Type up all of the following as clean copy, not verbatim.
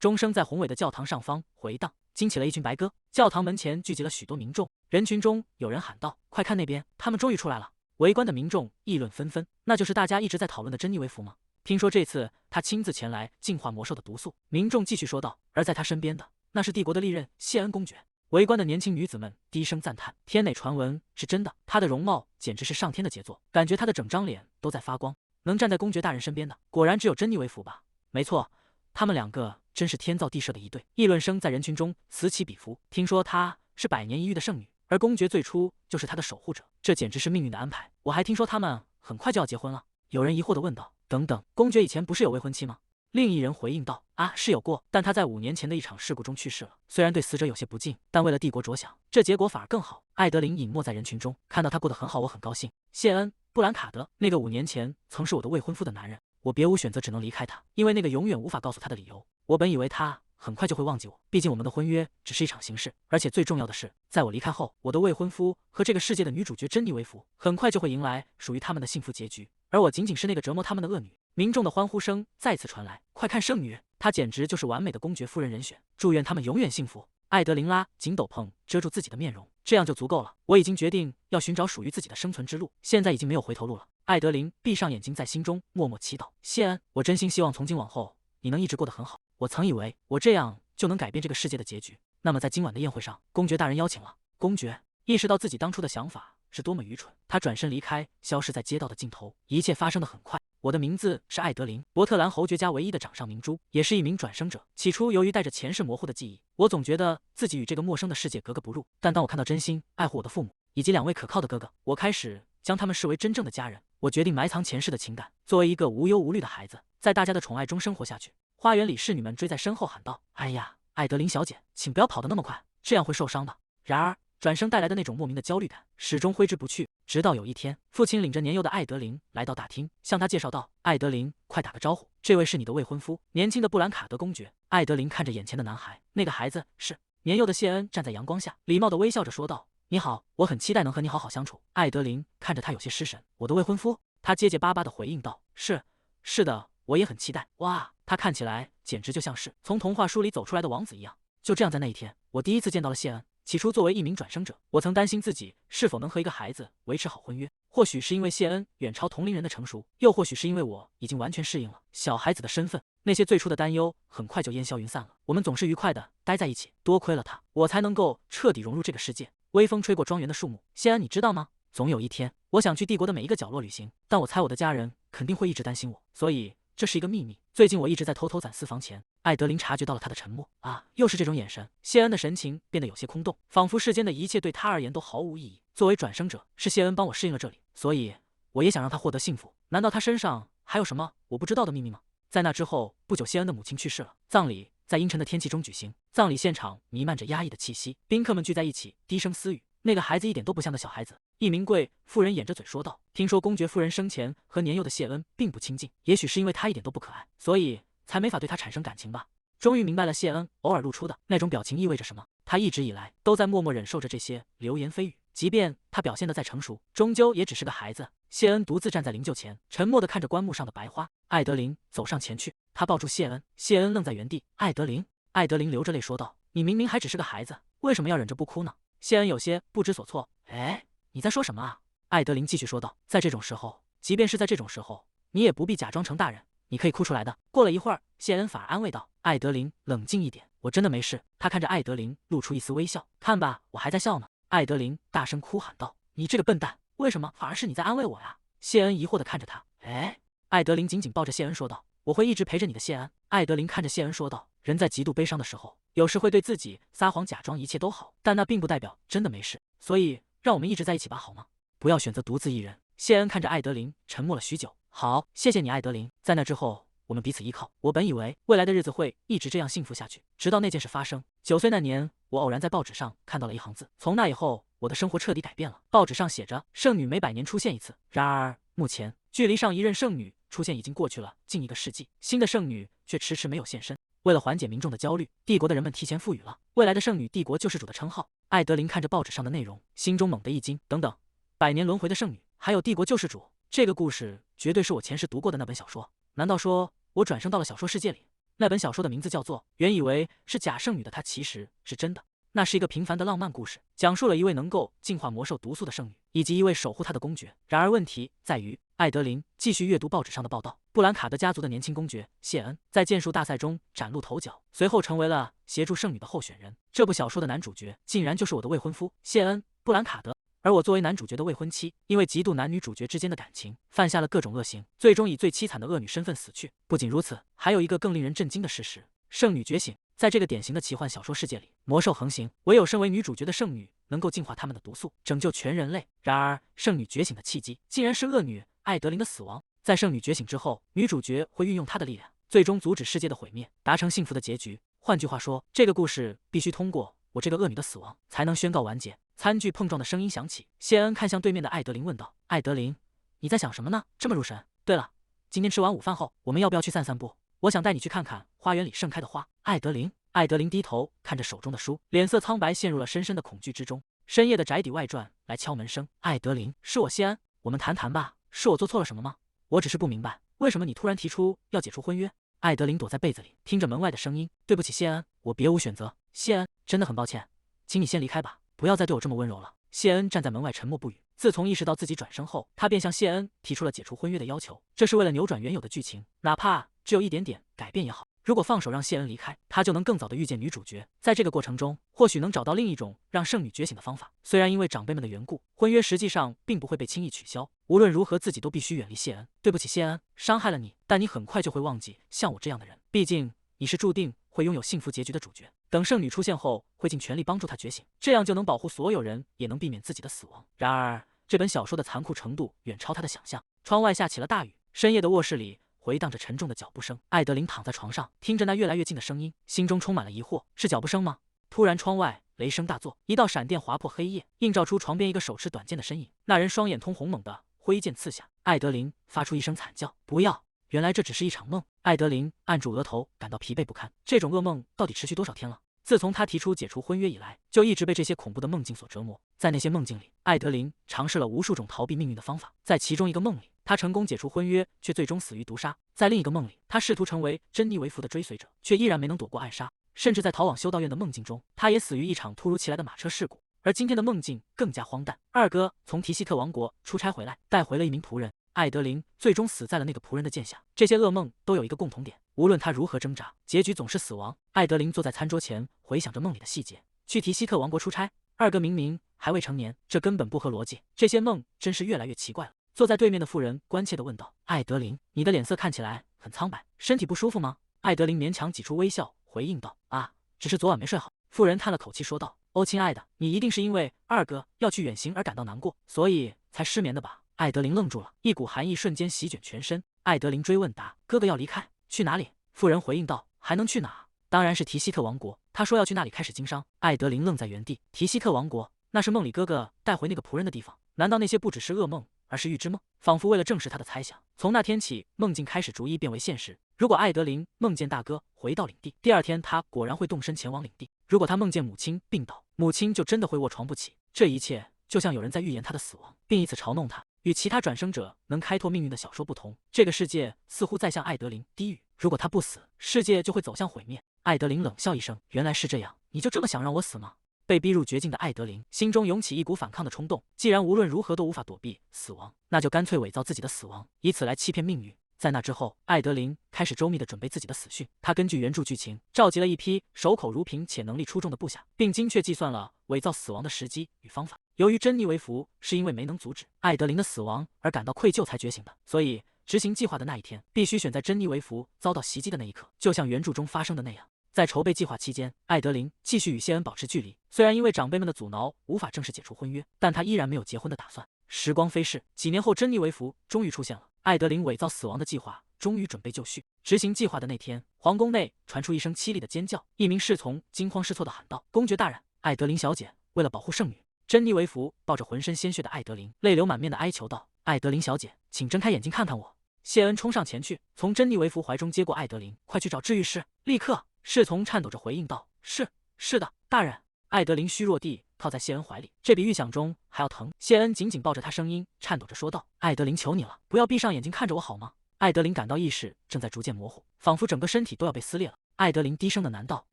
钟声在宏伟的教堂上方回荡，惊起了一群白鸽。教堂门前聚集了许多民众，人群中有人喊道：“快看那边，他们终于出来了！”围观的民众议论纷纷，那就是大家一直在讨论的珍妮微服吗？听说这次他亲自前来净化魔兽的毒素。民众继续说道。而在他身边的，那是帝国的利刃谢恩公爵。围观的年轻女子们低声赞叹：天哪，传闻是真的！她的容貌简直是上天的杰作，感觉她的整张脸都在发光。能站在公爵大人身边的，果然只有珍妮微服吧？没错，他们两个真是天造地设的一对。议论声在人群中此起彼伏。听说她是百年一遇的圣女，而公爵最初就是她的守护者，这简直是命运的安排。我还听说他们很快就要结婚了。有人疑惑地问道：等等，公爵以前不是有未婚妻吗？另一人回应道：啊，是有过，但他在5年前的一场事故中去世了。虽然对死者有些不敬，但为了帝国着想，这结果反而更好。艾德琳隐没在人群中，看到他过得很好，我很高兴。谢恩·布兰卡德，那个5年前曾是我的未婚夫的男人，我别无选择，只能离开他，因为那个永远无法告诉他的理由。我本以为他很快就会忘记我，毕竟我们的婚约只是一场形式，而且最重要的是，在我离开后，我的未婚夫和这个世界的女主角珍妮微服很快就会迎来属于他们的幸福结局，而我仅仅是那个折磨他们的恶女。民众的欢呼声再次传来，快看圣女，她简直就是完美的公爵夫人人选，祝愿他们永远幸福。艾德琳拉紧斗篷遮住自己的面容，这样就足够了。我已经决定要寻找属于自己的生存之路，现在已经没有回头路了。艾德琳闭上眼睛，在心中默默祈祷。谢恩，我真心希望从今往后你能一直过得很好。我曾以为我这样就能改变这个世界的结局。那么在今晚的宴会上，公爵大人邀请了。公爵意识到自己当初的想法是多么愚蠢，他转身离开，消失在街道的尽头。一切发生的很快。我的名字是艾德琳，伯特兰侯爵家唯一的掌上明珠，也是一名转生者。起初，由于带着前世模糊的记忆，我总觉得自己与这个陌生的世界格格不入。但当我看到真心爱护我的父母以及2位可靠的哥哥，我开始将他们视为真正的家人。我决定埋藏前世的情感，作为一个无忧无虑的孩子，在大家的宠爱中生活下去。花园里，侍女们追在身后喊道：“哎呀，艾德琳小姐，请不要跑得那么快，这样会受伤的。”然而，转生带来的那种莫名的焦虑感始终挥之不去。直到有一天，父亲领着年幼的艾德琳来到大厅，向他介绍道：“艾德琳，快打个招呼，这位是你的未婚夫，年轻的布兰卡德公爵。”艾德琳看着眼前的男孩，那个孩子是年幼的谢恩，站在阳光下，礼貌地微笑着说道：“你好，我很期待能和你好好相处。”艾德琳看着他有些失神，“我的未婚夫？”他结结巴巴地回应道：“是的，我也很期待。”哇，他看起来简直就像是从童话书里走出来的王子一样。就这样，在那一天，我第一次见到了谢恩。起初，作为一名转生者，我曾担心自己是否能和一个孩子维持好婚约。或许是因为谢恩远超同龄人的成熟，又或许是因为我已经完全适应了小孩子的身份。那些最初的担忧很快就烟消云散了。我们总是愉快地待在一起，多亏了他，我才能够彻底融入这个世界。微风吹过庄园的树木，谢恩，你知道吗？总有一天，我想去帝国的每一个角落旅行，但我猜我的家人肯定会一直担心我，所以这是一个秘密。最近我一直在偷偷攒私房钱。艾德琳察觉到了他的沉默。啊，又是这种眼神。谢恩的神情变得有些空洞，仿佛世间的一切对他而言都毫无意义。作为转生者，是谢恩帮我适应了这里，所以我也想让他获得幸福。难道他身上还有什么我不知道的秘密吗？在那之后不久，谢恩的母亲去世了，葬礼在阴沉的天气中举行。葬礼现场弥漫着压抑的气息，宾客们聚在一起，低声私语。那个孩子一点都不像个小孩子。一名贵妇人掩着嘴说道：“听说公爵夫人生前和年幼的谢恩并不亲近，也许是因为他一点都不可爱，所以才没法对他产生感情吧。”终于明白了谢恩偶尔露出的那种表情意味着什么。他一直以来都在默默忍受着这些流言蜚语，即便他表现得再成熟，终究也只是个孩子。谢恩独自站在灵柩前，沉默地看着棺木上的白花。艾德琳走上前去，他抱住谢恩。谢恩愣在原地。艾德琳流着泪说道：“你明明还只是个孩子，为什么要忍着不哭呢？”谢恩有些不知所措。哎，你在说什么啊？艾德琳继续说道：“在这种时候，即便是在这种时候，你也不必假装成大人，你可以哭出来的。”过了一会儿，谢恩反而安慰道：“艾德琳，冷静一点，我真的没事。”他看着艾德琳，露出一丝微笑。看吧，我还在笑呢。艾德琳大声哭喊道：“你这个笨蛋，为什么反而是你在安慰我呀？”谢恩疑惑地看着他。哎，艾德琳紧紧抱着谢恩说道：“我会一直陪着你的，谢恩。”艾德琳看着谢恩说道：“人在极度悲伤的时候，有时会对自己撒谎，假装一切都好，但那并不代表真的没事。所以，让我们一直在一起吧，好吗？不要选择独自一人。”谢恩看着艾德琳，沉默了许久。好，谢谢你，艾德琳。在那之后，我们彼此依靠。我本以为未来的日子会一直这样幸福下去，直到那件事发生。9岁那年，我偶然在报纸上看到了一行字，从那以后，我的生活彻底改变了。报纸上写着，圣女每100年出现一次。然而，目前距离上一任圣女出现已经过去了近1个世纪，新的圣女却迟迟没有现身。为了缓解民众的焦虑，帝国的人们提前赋予了未来的圣女帝国救世主的称号。艾德琳看着报纸上的内容，心中猛地一惊。等等，100年轮回的圣女，还有帝国救世主，这个故事绝对是我前世读过的那本小说。难道说我转生到了小说世界里？那本小说的名字叫做《原以为是假圣女的她其实是真的》。那是一个平凡的浪漫故事，讲述了一位能够净化魔兽毒素的圣女，以及一位守护她的公爵。然而问题在于，艾德琳继续阅读报纸上的报道，布兰卡德家族的年轻公爵谢恩在剑术大赛中崭露头角，随后成为了协助圣女的候选人。这部小说的男主角竟然就是我的未婚夫谢恩·布兰卡德。而我作为男主角的未婚妻，因为嫉妒男女主角之间的感情，犯下了各种恶行，最终以最凄惨的恶女身份死去。不仅如此，还有一个更令人震惊的事实：圣女觉醒。在这个典型的奇幻小说世界里，魔兽横行，唯有身为女主角的圣女能够净化他们的毒素，拯救全人类。然而，圣女觉醒的契机竟然是恶女艾德琳的死亡。在圣女觉醒之后，女主角会运用她的力量，最终阻止世界的毁灭，达成幸福的结局。换句话说，这个故事必须通过我这个恶女的死亡，才能宣告完结。餐具碰撞的声音响起，谢恩看向对面的艾德琳，问道：“艾德琳，你在想什么呢？这么入神？对了，今天吃完午饭后，我们要不要去散散步？我想带你去看看花园里盛开的花。”艾德琳低头看着手中的书，脸色苍白，陷入了深深的恐惧之中。深夜的宅邸外传来敲门声，艾德琳，是我谢恩，我们谈谈吧。是我做错了什么吗？我只是不明白，为什么你突然提出要解除婚约？艾德琳躲在被子里，听着门外的声音。对不起，谢恩，我别无选择。谢恩，真的很抱歉，请你先离开吧，不要再对我这么温柔了。谢恩站在门外沉默不语。自从意识到自己转生后，他便向谢恩提出了解除婚约的要求，这是为了扭转原有的剧情，哪怕只有一点点改变也好。如果放手让谢恩离开，他就能更早的遇见女主角，在这个过程中，或许能找到另一种让圣女觉醒的方法。虽然因为长辈们的缘故，婚约实际上并不会被轻易取消，无论如何自己都必须远离谢恩。对不起，谢恩，伤害了你，但你很快就会忘记像我这样的人，毕竟你是注定会拥有幸福结局的主角。等圣女出现后，会尽全力帮助她觉醒，这样就能保护所有人，也能避免自己的死亡。然而，这本小说的残酷程度远超他的想象。窗外下起了大雨，深夜的卧室里回荡着沉重的脚步声。艾德琳躺在床上，听着那越来越近的声音，心中充满了疑惑：是脚步声吗？突然，窗外雷声大作，一道闪电划破黑夜，映照出床边一个手持短剑的身影。那人双眼通红，猛地挥剑刺下。艾德琳发出一声惨叫：“不要！”原来这只是一场梦。艾德琳按住额头，感到疲惫不堪。这种噩梦到底持续多少天了？自从他提出解除婚约以来，就一直被这些恐怖的梦境所折磨。在那些梦境里，艾德琳尝试了无数种逃避命运的方法。在其中一个梦里，他成功解除婚约，却最终死于毒杀。在另一个梦里，他试图成为珍妮维弗的追随者，却依然没能躲过暗杀。甚至在逃往修道院的梦境中，他也死于一场突如其来的马车事故。而今天的梦境更加荒诞，二哥从提西特王国出差回来，带回了一名仆人。艾德琳最终死在了那个仆人的剑下。这些噩梦都有一个共同点，无论他如何挣扎，结局总是死亡。艾德琳坐在餐桌前，回想着梦里的细节。去提西特王国出差，二哥明明还未成年，这根本不合逻辑。这些梦真是越来越奇怪了。坐在对面的妇人关切地问道：“艾德琳，你的脸色看起来很苍白，身体不舒服吗？”艾德琳勉强挤出微笑，回应道：“啊，只是昨晚没睡好。”妇人叹了口气说道：“哦，亲爱的，你一定是因为二哥要去远行而感到难过，所以才失眠的吧？”艾德琳愣住了，一股寒意瞬间席卷全身。艾德琳追问答：“哥哥要离开，去哪里？”妇人回应道：“还能去哪？当然是提西特王国。他说要去那里开始经商。”艾德琳愣在原地。提西特王国，那是梦里哥哥带回那个仆人的地方。难道那些不只是噩梦，而是预知梦？仿佛为了证实他的猜想，从那天起，梦境开始逐一变为现实。如果艾德琳梦见大哥回到领地，第二天他果然会动身前往领地；如果他梦见母亲病倒，母亲就真的会卧床不起。这一切就像有人在预言他的死亡，并以此嘲弄他。与其他转生者能开拓命运的小说不同，这个世界似乎在向艾德琳低语。如果他不死，世界就会走向毁灭。艾德琳冷笑一声：“原来是这样，你就这么想让我死吗？”被逼入绝境的艾德琳心中涌起一股反抗的冲动。既然无论如何都无法躲避死亡，那就干脆伪造自己的死亡，以此来欺骗命运。在那之后，艾德琳开始周密地准备自己的死讯。她根据原著剧情，召集了一批守口如瓶且能力出众的部下，并精确计算了伪造死亡的时机与方法。由于珍妮维弗是因为没能阻止艾德琳的死亡而感到愧疚才觉醒的，所以执行计划的那一天必须选在珍妮维弗遭到袭击的那一刻，就像原著中发生的那样。在筹备计划期间，艾德琳继续与谢恩保持距离。虽然因为长辈们的阻挠无法正式解除婚约，但她依然没有结婚的打算。时光飞逝，几年后，珍妮维弗终于出现了。艾德琳伪造死亡的计划终于准备就绪。执行计划的那天，皇宫内传出一声凄厉的尖叫，一名侍从惊慌失措地喊道：“公爵大人，艾德琳小姐，为了保护圣女。”珍妮维弗抱着浑身鲜血的艾德琳，泪流满面地哀求道：“艾德琳小姐，请睁开眼睛看看我。”谢恩冲上前去，从珍妮维弗怀中接过艾德琳，“快去找治愈师，立刻！”侍从颤抖着回应道：“是的，大人。”艾德琳虚弱地靠在谢恩怀里，这比预想中还要疼。谢恩紧紧抱着她，声音颤抖着说道：“艾德琳，求你了，不要闭上眼睛看着我好吗？”艾德琳感到意识正在逐渐模糊，仿佛整个身体都要被撕裂了。艾德琳低声的喃道：“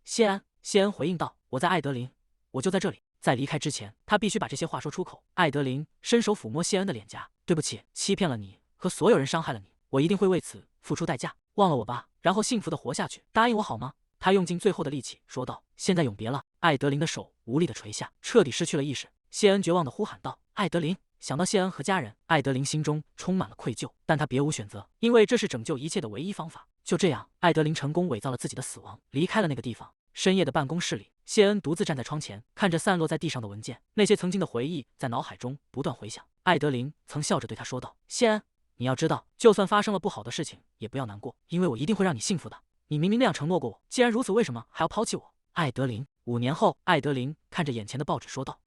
谢安。”谢恩回应道：“我在艾德琳，我就在这里。”在离开之前，他必须把这些话说出口。艾德琳伸手抚摸谢恩的脸颊：“对不起，欺骗了你和所有人，伤害了你，我一定会为此付出代价。忘了我吧，然后幸福的活下去，答应我好吗？”他用尽最后的力气说道：“现在永别了。”艾德琳的手无力的垂下，彻底失去了意识。谢恩绝望的呼喊道：“艾德琳！”想到谢恩和家人，艾德琳心中充满了愧疚，但她别无选择，因为这是拯救一切的唯一方法。就这样，艾德琳成功伪造了自己的死亡，离开了那个地方。深夜的办公室里，谢恩独自站在窗前，看着散落在地上的文件，那些曾经的回忆在脑海中不断回响。艾德琳曾笑着对他说道：“谢恩，你要知道，就算发生了不好的事情，也不要难过，因为我一定会让你幸福的。你明明那样承诺过我，既然如此，为什么还要抛弃我？”艾德琳5年后，艾德琳看着眼前的报纸说道：“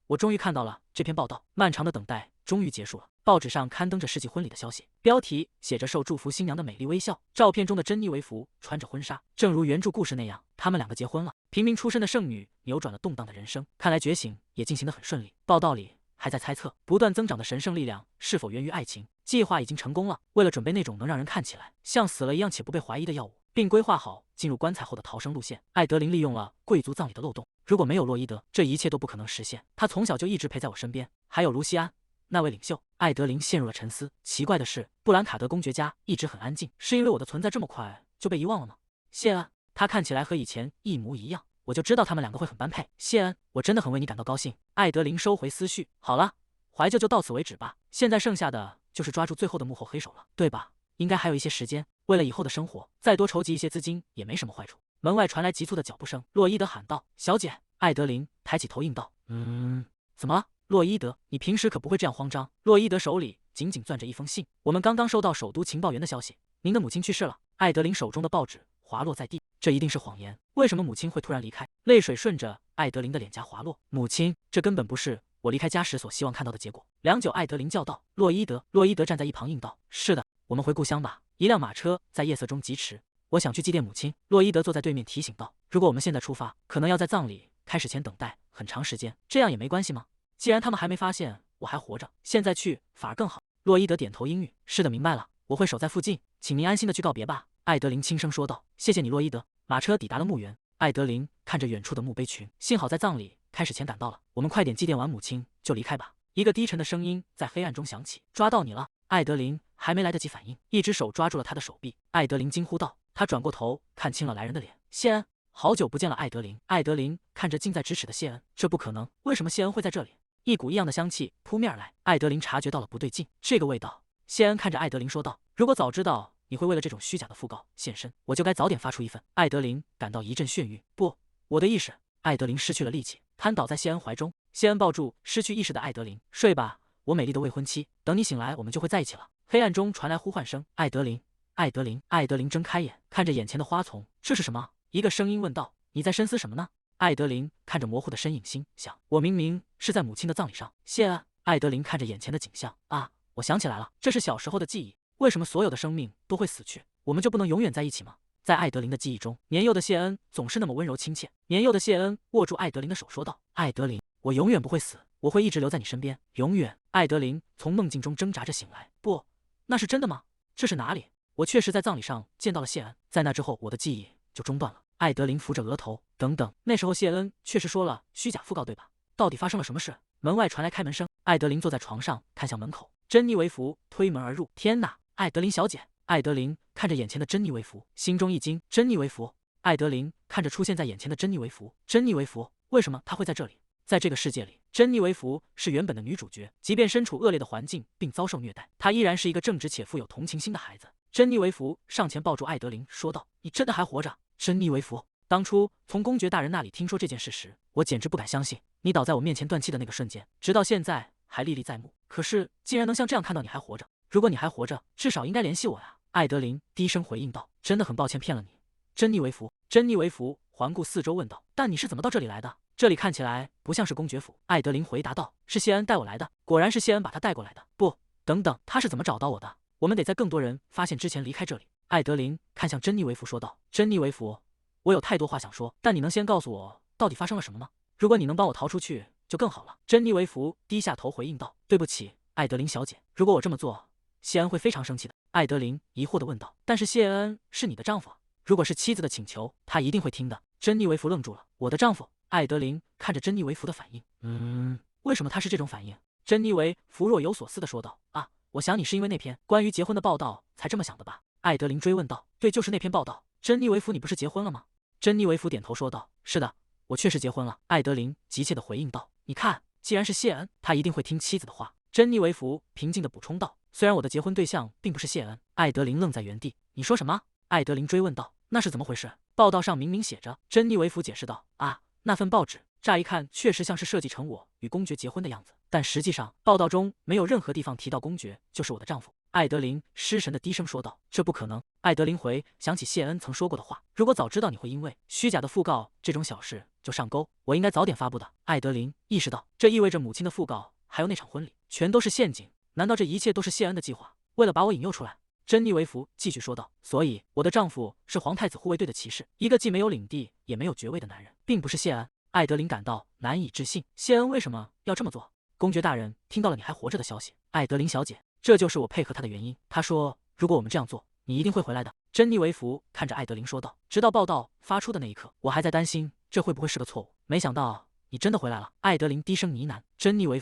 我终于看到了这篇报道，漫长的等待终于结束了。”报纸上刊登着世纪婚礼的消息，标题写着受祝福新娘的美丽微笑。照片中的珍妮维弗穿着婚纱，正如原著故事那样，他们两个结婚了。平民出身的圣女扭转了动荡的人生，看来觉醒也进行得很顺利。报道里还在猜测，不断增长的神圣力量是否源于爱情。计划已经成功了，为了准备那种能让人看起来像死了一样且不被怀疑的药物，并规划好进入棺材后的逃生路线，艾德琳利用了贵族葬礼的漏洞。如果没有洛伊德，这一切都不可能实现。他从小就一直陪在我身边，还有卢西安那位领袖。艾德琳陷入了沉思。奇怪的是，布兰卡德公爵家一直很安静，是因为我的存在这么快就被遗忘了吗？谢安，他看起来和以前一模一样，我就知道他们两个会很般配。谢安，我真的很为你感到高兴。艾德琳收回思绪，好了，怀旧就到此为止吧。现在剩下的就是抓住最后的幕后黑手了，对吧？应该还有一些时间，为了以后的生活，再多筹集一些资金也没什么坏处。门外传来急促的脚步声，洛伊德喊道：“小姐。”艾德琳抬起头应道：“怎么了？”洛伊德，你平时可不会这样慌张。洛伊德手里紧紧攥着一封信，我们刚刚收到首都情报员的消息，您的母亲去世了。艾德琳手中的报纸滑落在地，这一定是谎言。为什么母亲会突然离开？泪水顺着艾德琳的脸颊滑落。母亲，这根本不是我离开家时所希望看到的结果。良久，艾德琳叫道：“洛伊德！”洛伊德站在一旁应道：“是的，我们回故乡吧。”一辆马车在夜色中疾驰。我想去祭奠母亲。洛伊德坐在对面提醒道：“如果我们现在出发，可能要在葬礼开始前等待很长时间，这样也没关系吗？既然他们还没发现我还活着，现在去反而更好。”洛伊德点头应允：“是的，明白了，我会守在附近，请您安心的去告别吧。”艾德琳轻声说道：“谢谢你，洛伊德。”马车抵达了墓园，艾德琳看着远处的墓碑群，幸好在葬礼开始前赶到了，我们快点祭奠完母亲就离开吧。一个低沉的声音在黑暗中响起：“抓到你了！”艾德琳还没来得及反应，一只手抓住了他的手臂。艾德琳惊呼道：“他转过头看清了来人的脸，谢恩，好久不见了，艾德琳。”艾德琳看着近在咫尺的谢恩，这不可能，为什么谢恩会在这里？一股异样的香气扑面而来，艾德琳察觉到了不对劲，这个味道。谢恩看着艾德琳说道：“如果早知道你会为了这种虚假的讣告现身，我就该早点发出一份。”艾德琳感到一阵眩晕，不，我的意识。艾德琳失去了力气，瘫倒在谢恩怀中。谢恩抱住失去意识的艾德琳：“睡吧，我美丽的未婚妻，等你醒来，我们就会在一起了。”黑暗中传来呼唤声：“艾德琳，艾德琳！”艾德琳睁开眼，看着眼前的花丛，这是什么？一个声音问道：“你在深思什么呢？”艾德琳看着模糊的身影，心想：我明明是在母亲的葬礼上。谢恩，艾德琳看着眼前的景象，啊，我想起来了，这是小时候的记忆。为什么所有的生命都会死去，我们就不能永远在一起吗？在艾德琳的记忆中，年幼的谢恩总是那么温柔亲切。年幼的谢恩握住艾德琳的手说道：“艾德琳，我永远不会死，我会一直留在你身边，永远。”艾德琳从梦境中挣扎着醒来，不，那是真的吗？这是哪里？我确实在葬礼上见到了谢恩，在那之后我的记忆就中断了。艾德琳扶着额头，等等，那时候谢恩确实说了虚假讣告，对吧？到底发生了什么事？门外传来开门声，艾德琳坐在床上看向门口，珍妮维弗推门而入。天哪，艾德琳小姐！艾德琳看着眼前的珍妮维弗，心中一惊。珍妮维弗！艾德琳看着出现在眼前的珍妮维弗，珍妮维弗，为什么她会在这里？在这个世界里，珍妮维弗是原本的女主角，即便身处恶劣的环境并遭受虐待，她依然是一个正直且富有同情心的孩子。珍妮维弗上前抱住艾德琳，说道：“你真的还活着？”珍妮维弗，当初从公爵大人那里听说这件事时，我简直不敢相信，你倒在我面前断气的那个瞬间，直到现在还历历在目。可是竟然能像这样看到你还活着，如果你还活着，至少应该联系我呀。艾德琳低声回应道：“真的很抱歉骗了你。”珍妮维弗，珍妮维弗环顾四周问道：“但你是怎么到这里来的？这里看起来不像是公爵府。”艾德琳回答道：“是谢恩带我来的。”果然是谢恩把他带过来的。不，等等，他是怎么找到我的？我们得在更多人发现之前离开这里。艾德琳看向珍妮维弗说道：“珍妮维弗，我有太多话想说，但你能先告诉我到底发生了什么吗？如果你能帮我逃出去就更好了。”珍妮维弗低下头回应道：“对不起，艾德琳小姐，如果我这么做谢恩会非常生气的。艾德琳疑惑地问道：“但是谢恩是你的丈夫啊，如果是妻子的请求，他一定会听的。”珍妮维弗愣住了。我的丈夫？艾德琳看着珍妮维弗的反应，为什么他是这种反应？珍妮维弗若有所思地说道：“啊，我想你是因为那篇关于结婚的报道才这么想的吧？”艾德琳追问道：“对，就是那篇报道。”珍妮维弗，你不是结婚了吗？珍妮维弗点头说道：“是的，我确实结婚了。”艾德琳急切地回应道：“你看，既然是谢恩，他一定会听妻子的话。”珍妮维弗平静地补充道：“虽然我的结婚对象并不是谢恩。”艾德琳愣在原地：“你说什么？”艾德琳追问道：“那是怎么回事？”报道上明明写着。珍妮维弗解释道：“啊，那份报纸乍一看确实像是设计成我与公爵结婚的样子，但实际上报道中没有任何地方提到公爵就是我的丈夫。”艾德琳失神的低声说道：“这不可能。”艾德琳想起谢恩曾说过的话：“如果早知道你会因为虚假的讣告这种小事就上钩，我应该早点发布的。”艾德琳意识到，这意味着母亲的讣告还有那场婚礼全都是陷阱。难道这一切都是谢恩的计划，为了把我引诱出来？珍妮维弗继续说道：“所以我的丈夫是皇太子护卫队的骑士，一个既没有领地也没有爵位的男人，并不是谢恩。”艾德琳感到难以置信，谢恩为什么要这么做？公爵大人听到了你还活着的消息，艾德琳小姐，这就是我配合他的原因。他说，如果我们这样做，你一定会回来的。珍妮维弗看着艾德琳说道：“直到报道发出的那一刻，我还在担心这会不会是个错误，没想到你真的回来了。”艾德琳低声呢喃。珍妮维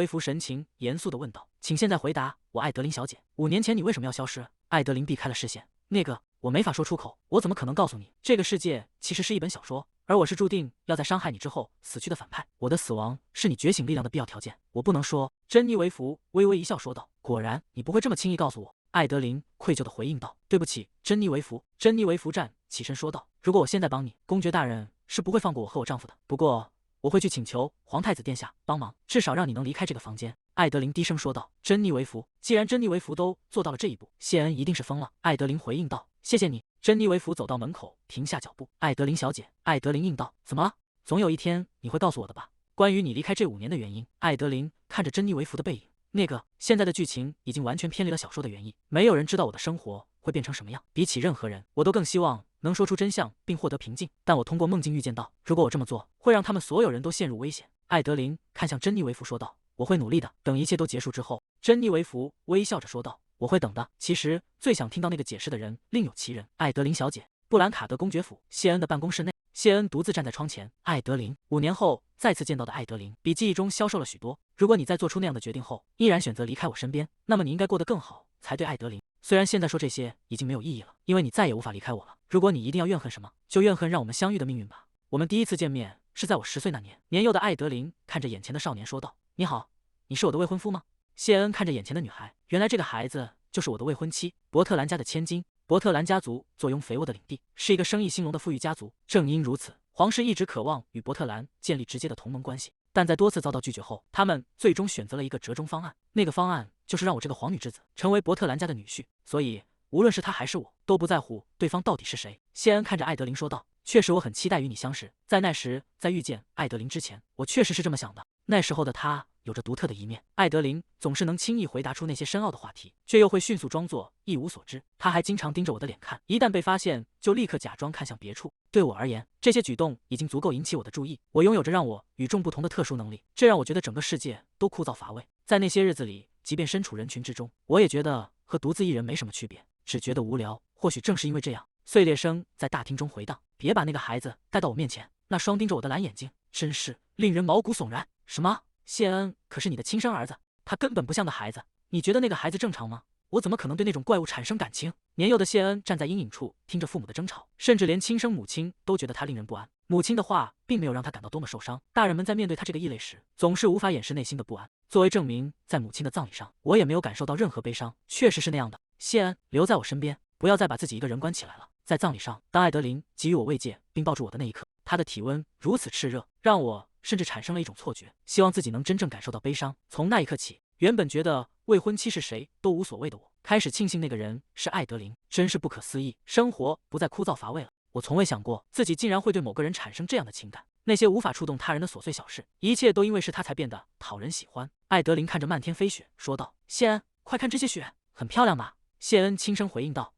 弗神情严肃地问道：“请现在回答我，艾德琳小姐，5年前你为什么要消失？”艾德琳避开了视线。那个，我没法说出口，我怎么可能告诉你？这个世界其实是一本小说，而我是注定要在伤害你之后死去的反派。我的死亡是你觉醒力量的必要条件，我不能说。珍妮维弗微微一笑说道：“果然，你不会这么轻易告诉我。”艾德琳愧疚地回应道：“对不起，珍妮维弗。”珍妮维弗站起身说道：“如果我现在帮你，公爵大人是不会放过我和我丈夫的。不过，我会去请求皇太子殿下帮忙，至少让你能离开这个房间。”艾德琳低声说道：“珍妮维弗，既然珍妮维弗都做到了这一步，谢恩一定是疯了。”艾德琳回应道：“谢谢你。”珍妮维弗走到门口，停下脚步。“艾德琳小姐。”艾德琳应道：“怎么了？总有一天你会告诉我的吧？关于你离开这5年的原因。”艾德琳看着珍妮维弗的背影，那个，现在的剧情已经完全偏离了小说的原意，没有人知道我的生活会变成什么样。比起任何人，我都更希望能说出真相并获得平静。但我通过梦境预见到，如果我这么做，会让他们所有人都陷入危险。艾德琳看向珍妮维弗说道：“我会努力的，等一切都结束之后。”珍妮维弗微笑着说道：“我会等的。”其实最想听到那个解释的人另有其人。艾德琳小姐，布兰卡德公爵府谢恩的办公室内，谢恩独自站在窗前。艾德琳，5年后再次见到的艾德琳，比记忆中消瘦了许多。如果你在做出那样的决定后，依然选择离开我身边，那么你应该过得更好才对，艾德琳。虽然现在说这些已经没有意义了，因为你再也无法离开我了。如果你一定要怨恨什么，就怨恨让我们相遇的命运吧。我们第一次见面是在我10岁那年。年幼的艾德琳看着眼前的少年说道：“你好，你是我的未婚夫吗？”谢恩看着眼前的女孩，原来这个孩子就是我的未婚妻，伯特兰家的千金。伯特兰家族坐拥肥沃的领地，是一个生意兴隆的富裕家族。正因如此，皇室一直渴望与伯特兰建立直接的同盟关系，但在多次遭到拒绝后，他们最终选择了一个折中方案。那个方案就是让我这个皇女之子成为伯特兰家的女婿。所以，无论是他还是我，都不在乎对方到底是谁。谢恩看着艾德琳说道：“确实，我很期待与你相识。在那时，在遇见艾德琳之前，我确实是这么想的。那时候的他有着独特的一面。”艾德琳总是能轻易回答出那些深奥的话题，却又会迅速装作一无所知。他还经常盯着我的脸看，一旦被发现，就立刻假装看向别处。对我而言，这些举动已经足够引起我的注意。我拥有着让我与众不同的特殊能力，这让我觉得整个世界都枯燥乏味。在那些日子里，即便身处人群之中，我也觉得和独自一人没什么区别，只觉得无聊。或许正是因为这样，碎裂声在大厅中回荡。别把那个孩子带到我面前，那双盯着我的蓝眼睛，真是令人毛骨悚然。什么？谢恩可是你的亲生儿子，他根本不像个孩子。你觉得那个孩子正常吗？我怎么可能对那种怪物产生感情？年幼的谢恩站在阴影处，听着父母的争吵，甚至连亲生母亲都觉得他令人不安。母亲的话并没有让他感到多么受伤。大人们在面对他这个异类时，总是无法掩饰内心的不安。作为证明，在母亲的葬礼上，我也没有感受到任何悲伤，确实是那样的。谢恩，留在我身边，不要再把自己一个人关起来了。在葬礼上，当艾德琳给予我慰藉并抱住我的那一刻，她的体温如此炽热，让我甚至产生了一种错觉，希望自己能真正感受到悲伤。从那一刻起，原本觉得未婚妻是谁都无所谓的我，开始庆幸那个人是艾德琳。真是不可思议，生活不再枯燥乏味了。我从未想过自己竟然会对某个人产生这样的情感，那些无法触动他人的琐碎小事，一切都因为是他才变得讨人喜欢。艾德琳看着漫天飞雪，说道：“谢恩，快看这些雪，很漂亮吧？”谢恩轻声回应道：“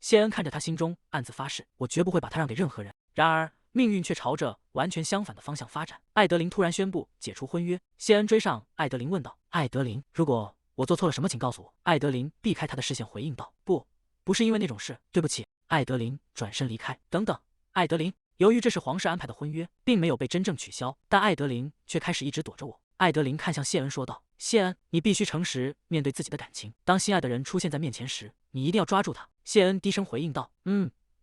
谢恩看着他，心中暗自发誓，我绝不会把他让给任何人。然而命运却朝着完全相反的方向发展。艾德琳突然宣布解除婚约。谢恩追上艾德琳问道：“艾德琳，如果我做错了什么，请告诉我。艾德琳避开他的视线回应道：“不是因为那种事，对不起。”艾德琳转身离开。等等，艾德琳，由于这是皇室安排的婚约，并没有被真正取消，但艾德琳却开始一直躲着我。艾德琳看向谢恩说道：“谢恩，你必须诚实面对自己的感情。当心爱的人出现在面前时，你一定要抓住他。”谢恩低声回应道：“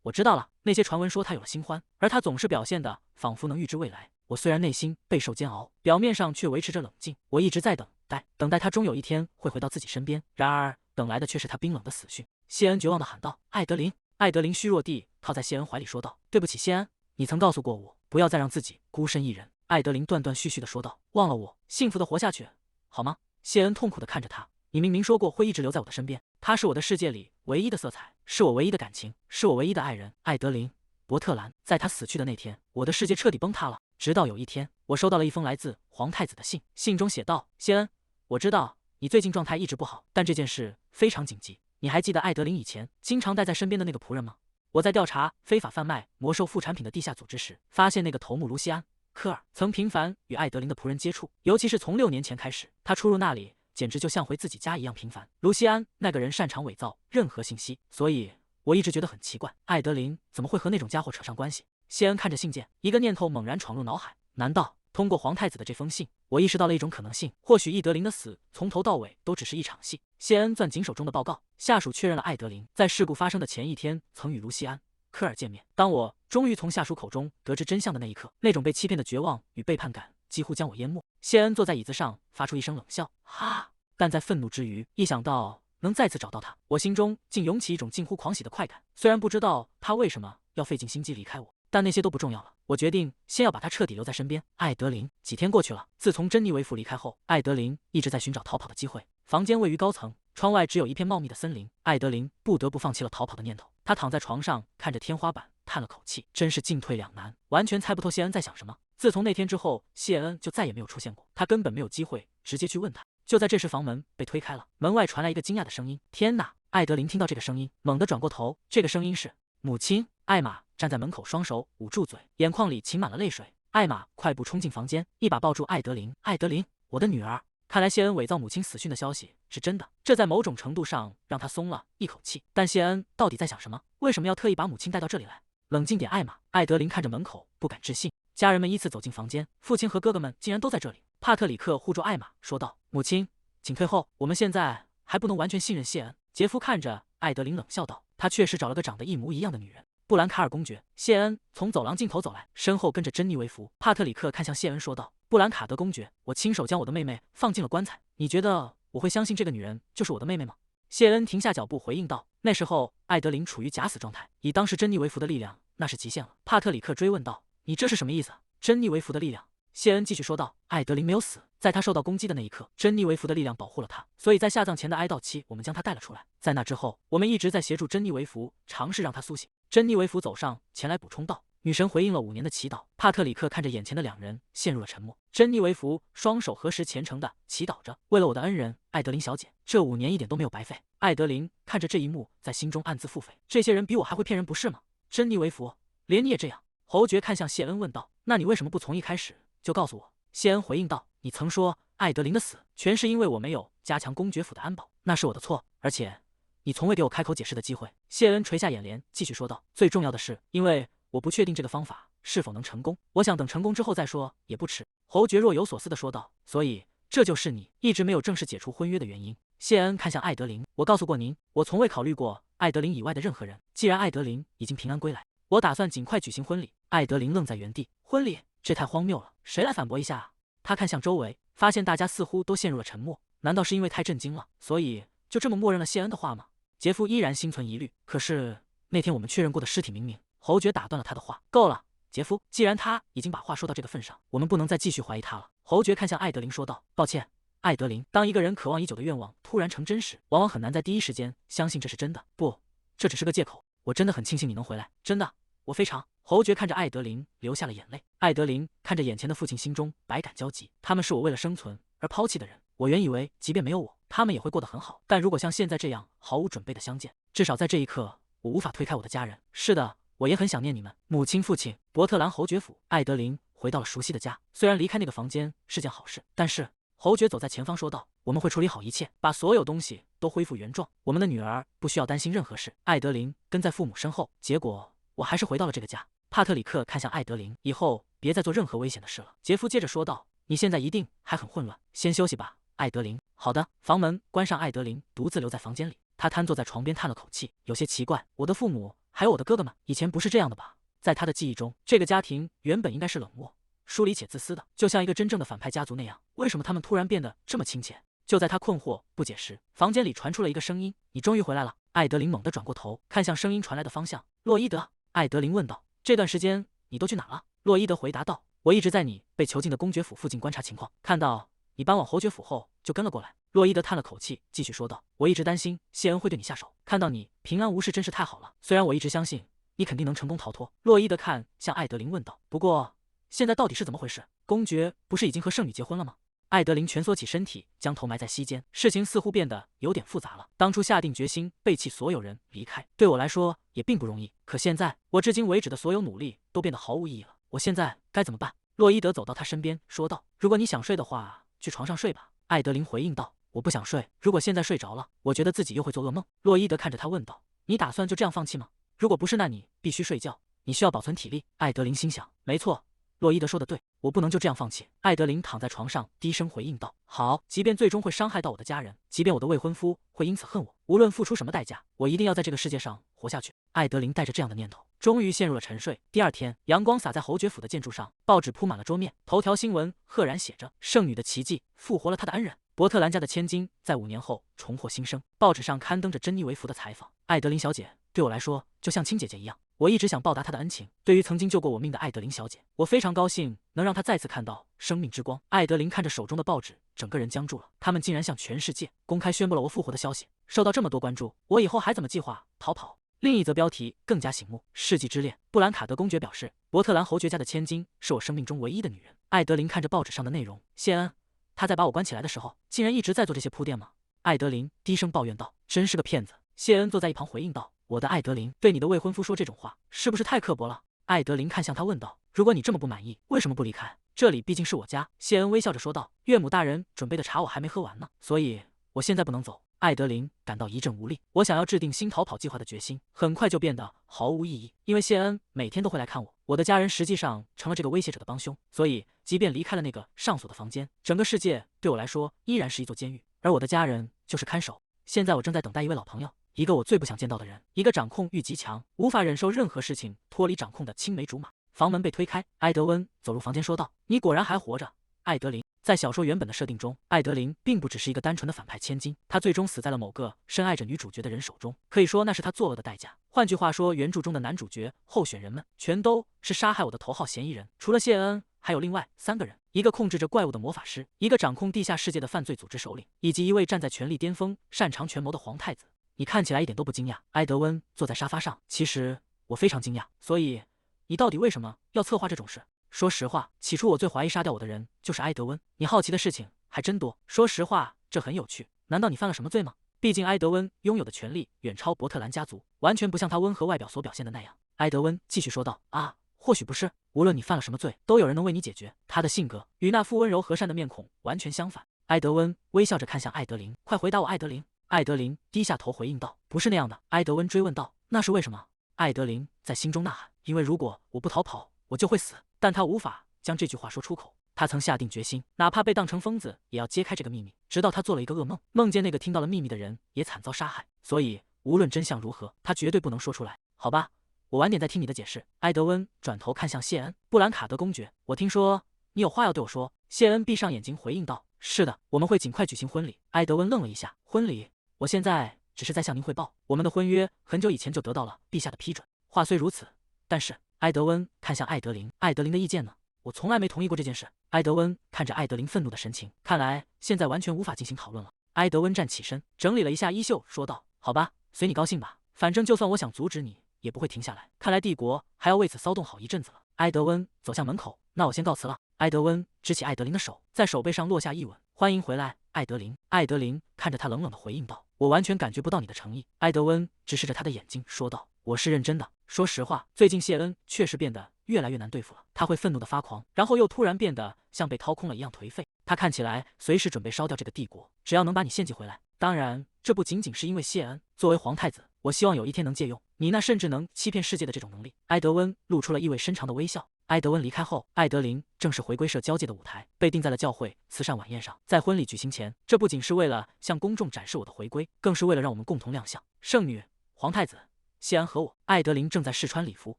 我知道了。那些传闻说他有了新欢，而他总是表现的仿佛能预知未来。我虽然内心备受煎熬，表面上却维持着冷静。我一直在等待他终有一天会回到自己身边。然而，等来的却是他冰冷的死讯。”谢恩绝望地喊道：“艾德琳！”艾德琳虚弱地靠在谢恩怀里说道：“对不起，谢恩，你曾告诉过我，不要再让自己孤身一人。”艾德琳断断续续地说道：“忘了我，幸福地活下去，好吗？”谢恩痛苦地看着他：“你明明说过会一直留在我的身边，他是我的世界里唯一的色彩，是我唯一的感情，是我唯一的爱人。”艾德琳·伯特兰，在他死去的那天，我的世界彻底崩塌了。直到有一天，我收到了一封来自皇太子的信，信中写道：“谢恩，我知道你最近状态一直不好，但这件事非常紧急。你还记得艾德琳以前经常带在身边的那个仆人吗？我在调查非法贩卖魔兽副产品的地下组织时，发现那个头目卢西安·科尔曾频繁与艾德琳的仆人接触，尤其是从6年前开始，他出入那里简直就像回自己家一样频繁。卢西安那个人擅长伪造任何信息，所以我一直觉得很奇怪，艾德琳怎么会和那种家伙扯上关系？”谢恩看着信件，一个念头猛然闯入脑海：难道通过皇太子的这封信，我意识到了一种可能性，或许伊德琳的死从头到尾都只是一场戏。谢恩攥紧手中的报告，下属确认了艾德琳在事故发生的前一天曾与卢西安·科尔见面。当我终于从下属口中得知真相的那一刻，那种被欺骗的绝望与背叛感几乎将我淹没。谢恩坐在椅子上，发出一声冷笑：“哈！”但在愤怒之余，一想到能再次找到他，我心中竟涌起一种近乎狂喜的快感。虽然不知道他为什么要费尽心机离开我，但那些都不重要了。我决定先要把他彻底留在身边。艾德琳，几天过去了，自从珍妮维夫离开后，艾德琳一直在寻找逃跑的机会。房间位于高层，窗外只有一片茂密的森林。艾德琳不得不放弃了逃跑的念头。她躺在床上，看着天花板，叹了口气，真是进退两难，完全猜不透谢恩在想什么。自从那天之后，谢恩就再也没有出现过，他根本没有机会直接去问他。就在这时，房门被推开了，门外传来一个惊讶的声音：“天哪！”艾德琳听到这个声音，猛地转过头，这个声音是母亲艾玛，站在门口，双手捂住嘴，眼眶里噙满了泪水。艾玛快步冲进房间，一把抱住艾德琳：“艾德琳，我的女儿！”看来谢恩伪造母亲死讯的消息是真的，这在某种程度上让他松了一口气。但谢恩到底在想什么？为什么要特意把母亲带到这里来？冷静点，艾玛！艾德琳看着门口，不敢置信。家人们依次走进房间，父亲和哥哥们竟然都在这里。帕特里克护住艾玛，说道：“母亲，请退后，我们现在还不能完全信任谢恩。”杰夫看着艾德琳冷笑道：“他确实找了个长得一模一样的女人。”布兰卡尔公爵。谢恩从走廊尽头走来，身后跟着珍妮维弗。帕特里克看向谢恩说道：“布兰卡德公爵，我亲手将我的妹妹放进了棺材，你觉得我会相信这个女人就是我的妹妹吗？”谢恩停下脚步回应道：“那时候艾德琳处于假死状态，以当时珍妮维弗的力量，那是极限了。”帕特里克追问道：“你这是什么意思？”珍妮维弗的力量。谢恩继续说道：“艾德琳没有死，在她受到攻击的那一刻，珍妮维弗的力量保护了她，所以在下葬前的哀悼期，我们将她带了出来。在那之后，我们一直在协助珍妮维弗，尝试让她苏醒。”珍妮维弗走上前来补充道：“女神回应了5年的祈祷。”帕特里克看着眼前的两人，陷入了沉默。珍妮维弗双手合十，虔诚地祈祷着：“为了我的恩人艾德琳小姐，这5年一点都没有白费。”艾德琳看着这一幕，在心中暗自腹诽：这些人比我还会骗人，不是吗？珍妮维弗，连你也这样？侯爵看向谢恩问道：“那你为什么不从一开始就告诉我？”谢恩回应道：“你曾说艾德琳的死全是因为我没有加强公爵府的安保，那是我的错，而且你从未给我开口解释的机会。”谢恩垂下眼帘，继续说道：“最重要的是，因为我不确定这个方法是否能成功，我想等成功之后再说也不迟。”侯爵若有所思地说道：“所以这就是你一直没有正式解除婚约的原因？”谢恩看向艾德琳：“我告诉过您，我从未考虑过艾德琳以外的任何人。既然艾德琳已经平安归来，我打算尽快举行婚礼。”艾德琳愣在原地：“婚礼？这太荒谬了，谁来反驳一下啊？”他看向周围，发现大家似乎都陷入了沉默。难道是因为太震惊了，所以就这么默认了谢恩的话吗？杰夫依然心存疑虑。可是那天我们确认过的尸体明明……侯爵打断了他的话：“够了，杰夫，既然他已经把话说到这个份上，我们不能再继续怀疑他了。”侯爵看向艾德琳说道：“抱歉，艾德琳，当一个人渴望已久的愿望突然成真时，往往很难在第一时间相信这是真的。不，这只是个借口。我真的很庆幸你能回来，真的，我非常……”侯爵看着艾德琳，流下了眼泪。艾德琳看着眼前的父亲，心中百感交集。他们是我为了生存而抛弃的人，我原以为即便没有我，他们也会过得很好。但如果像现在这样毫无准备的相见，至少在这一刻，我无法推开我的家人。是的，我也很想念你们，母亲、父亲。伯特兰侯爵府，艾德琳回到了熟悉的家。虽然离开那个房间是件好事，但是侯爵走在前方说道：“我们会处理好一切，把所有东西都恢复原状。我们的女儿不需要担心任何事。艾德琳跟在父母身后，结果我还是回到了这个家。帕特里克看向艾德琳，以后别再做任何危险的事了。杰夫接着说道：“你现在一定还很混乱，先休息吧。”艾德琳，好的。房门关上，艾德琳独自留在房间里。她瘫坐在床边，叹了口气，有些奇怪。我的父母还有我的哥哥们，以前不是这样的吧？在他的记忆中，这个家庭原本应该是冷漠、疏离且自私的，就像一个真正的反派家族那样。为什么他们突然变得这么亲切？就在他困惑不解时，房间里传出了一个声音：“你终于回来了。”艾德琳猛地转过头，看向声音传来的方向。洛伊德，艾德琳问道：“这段时间你都去哪了？”洛伊德回答道：“我一直在你被囚禁的公爵府附近观察情况，看到你搬往侯爵府后，就跟了过来。”洛伊德叹了口气，继续说道：“我一直担心谢恩会对你下手，看到你平安无事真是太好了。虽然我一直相信你肯定能成功逃脱。”洛伊德看向艾德琳问道：“不过现在到底是怎么回事？公爵不是已经和圣女结婚了吗？”艾德琳蜷缩起身体，将头埋在膝间。事情似乎变得有点复杂了。当初下定决心背弃所有人离开，对我来说也并不容易。可现在，我至今为止的所有努力都变得毫无意义了。我现在该怎么办？洛伊德走到他身边，说道：“如果你想睡的话，去床上睡吧。”艾德琳回应道：“我不想睡。如果现在睡着了，我觉得自己又会做噩梦。”洛伊德看着他问道：“你打算就这样放弃吗？如果不是，那你必须睡觉。你需要保存体力。”艾德琳心想：没错。洛伊德说的对，我不能就这样放弃。艾德琳躺在床上，低声回应道：“好，即便最终会伤害到我的家人，即便我的未婚夫会因此恨我，无论付出什么代价，我一定要在这个世界上活下去。”艾德琳带着这样的念头，终于陷入了沉睡。第二天，阳光洒在侯爵府的建筑上，报纸铺满了桌面，头条新闻赫然写着：“圣女的奇迹复活了她的恩人。”伯特兰家的千金在5年后重获新生。报纸上刊登着珍妮维弗的采访。艾德琳小姐对我来说就像亲姐姐一样，我一直想报答她的恩情。对于曾经救过我命的艾德琳小姐，我非常高兴能让她再次看到生命之光。艾德琳看着手中的报纸，整个人僵住了。他们竟然向全世界公开宣布了我复活的消息，受到这么多关注，我以后还怎么计划逃跑？另一则标题更加醒目：世纪之恋。布兰卡德公爵表示，伯特兰侯爵家的千金是我生命中唯一的女人。艾德琳看着报纸上的内容，谢恩，他在把我关起来的时候，竟然一直在做这些铺垫吗？艾德琳低声抱怨道：“真是个骗子。”谢恩坐在一旁回应道：“我的艾德琳，对你的未婚夫说这种话，是不是太刻薄了？”艾德琳看向他问道：“如果你这么不满意，为什么不离开？这里毕竟是我家。”谢恩微笑着说道：“岳母大人准备的茶我还没喝完呢，所以我现在不能走。”艾德琳感到一阵无力，我想要制定新逃跑计划的决心很快就变得毫无意义，因为谢恩每天都会来看我。我的家人实际上成了这个威胁者的帮凶，所以即便离开了那个上锁的房间，整个世界对我来说依然是一座监狱，而我的家人就是看守。现在我正在等待一位老朋友，一个我最不想见到的人，一个掌控欲极强、无法忍受任何事情脱离掌控的青梅竹马。房门被推开，埃德温走入房间说道：“你果然还活着，艾德琳。”在小说原本的设定中，艾德琳并不只是一个单纯的反派千金，她最终死在了某个深爱着女主角的人手中，可以说那是她作恶的代价。换句话说，原著中的男主角候选人们全都是杀害我的头号嫌疑人，除了谢恩，还有另外3个人，一个控制着怪物的魔法师，一个掌控地下世界的犯罪组织首领，以及一位站在权力巅峰、擅长权谋的皇太子。你看起来一点都不惊讶。埃德温坐在沙发上，其实我非常惊讶。所以，你到底为什么要策划这种事？说实话，起初我最怀疑杀掉我的人就是埃德温。你好奇的事情还真多。说实话，这很有趣。难道你犯了什么罪吗？毕竟埃德温拥有的权力远超伯特兰家族，完全不像他温和外表所表现的那样。埃德温继续说道：“啊，或许不是。无论你犯了什么罪，都有人能为你解决。”他的性格与那副温柔和善的面孔完全相反。埃德温微笑着看向艾德琳：“快回答我，艾德琳。”艾德琳低下头回应道：“不是那样的。”埃德温追问道：“那是为什么？”艾德琳在心中呐喊：“因为如果我不逃跑，我就会死。”但他无法将这句话说出口。他曾下定决心，哪怕被当成疯子，也要揭开这个秘密。直到他做了一个噩梦，梦见那个听到了秘密的人也惨遭杀害。所以，无论真相如何，他绝对不能说出来。好吧，我晚点再听你的解释。埃德温转头看向谢恩：“布兰卡德公爵，我听说你有话要对我说。”谢恩闭上眼睛回应道：“是的，我们会尽快举行婚礼。”埃德温愣了一下：“婚礼？我现在只是在向您汇报，我们的婚约很久以前就得到了陛下的批准。话虽如此，但是……”埃德温看向艾德琳：“艾德琳的意见呢？我从来没同意过这件事。”埃德温看着艾德琳愤怒的神情，看来现在完全无法进行讨论了。埃德温站起身，整理了一下衣袖，说道：“好吧，随你高兴吧。反正就算我想阻止你，也不会停下来。看来帝国还要为此骚动好一阵子了。”埃德温走向门口：“那我先告辞了。”埃德温支起艾德琳的手，在手背上落下一吻：“欢迎回来，艾德琳。”艾德琳看着他冷冷的回应道：“我完全感觉不到你的诚意。”埃德温直视着他的眼睛，说道：“我是认真的。说实话，最近谢恩确实变得越来越难对付了。他会愤怒的发狂，然后又突然变得像被掏空了一样颓废。他看起来随时准备烧掉这个帝国，只要能把你献祭回来。当然，这不仅仅是因为谢恩。作为皇太子，我希望有一天能借用你那甚至能欺骗世界的这种能力。埃德温露出了意味深长的微笑。埃德温离开后，艾德琳正式回归社交界的舞台，被定在了教会慈善晚宴上。在婚礼举行前，这不仅是为了向公众展示我的回归，更是为了让我们共同亮相。圣女、皇太子、谢安和我，艾德琳正在试穿礼服。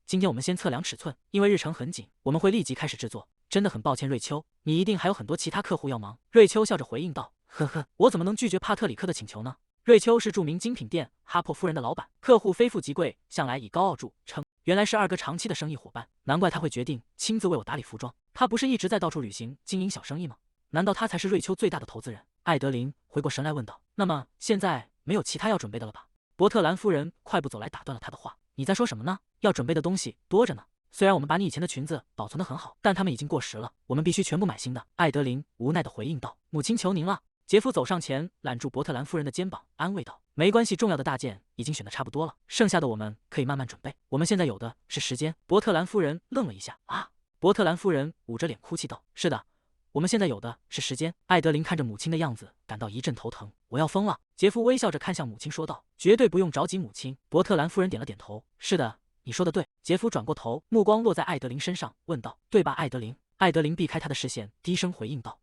今天我们先测量尺寸，因为日程很紧，我们会立即开始制作。真的很抱歉，瑞秋，你一定还有很多其他客户要忙。瑞秋笑着回应道：“呵呵，我怎么能拒绝帕特里克的请求呢？”瑞秋是著名精品店哈珀夫人的老板，客户非富即贵，向来以高傲著称。原来是二哥长期的生意伙伴，难怪他会决定亲自为我打理服装。他不是一直在到处旅行经营小生意吗？难道他才是瑞秋最大的投资人？艾德琳回过神来问道：“那么现在没有其他要准备的了吧？”伯特兰夫人快步走来打断了他的话：“你在说什么呢？要准备的东西多着呢。虽然我们把你以前的裙子保存得很好，但它们已经过时了，我们必须全部买新的。”艾德琳无奈地回应道：“母亲求您了。”杰夫走上前揽住伯特兰夫人的肩膀，安慰道：“没关系，重要的大件已经选得差不多了，剩下的我们可以慢慢准备。我们现在有的是时间。”伯特兰夫人愣了一下，啊！伯特兰夫人捂着脸哭泣道：“是的，我们现在有的是时间。”艾德琳看着母亲的样子，感到一阵头疼。我要疯了。杰夫微笑着看向母亲说道：“绝对不用着急，母亲。”伯特兰夫人点了点头：“是的，你说的对。”杰夫转过头，目光落在艾德琳身上，问道：“对吧，艾德琳？”艾德琳避开他的视线，低声回应道：“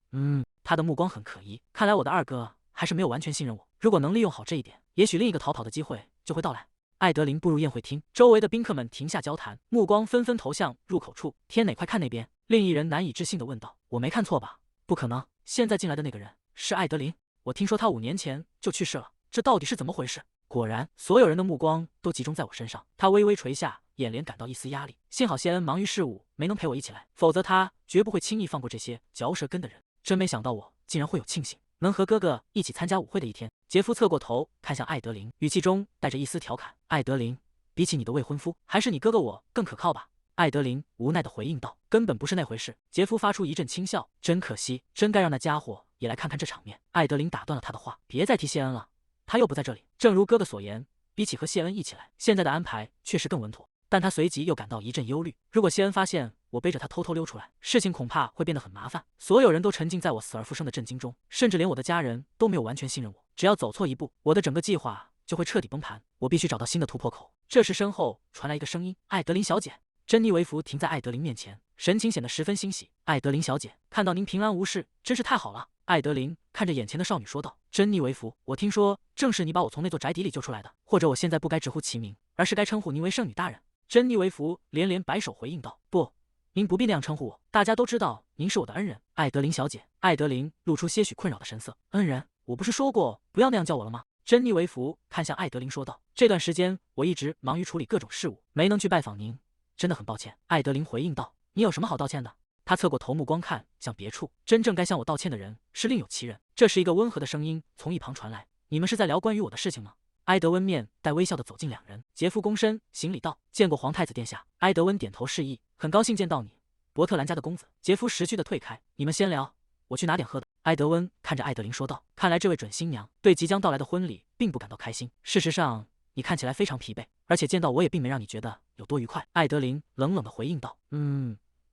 他的目光很可疑，看来我的二哥还是没有完全信任我。如果能利用好这一点，也许另一个逃跑的机会就会到来。”艾德琳步入宴会厅，周围的宾客们停下交谈，目光纷纷投向入口处。天哪，快看那边！另一人难以置信地问道：“我没看错吧？不可能，现在进来的那个人是艾德琳。我听说他5年前就去世了，这到底是怎么回事？”果然，所有人的目光都集中在我身上。他微微垂下眼帘，感到一丝压力。幸好谢恩忙于事务，没能陪我一起来，否则他绝不会轻易放过这些嚼舌根的人。真没想到我竟然会有庆幸能和哥哥一起参加舞会的一天。杰夫侧过头看向艾德琳，语气中带着一丝调侃：“艾德琳，比起你的未婚夫，还是你哥哥我更可靠吧？”艾德琳无奈地回应道：“根本不是那回事。”杰夫发出一阵轻笑：“真可惜，真该让那家伙也来看看这场面。”艾德琳打断了他的话：“别再提谢恩了，他又不在这里。正如哥哥所言，比起和谢恩一起来，现在的安排确实更稳妥。”但他随即又感到一阵忧虑，如果谢恩发现我背着他偷偷溜出来，事情恐怕会变得很麻烦。所有人都沉浸在我死而复生的震惊中，甚至连我的家人都没有完全信任我。只要走错一步，我的整个计划就会彻底崩盘。我必须找到新的突破口。这时身后传来一个声音：“艾德琳小姐。”珍妮维弗停在艾德琳面前，神情显得十分欣喜。“艾德琳小姐，看到您平安无事，真是太好了。”艾德琳看着眼前的少女说道：“珍妮维弗，我听说正是你把我从那座宅邸里救出来的，或者我现在不该直呼其名，而是该称呼您为圣女大人。”珍妮维弗连连摆手回应道：“不，您不必那样称呼我，大家都知道您是我的恩人，艾德琳小姐。”艾德琳露出些许困扰的神色：“恩人？我不是说过不要那样叫我了吗？”珍妮维弗看向艾德琳说道：“这段时间我一直忙于处理各种事务，没能去拜访您，真的很抱歉。”艾德琳回应道：“你有什么好道歉的？”他侧过头，目光看向别处，真正该向我道歉的人是另有其人。这时，一个温和的声音从一旁传来：“你们是在聊关于我的事情吗？”埃德温面带微笑地走近两人，杰夫躬身行礼道：“见过皇太子殿下。”埃德温点头示意：“很高兴见到你，伯特兰家的公子。”杰夫识趣地退开：“你们先聊，我去拿点喝的。”埃德温看着艾德琳说道：“看来这位准新娘对即将到来的婚礼并不感到开心。事实上，你看起来非常疲惫，而且见到我也并没让你觉得有多愉快。”艾德琳冷冷地回应道：“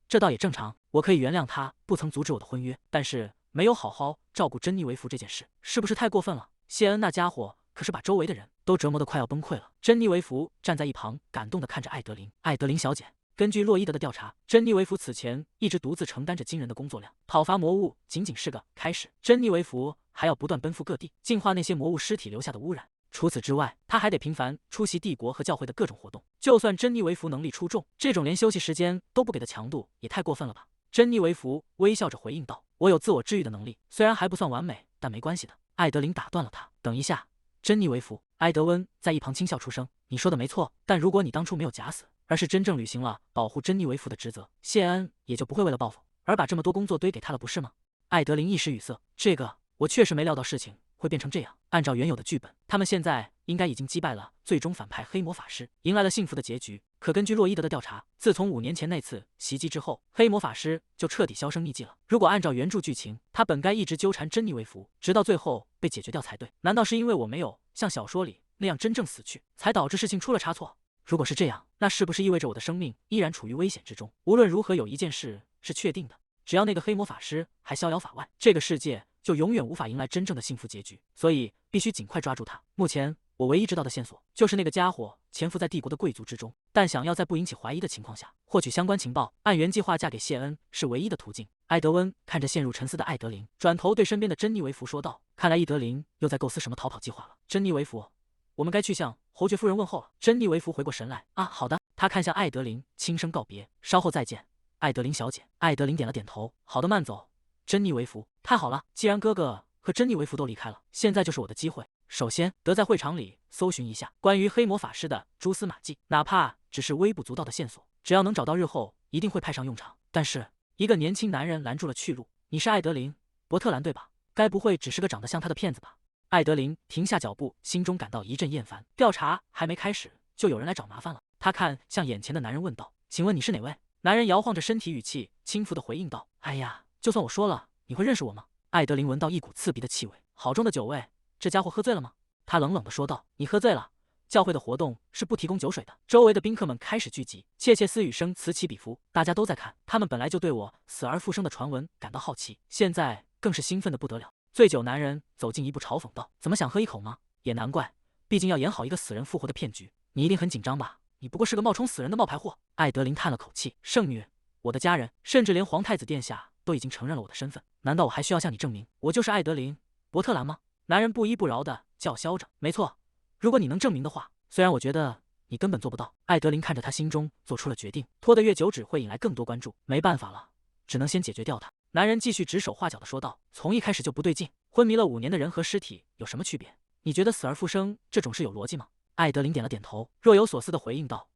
这倒也正常，我可以原谅他不曾阻止我的婚约，但是没有好好照顾珍妮维弗这件事，是不是太过分了？谢恩那家伙可是把周围的人都折磨得快要崩溃了。”珍妮维弗站在一旁，感动地看着艾德琳。“艾德琳小姐，根据洛伊德的调查，珍妮维弗此前一直独自承担着惊人的工作量，讨伐魔物仅仅是个开始。珍妮维弗还要不断奔赴各地，净化那些魔物尸体留下的污染。除此之外，他还得频繁出席帝国和教会的各种活动。就算珍妮维弗能力出众，这种连休息时间都不给的强度也太过分了吧？”珍妮维弗微笑着回应道：“我有自我治愈的能力，虽然还不算完美，但没关系的。”艾德琳打断了他：“等一下，珍妮维弗。”埃德温在一旁轻笑出声：“你说的没错，但如果你当初没有假死，而是真正履行了保护珍妮维弗的职责，谢恩也就不会为了报复而把这么多工作堆给他了，不是吗？”艾德琳一时语塞：“这个我确实没料到事情会变成这样。按照原有的剧本，他们现在应该已经击败了最终反派黑魔法师，迎来了幸福的结局。可根据洛伊德的调查，自从5年前那次袭击之后，黑魔法师就彻底销声匿迹了。如果按照原著剧情，他本该一直纠缠珍妮维弗，直到最后被解决掉才对。难道是因为我没有像小说里那样真正死去，才导致事情出了差错？如果是这样，那是不是意味着我的生命依然处于危险之中？无论如何，有一件事是确定的，只要那个黑魔法师还逍遥法外，这个世界就永远无法迎来真正的幸福结局。所以必须尽快抓住他。目前我唯一知道的线索就是那个家伙潜伏在帝国的贵族之中，但想要在不引起怀疑的情况下获取相关情报，按原计划嫁给谢恩是唯一的途径。艾德温看着陷入沉思的艾德琳，转头对身边的珍妮维弗说道：“看来伊德琳又在构思什么逃跑计划了。珍妮维弗，我们该去向侯爵夫人问候了。”珍妮维弗回过神来，啊，好的。她看向艾德琳，轻声告别：“稍后再见，艾德琳小姐。”艾德琳点了点头：“好的，慢走。”珍妮维弗，太好了，既然哥哥和珍妮维弗都离开了，现在就是我的机会。首先得在会场里搜寻一下关于黑魔法师的蛛丝马迹，哪怕只是微不足道的线索，只要能找到，日后一定会派上用场。但是一个年轻男人拦住了去路：“你是艾德琳·伯特兰对吧？该不会只是个长得像他的骗子吧？”艾德琳停下脚步，心中感到一阵厌烦。调查还没开始，就有人来找麻烦了。他看向眼前的男人问道：“请问你是哪位？”男人摇晃着身体，语气轻浮的回应道：“哎呀，就算我说了，你会认识我吗？”艾德琳闻到一股刺鼻的气味，好重的酒味，这家伙喝醉了吗？他冷冷地说道：“你喝醉了。教会的活动是不提供酒水的。”周围的宾客们开始聚集，窃窃私语声此起彼伏，大家都在看。他们本来就对我死而复生的传闻感到好奇，现在更是兴奋的不得了。醉酒男人走近一步，嘲讽道：“怎么想喝一口吗？也难怪，毕竟要演好一个死人复活的骗局，你一定很紧张吧？你不过是个冒充死人的冒牌货。”艾德琳叹了口气：“圣女，我的家人，甚至连皇太子殿下都已经承认了我的身份，难道我还需要向你证明我就是艾德琳·伯特兰吗？”男人不依不饶地叫嚣着：“没错，如果你能证明的话，虽然我觉得你根本做不到。”艾德琳看着他，心中做出了决定，拖得越久只会引来更多关注，没办法了，只能先解决掉他。男人继续指手画脚地说道：“从一开始就不对劲，昏迷了5年的人和尸体有什么区别？你觉得死而复生这种事有逻辑吗？”艾德琳点了点头，若有所思地回应道：“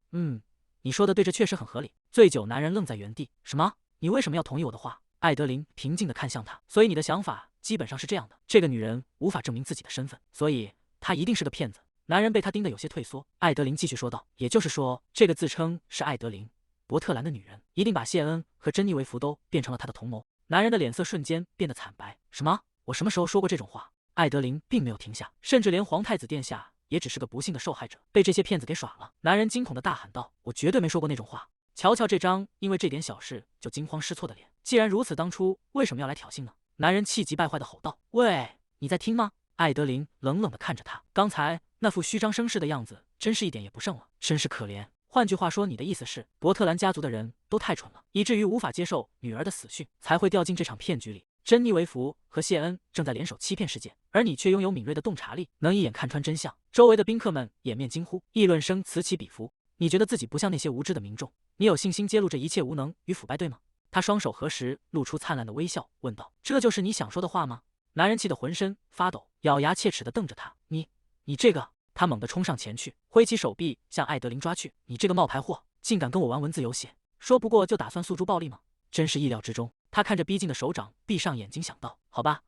你说的对，这确实很合理。”醉酒男人愣在原地：“什么？你为什么要同意我的话？”艾德琳平静地看向他：“所以你的想法基本上是这样的，这个女人无法证明自己的身份，所以她一定是个骗子。”男人被他盯得有些退缩。艾德琳继续说道：“也就是说，这个自称是艾德琳·伯特兰的女人，一定把谢恩和珍妮维弗都变成了她的同谋。”男人的脸色瞬间变得惨白：“什么？我什么时候说过这种话？”艾德琳并没有停下，甚至连皇太子殿下也只是个不幸的受害者，被这些骗子给耍了。男人惊恐地大喊道：“我绝对没说过那种话！瞧瞧这张因为这点小事就惊慌失措的脸，既然如此，当初为什么要来挑衅呢？”男人气急败坏地吼道：“喂，你在听吗？”艾德琳冷冷地看着他，刚才那副虚张声势的样子，真是一点也不剩了，真是可怜。换句话说，你的意思是，伯特兰家族的人都太蠢了，以至于无法接受女儿的死讯，才会掉进这场骗局里。珍妮维弗和谢恩正在联手欺骗世界，而你却拥有敏锐的洞察力，能一眼看穿真相。周围的宾客们掩面惊呼，议论声此起彼伏。你觉得自己不像那些无知的民众？你有信心揭露这一切无能与腐败，对吗？他双手合十，露出灿烂的微笑，问道：“这就是你想说的话吗？”男人气得浑身发抖，咬牙切齿地瞪着他：“你这个！”他猛地冲上前去，挥起手臂向艾德琳抓去：“你这个冒牌货，竟敢跟我玩文字游戏！说不过就打算诉诸暴力吗？真是意料之中。”他看着逼近的手掌，闭上眼睛想到：“好吧，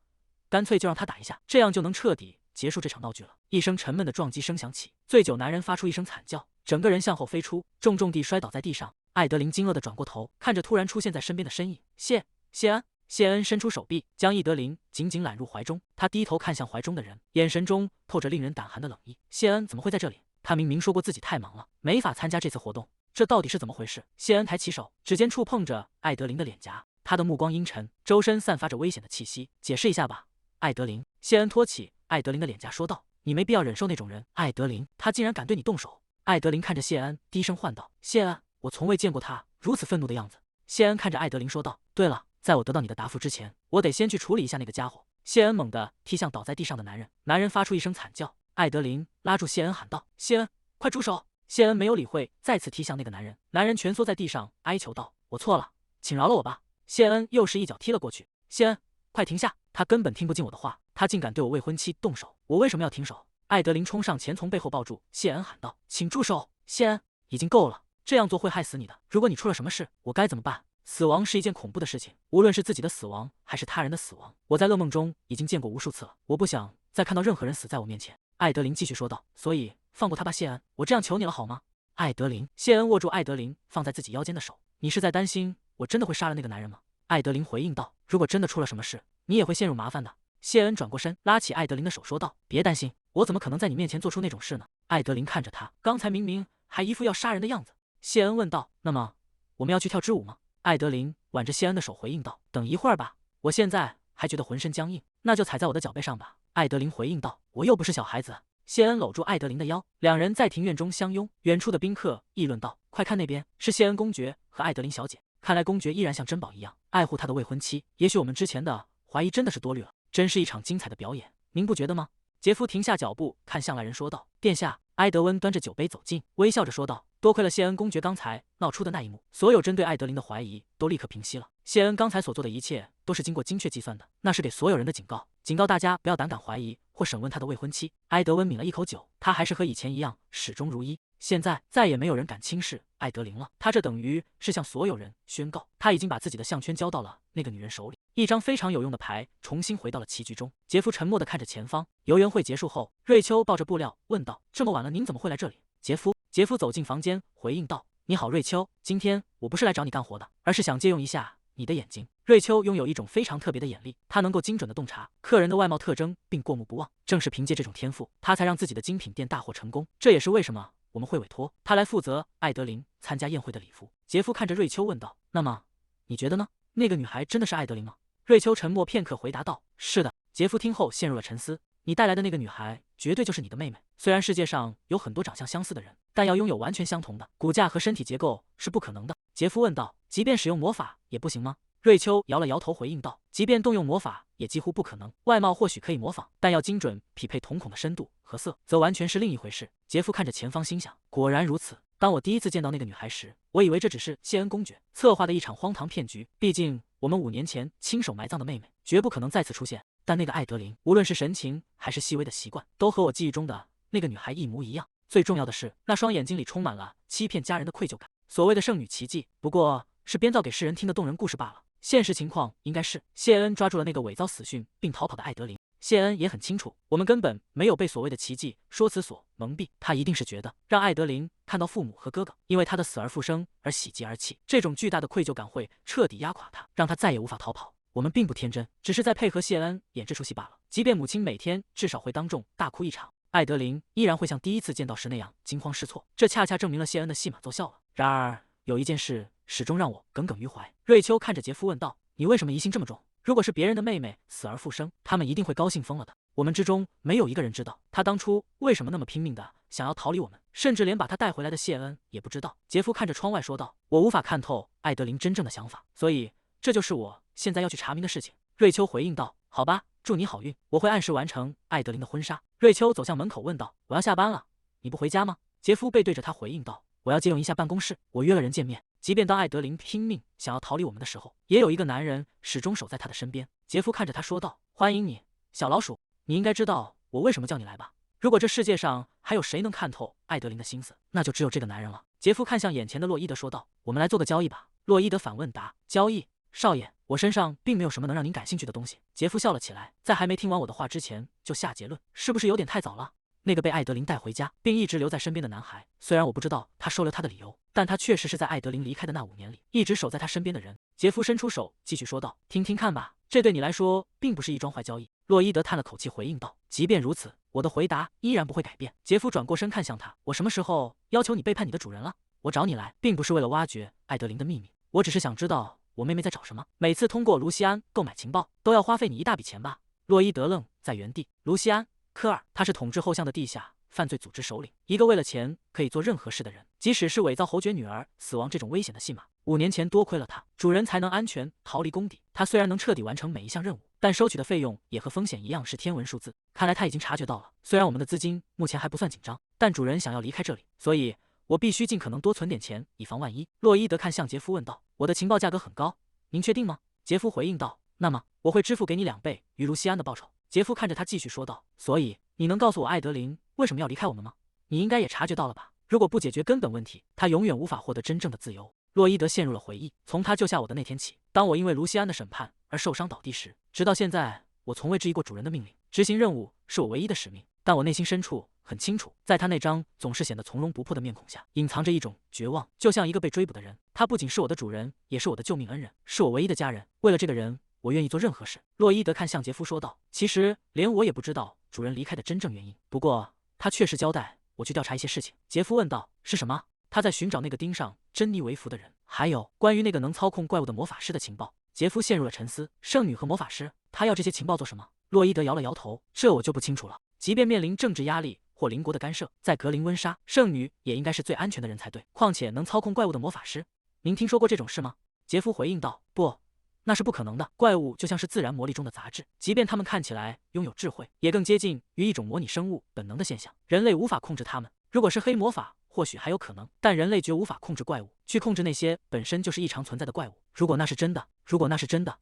干脆就让他打一下，这样就能彻底结束这场闹剧了。”一声沉闷的撞击声响起，醉酒男人发出一声惨叫，整个人向后飞出，重重地摔倒在地上。艾德琳惊愕地转过头，看着突然出现在身边的身影：“谢恩。”谢恩伸出手臂，将伊德琳紧紧揽入怀中。他低头看向怀中的人，眼神中透着令人胆寒的冷意。谢恩怎么会在这里？他明明说过自己太忙了，没法参加这次活动，这到底是怎么回事？谢恩抬起手，指尖触碰着艾德琳的脸颊，他的目光阴沉，周身散发着危险的气息。解释一下吧，艾德琳。谢恩托起艾德琳的脸颊说道：“你没必要忍受那种人。”艾德琳，他竟然敢对你动手！艾德琳看着谢恩，低声唤道：“谢恩。”我从未见过他如此愤怒的样子。谢恩看着艾德琳说道：“对了，在我得到你的答复之前，我得先去处理一下那个家伙。”谢恩猛地踢向倒在地上的男人，男人发出一声惨叫。艾德琳拉住谢恩喊道：“谢恩，快住手！”谢恩没有理会，再次踢向那个男人。男人蜷缩在地上哀求道：“我错了，请饶了我吧。”谢恩又是一脚踢了过去。谢恩，快停下！他根本听不进我的话，他竟敢对我未婚妻动手，我为什么要停手？艾德琳冲上前，从背后抱住谢恩喊道：“请住手！”谢恩，已经够了，这样做会害死你的。如果你出了什么事，我该怎么办？死亡是一件恐怖的事情，无论是自己的死亡还是他人的死亡，我在噩梦中已经见过无数次了。我不想再看到任何人死在我面前。艾德琳继续说道：“所以放过他吧，谢恩，我这样求你了好吗？”艾德琳，谢恩握住艾德琳放在自己腰间的手：“你是在担心我真的会杀了那个男人吗？”艾德琳回应道：“如果真的出了什么事，你也会陷入麻烦的。”谢恩转过身，拉起艾德琳的手说道：“别担心，我怎么可能在你面前做出那种事呢？”艾德琳看着他，刚才明明还一副要杀人的样子。谢恩问道：“那么我们要去跳支舞吗？”艾德琳挽着谢恩的手回应道：“等一会儿吧，我现在还觉得浑身僵硬。”“那就踩在我的脚背上吧。”艾德琳回应道。“我又不是小孩子。”谢恩搂住艾德琳的腰，两人在庭院中相拥。远处的宾客议论道：“快看那边，是谢恩公爵和艾德琳小姐。看来公爵依然像珍宝一样爱护他的未婚妻。也许我们之前的怀疑真的是多虑了。真是一场精彩的表演，您不觉得吗？”杰夫停下脚步，看向来人说道：“殿下。”埃德温端着酒杯走近，微笑着说道：“多亏了谢恩公爵刚才闹出的那一幕，所有针对艾德琳的怀疑都立刻平息了。谢恩刚才所做的一切都是经过精确计算的，那是给所有人的警告，警告大家不要胆敢怀疑或审问他的未婚妻。”埃德温抿了一口酒，他还是和以前一样始终如一。现在再也没有人敢轻视艾德琳了，他这等于是向所有人宣告，他已经把自己的项圈交到了那个女人手里。一张非常有用的牌重新回到了棋局中。杰夫沉默地看着前方。游园会结束后，瑞秋抱着布料问道：“这么晚了，您怎么会来这里？”杰夫走进房间，回应道：“你好，瑞秋，今天我不是来找你干活的，而是想借用一下你的眼睛。”瑞秋拥有一种非常特别的眼力，她能够精准地洞察客人的外貌特征，并过目不忘。正是凭借这种天赋，她才让自己的精品店大获成功。这也是为什么我们会委托她来负责艾德琳参加宴会的礼服。杰夫看着瑞秋问道：“那么，你觉得呢？那个女孩真的是艾德琳吗？”瑞秋沉默片刻，回答道：“是的。”杰夫听后陷入了沉思。你带来的那个女孩绝对就是你的妹妹。虽然世界上有很多长相相似的人，但要拥有完全相同的骨架和身体结构是不可能的。杰夫问道：“即便使用魔法也不行吗？”瑞秋摇了摇头，回应道：“即便动用魔法，也几乎不可能。外貌或许可以模仿，但要精准匹配瞳孔的深度和色，则完全是另一回事。”杰夫看着前方，心想：果然如此。当我第一次见到那个女孩时，我以为这只是谢恩公爵策划的一场荒唐骗局。毕竟我们5年前亲手埋葬的妹妹，绝不可能再次出现。但那个艾德琳，无论是神情还是细微的习惯，都和我记忆中的那个女孩一模一样。最重要的是，那双眼睛里充满了欺骗家人的愧疚感。所谓的圣女奇迹，不过是编造给世人听的动人故事罢了。现实情况应该是，谢恩抓住了那个伪造死讯并逃跑的艾德琳。谢恩也很清楚，我们根本没有被所谓的奇迹说辞所蒙蔽。他一定是觉得让艾德琳看到父母和哥哥因为他的死而复生而喜极而泣，这种巨大的愧疚感会彻底压垮他，让他再也无法逃跑。我们并不天真，只是在配合谢恩演这出戏罢了。即便母亲每天至少会当众大哭一场，艾德琳依然会像第一次见到时那样惊慌失措。这恰恰证明了谢恩的戏码奏效了。然而有一件事始终让我耿耿于怀。瑞秋看着杰夫问道：“你为什么疑心这么重？如果是别人的妹妹死而复生，他们一定会高兴疯了的。我们之中没有一个人知道他当初为什么那么拼命的想要逃离我们，甚至连把他带回来的谢恩也不知道。”杰夫看着窗外说道：“我无法看透艾德琳真正的想法，所以这就是我现在要去查明的事情。”瑞秋回应道：“好吧，祝你好运，我会按时完成艾德琳的婚纱。”瑞秋走向门口问道：“我要下班了，你不回家吗？”杰夫背对着他回应道：“我要借用一下办公室，我约了人见面。”即便当艾德琳拼命想要逃离我们的时候，也有一个男人始终守在他的身边。杰夫看着他说道：“欢迎你，小老鼠。你应该知道我为什么叫你来吧？如果这世界上还有谁能看透艾德琳的心思，那就只有这个男人了。”杰夫看向眼前的洛伊德说道：“我们来做个交易吧。”洛伊德反问答：“交易？少爷，我身上并没有什么能让您感兴趣的东西。”杰夫笑了起来，在还没听完我的话之前就下结论，是不是有点太早了？那个被艾德琳带回家并一直留在身边的男孩，虽然我不知道他收留他的理由，但他确实是在艾德琳离开的那5年里一直守在他身边的人。杰夫伸出手继续说道：“听听看吧，这对你来说并不是一桩坏交易。”洛伊德叹了口气回应道：“即便如此，我的回答依然不会改变。”杰夫转过身看向他：“我什么时候要求你背叛你的主人了？我找你来并不是为了挖掘艾德琳的秘密，我只是想知道我妹妹在找什么。每次通过卢西安购买情报都要花费你一大笔钱吧？”洛伊德愣在原地。卢西安·科尔，他是统治后巷的地下犯罪组织首领，一个为了钱可以做任何事的人。即使是伪造侯爵女儿死亡这种危险的戏码，5年前多亏了他，主人才能安全逃离宫邸。他虽然能彻底完成每一项任务，但收取的费用也和风险一样是天文数字。看来他已经察觉到了，虽然我们的资金目前还不算紧张，但主人想要离开这里，所以我必须尽可能多存点钱，以防万一。洛伊德看向杰夫问道：“我的情报价格很高，您确定吗？”杰夫回应道：“那么我会支付给你2倍于卢西安的报酬。”杰夫看着他继续说道：“所以你能告诉我艾德琳为什么要离开我们吗？你应该也察觉到了吧？如果不解决根本问题，他永远无法获得真正的自由。”洛伊德陷入了回忆。从他救下我的那天起，当我因为卢西安的审判而受伤倒地时，直到现在，我从未质疑过主人的命令。执行任务是我唯一的使命。但我内心深处很清楚，在他那张总是显得从容不迫的面孔下，隐藏着一种绝望，就像一个被追捕的人。他不仅是我的主人，也是我的救命恩人，是我唯一的家人。为了这个人，我愿意做任何事。洛伊德看向杰夫说道：“其实连我也不知道主人离开的真正原因，不过他确实交代我去调查一些事情。”杰夫问道：“是什么？”他在寻找那个盯上珍妮维弗的人，还有关于那个能操控怪物的魔法师的情报。杰夫陷入了沉思。圣女和魔法师，他要这些情报做什么？洛伊德摇了摇头，这我就不清楚了。即便面临政治压力或邻国的干涉，在格林温莎，圣女也应该是最安全的人才对。况且能操控怪物的魔法师，您听说过这种事吗？杰夫回应道：不，那是不可能的。怪物就像是自然魔力中的杂质，即便他们看起来拥有智慧，也更接近于一种模拟生物本能的现象。人类无法控制他们。如果是黑魔法，或许还有可能，但人类绝无法控制怪物，去控制那些本身就是异常存在的怪物。如果那是真的，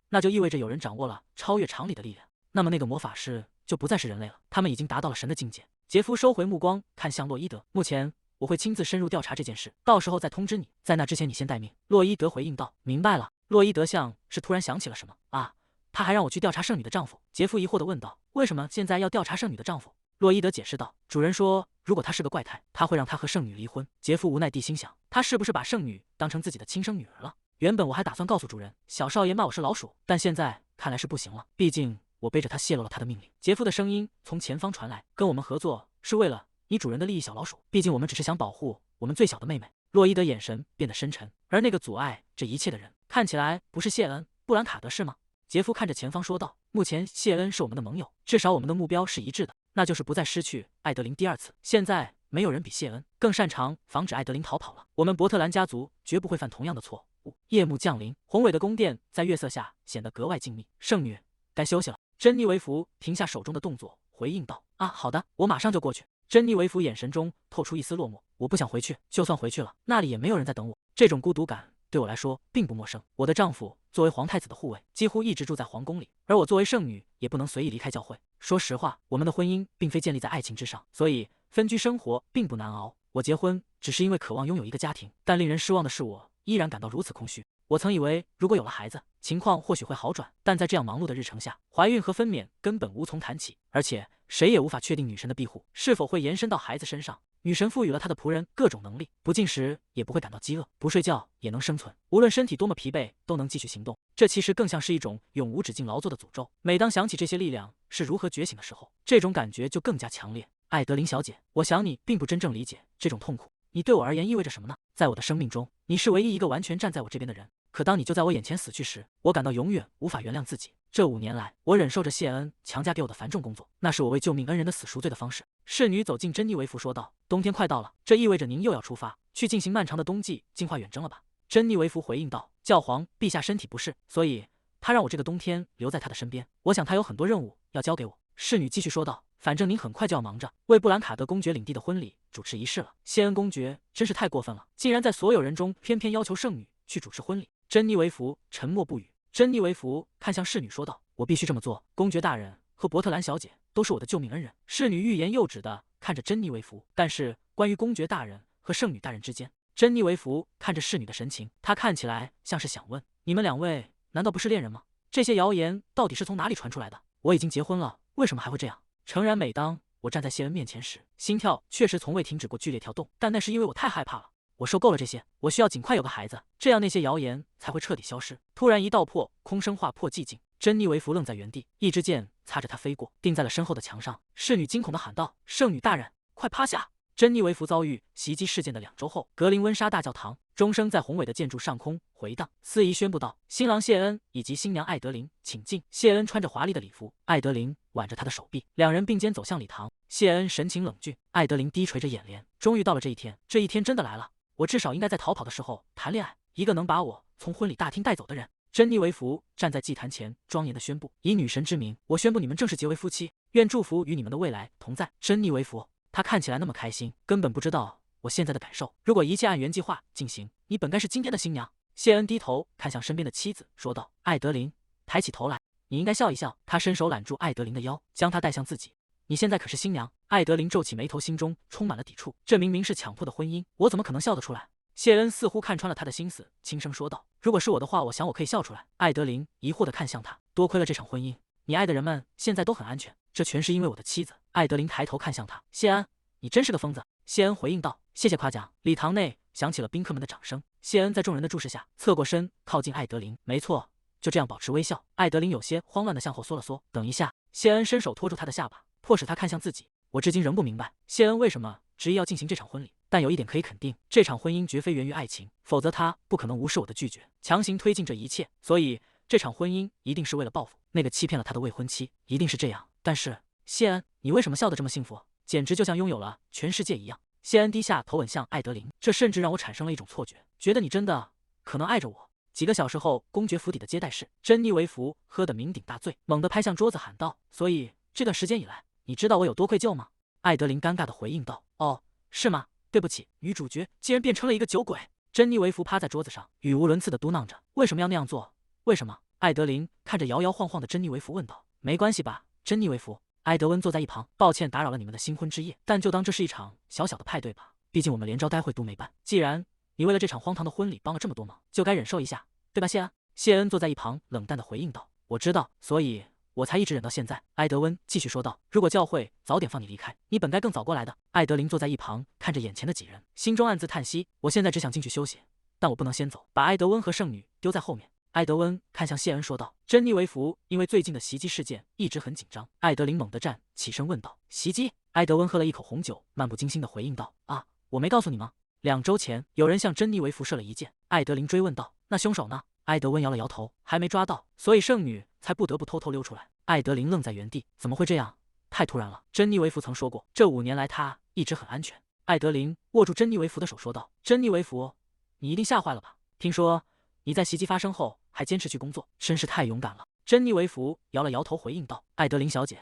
那就意味着有人掌握了超越常理的力量。那么那个魔法师就不再是人类了，他们已经达到了神的境界。杰夫收回目光，看向洛伊德。目前我会亲自深入调查这件事，到时候再通知你。在那之前，你先待命。洛伊德回应道。明白了。洛伊德像是突然想起了什么。啊，他还让我去调查圣女的丈夫。杰夫疑惑地问道。为什么现在要调查圣女的丈夫？洛伊德解释道。主人说，如果他是个怪胎，他会让他和圣女离婚。杰夫无奈地心想，他是不是把圣女当成自己的亲生女儿了？原本我还打算告诉主人，小少爷骂我是老鼠，但现在看来是不行了，毕竟我背着他泄露了他的命令。杰夫的声音从前方传来，跟我们合作是为了你主人的利益，小老鼠，毕竟我们只是想保护我们最小的妹妹。洛伊德眼神变得深沉，而那个阻碍这一切的人，看起来不是谢恩·布兰卡德是吗？杰夫看着前方说道。目前谢恩是我们的盟友，至少我们的目标是一致的，那就是不再失去艾德琳第二次。现在没有人比谢恩更擅长防止艾德琳逃跑了，我们伯特兰家族绝不会犯同样的错误。夜幕降临，宏伟的宫殿在月色下显得格外静谧。圣女，该休息了。珍妮维弗停下手中的动作，回应道。啊，好的，我马上就过去。珍妮维弗眼神中透出一丝落寞。我不想回去，就算回去了，那里也没有人在等我。这种孤独感对我来说并不陌生。我的丈夫作为皇太子的护卫，几乎一直住在皇宫里，而我作为圣女，也不能随意离开教会。说实话，我们的婚姻并非建立在爱情之上，所以分居生活并不难熬。我结婚只是因为渴望拥有一个家庭，但令人失望的是，我依然感到如此空虚。我曾以为如果有了孩子，情况或许会好转，但在这样忙碌的日程下，怀孕和分娩根本无从谈起，而且谁也无法确定女神的庇护是否会延伸到孩子身上。女神赋予了她的仆人各种能力，不进食也不会感到饥饿，不睡觉也能生存，无论身体多么疲惫都能继续行动。这其实更像是一种永无止境劳作的诅咒。每当想起这些力量是如何觉醒的时候，这种感觉就更加强烈。艾德琳小姐，我想你并不真正理解这种痛苦。你对我而言意味着什么呢？在我的生命中，你是唯一一个完全站在我这边的人。可当你就在我眼前死去时，我感到永远无法原谅自己。这5年来，我忍受着谢恩强加给我的繁重工作，那是我为救命恩人的死赎罪的方式。侍女走进珍妮维弗说道。冬天快到了，这意味着您又要出发去进行漫长的冬季进化远征了吧？珍妮维弗回应道。教皇陛下身体不适，所以他让我这个冬天留在他的身边。我想他有很多任务要交给我。侍女继续说道。反正您很快就要忙着为布兰卡德公爵领地的婚礼主持仪式了。谢恩公爵真是太过分了，竟然在所有人中偏偏要求圣女去主持婚礼。珍妮维弗沉默不语。珍妮维弗看向侍女说道。我必须这么做，公爵大人和伯特兰小姐都是我的救命恩人。侍女欲言又止的看着珍妮维弗，但是关于公爵大人和圣女大人之间，珍妮维弗看着侍女的神情，她看起来像是想问，你们2位难道不是恋人吗？这些谣言到底是从哪里传出来的？我已经结婚了，为什么还会这样？诚然，每当我站在谢恩面前时，心跳确实从未停止过剧烈跳动，但那是因为我太害怕了。我受够了这些，我需要尽快有个孩子，这样那些谣言才会彻底消失。突然一道空声划破寂静，珍妮维弗愣在原地，一支箭擦着她飞过，定在了身后的墙上。侍女惊恐地喊道。圣女大人，快趴下！珍妮维弗遭遇袭击事件的2周后，格林温莎大教堂钟声在宏伟的建筑上空回荡。司仪宣布道。新郎谢恩以及新娘艾德琳请进。谢恩穿着华丽的礼服，艾德琳挽着他的手臂，2人并肩走向礼堂。谢恩神情冷峻，艾德琳低垂着眼帘。终于到了这一天，这一天真的来了，我至少应该在逃跑的时候谈恋爱，一个能把我从婚礼大厅带走的人。珍妮维弗站在祭坛前，庄严地宣布。以女神之名，我宣布你们正式结为夫妻，愿祝福与你们的未来同在。珍妮维弗，她看起来那么开心，根本不知道我现在的感受。如果一切按原计划进行，你本该是今天的新娘。谢恩低头看向身边的妻子，说道。艾德琳抬起头来，你应该笑一笑。他伸手揽住艾德琳的腰，将她带向自己。你现在可是新娘。艾德琳皱起眉头，心中充满了抵触。这明明是强迫的婚姻，我怎么可能笑得出来？谢恩似乎看穿了他的心思，轻声说道。如果是我的话，我想我可以笑出来。艾德琳疑惑地看向他。多亏了这场婚姻，你爱的人们现在都很安全，这全是因为我的妻子。艾德琳抬头看向他。谢恩，你真是个疯子。谢恩回应道。谢谢夸奖。礼堂内响起了宾客们的掌声。谢恩在众人的注视下侧过身，靠近艾德琳。没错，就这样保持微笑。艾德琳有些慌乱地向后缩了缩。等一下。谢恩伸手托住他的下巴，迫使他看向自己。我至今仍不明白谢恩为什么执意要进行这场婚礼，但有一点可以肯定，这场婚姻绝非源于爱情，否则他不可能无视我的拒绝，强行推进这一切。所以这场婚姻一定是为了报复那个欺骗了他的未婚妻，一定是这样。但是谢恩，你为什么笑得这么幸福？简直就像拥有了全世界一样。谢恩低下头吻向艾德琳，这甚至让我产生了一种错觉，觉得你真的可能爱着我。几个小时后，公爵府邸的接待室，珍妮维弗喝得酩酊大醉，猛地拍向桌子喊道：“所以这段时间以来，你知道我有多愧疚吗？”艾德琳尴尬地回应道：“哦，是吗？对不起，女主角竟然变成了一个酒鬼。”珍妮维弗趴在桌子上，语无伦次地嘟囔着：“为什么要那样做？为什么？”艾德琳看着摇摇晃晃的珍妮维弗问道：“没关系吧，珍妮维弗？”埃德温坐在一旁，抱歉打扰了你们的新婚之夜，但就当这是一场小小的派对吧。毕竟我们连招待会都没办。既然你为了这场荒唐的婚礼帮了这么多忙，就该忍受一下，对吧，谢恩？谢恩坐在一旁，冷淡地回应道：“我知道，所以我才一直忍到现在。”埃德温继续说道：“如果教会早点放你离开，你本该更早过来的。”艾德琳坐在一旁，看着眼前的几人，心中暗自叹息：“我现在只想进去休息，但我不能先走，把埃德温和圣女丢在后面。”艾德温看向谢恩说道：“珍妮维弗因为最近的袭击事件一直很紧张。”艾德琳猛地站起身问道：“袭击？”埃德温喝了一口红酒，漫不经心地回应道：“啊，我没告诉你吗？2周前有人向珍妮维弗射了一箭。”艾德琳追问道：“那凶手呢？”埃德温摇了摇头：“还没抓到，所以圣女才不得不偷偷溜出来。”艾德琳愣在原地：“怎么会这样？太突然了。珍妮维弗曾说过，这5年来她一直很安全。”艾德琳握住珍妮维弗的手说道：“珍妮维弗，你一定吓坏了吧？听说你在袭击发生后还坚持去工作，真是太勇敢了。”珍妮维弗摇了摇头回应道：“艾德琳小姐，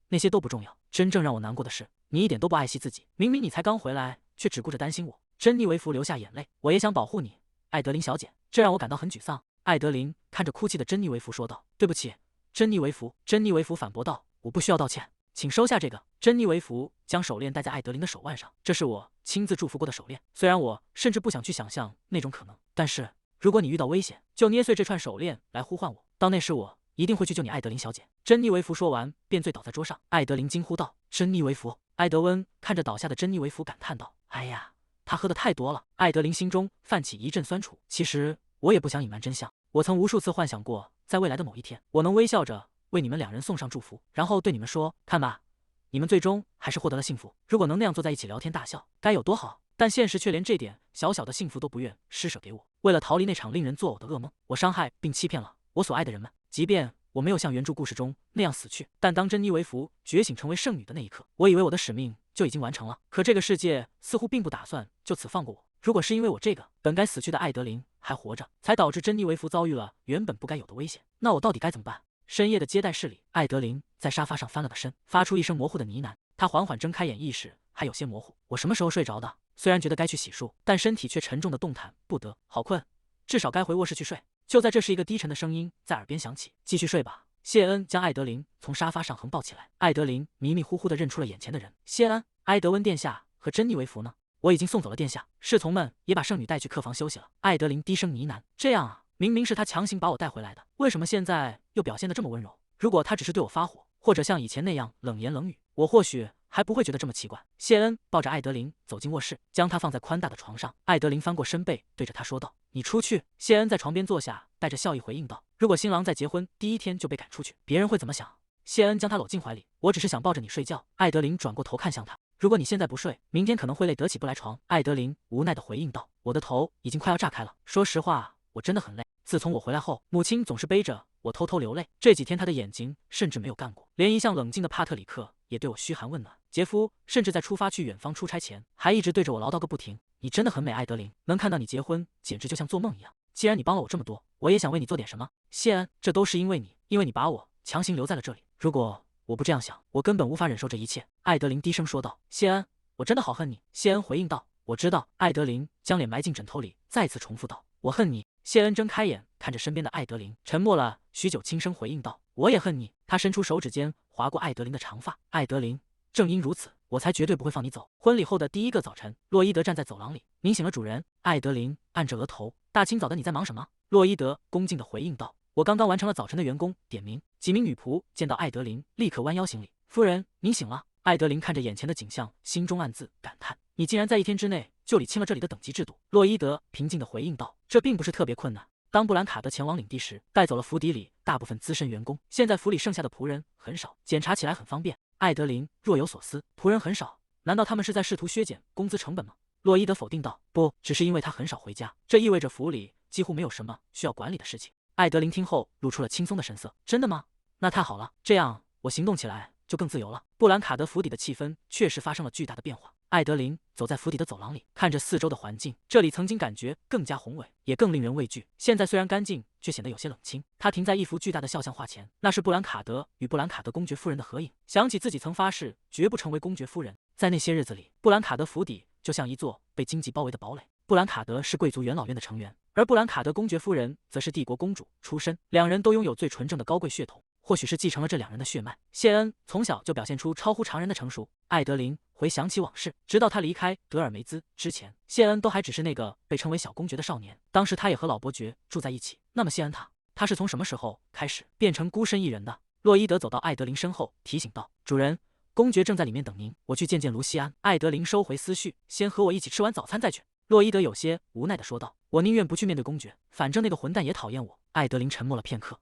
那些都不重要，真正让我难过的是，你一点都不爱惜自己。明明你才刚回来，却只顾着担心我。”珍妮维弗流下眼泪：“我也想保护你，艾德琳小姐，这让我感到很沮丧。”艾德琳看着哭泣的珍妮维弗说道：“对不起，珍妮维弗。”珍妮维弗反驳道：“我不需要道歉，请收下这个。”珍妮维弗将手链戴在艾德琳的手腕上，这是我亲自祝福过的手链，虽然我甚至不想去想象那种可能，但是如果你遇到危险，就捏碎这串手链来呼唤我，到那时我一定会去救你，艾德琳小姐。珍妮维弗说完便醉倒在桌上。艾德琳惊呼道：“珍妮维弗！”埃德温看着倒下的珍妮维弗感叹道：“哎呀，他喝得太多了。”艾德琳心中泛起一阵酸楚。其实我也不想隐瞒真相，我曾无数次幻想过，在未来的某一天，我能微笑着为你们2人送上祝福，然后对你们说：“看吧，你们最终还是获得了幸福。如果能那样坐在一起聊天大笑，该有多好！”但现实却连这点小小的幸福都不愿施舍给我。为了逃离那场令人作呕的噩梦，我伤害并欺骗了我所爱的人们。即便我没有像原著故事中那样死去，但当珍妮维弗觉醒成为圣女的那一刻，我以为我的使命就已经完成了。可这个世界似乎并不打算就此放过我。如果是因为我这个本该死去的艾德琳还活着，才导致珍妮维弗遭遇了原本不该有的危险，那我到底该怎么办？深夜的接待室里，艾德琳在沙发上翻了个身，发出一声模糊的呢喃。她缓缓睁开眼，意识还有些模糊。我什么时候睡着的？虽然觉得该去洗漱，但身体却沉重的动弹不得。好困，至少该回卧室去睡。就在这时，一个低沉的声音在耳边响起：“继续睡吧。”谢恩将艾德琳从沙发上横抱起来。艾德琳迷迷糊糊地认出了眼前的人：“谢恩，埃德温殿下和珍妮维弗呢？”“我已经送走了殿下，侍从们也把圣女带去客房休息了。”艾德琳低声呢喃：“这样啊，明明是他强行把我带回来的，为什么现在又表现得这么温柔？如果他只是对我发火，或者像以前那样冷言冷语，我或许还不会觉得这么奇怪。”谢恩抱着艾德琳走进卧室，将她放在宽大的床上。艾德琳翻过身背，对着他说道：“你出去。”谢恩在床边坐下，带着笑意回应道：“如果新郎在结婚第1天就被赶出去，别人会怎么想？”谢恩将他搂进怀里：“我只是想抱着你睡觉。”艾德琳转过头看向他：“如果你现在不睡，明天可能会累得起不来床。”艾德琳无奈地回应道：“我的头已经快要炸开了。说实话，我真的很累。自从我回来后，母亲总是背着我偷偷流泪。这几天她的眼睛甚至没有干过，连一向冷静的帕特里克也对我嘘寒问暖。杰夫甚至在出发去远方出差前，还一直对着我唠叨个不停。你真的很美，艾德琳，能看到你结婚，简直就像做梦一样。既然你帮了我这么多，我也想为你做点什么。”“谢恩，这都是因为你，因为你把我强行留在了这里。如果我不这样想，我根本无法忍受这一切。”艾德琳低声说道。“谢恩，我真的好恨你。”谢恩回应道。“我知道。”艾德琳将脸埋进枕头里，再次重复道：“我恨你。”谢恩睁开眼，看着身边的艾德琳，沉默了许久，轻声回应道：“我也恨你。”他伸出手指尖划过艾德琳的长发。“艾德琳，正因如此，我才绝对不会放你走。”婚礼后的第1个早晨，洛伊德站在走廊里：“您醒了，主人。”艾德琳按着额头：“大清早的你在忙什么？”洛伊德恭敬地回应道：“我刚刚完成了早晨的员工点名。”几名女仆见到艾德琳，立刻弯腰行礼：“夫人，您醒了。”艾德琳看着眼前的景象，心中暗自感叹：“你竟然在1天之内就理清了这里的等级制度。”洛伊德平静地回应道：“这并不是特别困难。当布兰卡德前往领地时，带走了府邸里大部分资深员工，现在府里剩下的仆人很少，检查起来很方便。艾德琳若有所思，仆人很少，难道他们是在试图削减工资成本吗？洛伊德否定道，不，只是因为他很少回家，这意味着府里几乎没有什么需要管理的事情。艾德琳听后露出了轻松的神色，真的吗？那太好了，这样我行动起来就更自由了。布兰卡德府邸的气氛确实发生了巨大的变化。艾德琳走在府邸的走廊里，看着四周的环境，这里曾经感觉更加宏伟，也更令人畏惧。现在虽然干净，却显得有些冷清。他停在一幅巨大的肖像画前，那是布兰卡德与布兰卡德公爵夫人的合影。想起自己曾发誓绝不成为公爵夫人，在那些日子里，布兰卡德府邸就像一座被荆棘包围的堡垒。布兰卡德是贵族元老院的成员，而布兰卡德公爵夫人则是帝国公主出身，两人都拥有最纯正的高贵血统。或许是继承了这两人的血脉，谢恩从小就表现出超乎常人的成熟。艾德琳回想起往事，直到他离开德尔梅兹之前，谢恩都还只是那个被称为小公爵的少年。当时他也和老伯爵住在一起。那么谢恩他是从什么时候开始变成孤身一人的？洛伊德走到艾德琳身后，提醒道：“主人，公爵正在里面等您，我去见见卢西安。”艾德琳收回思绪，先和我一起吃完早餐再去。洛伊德有些无奈地说道：“我宁愿不去面对公爵，反正那个混蛋也讨厌我。”艾德琳沉默了片刻，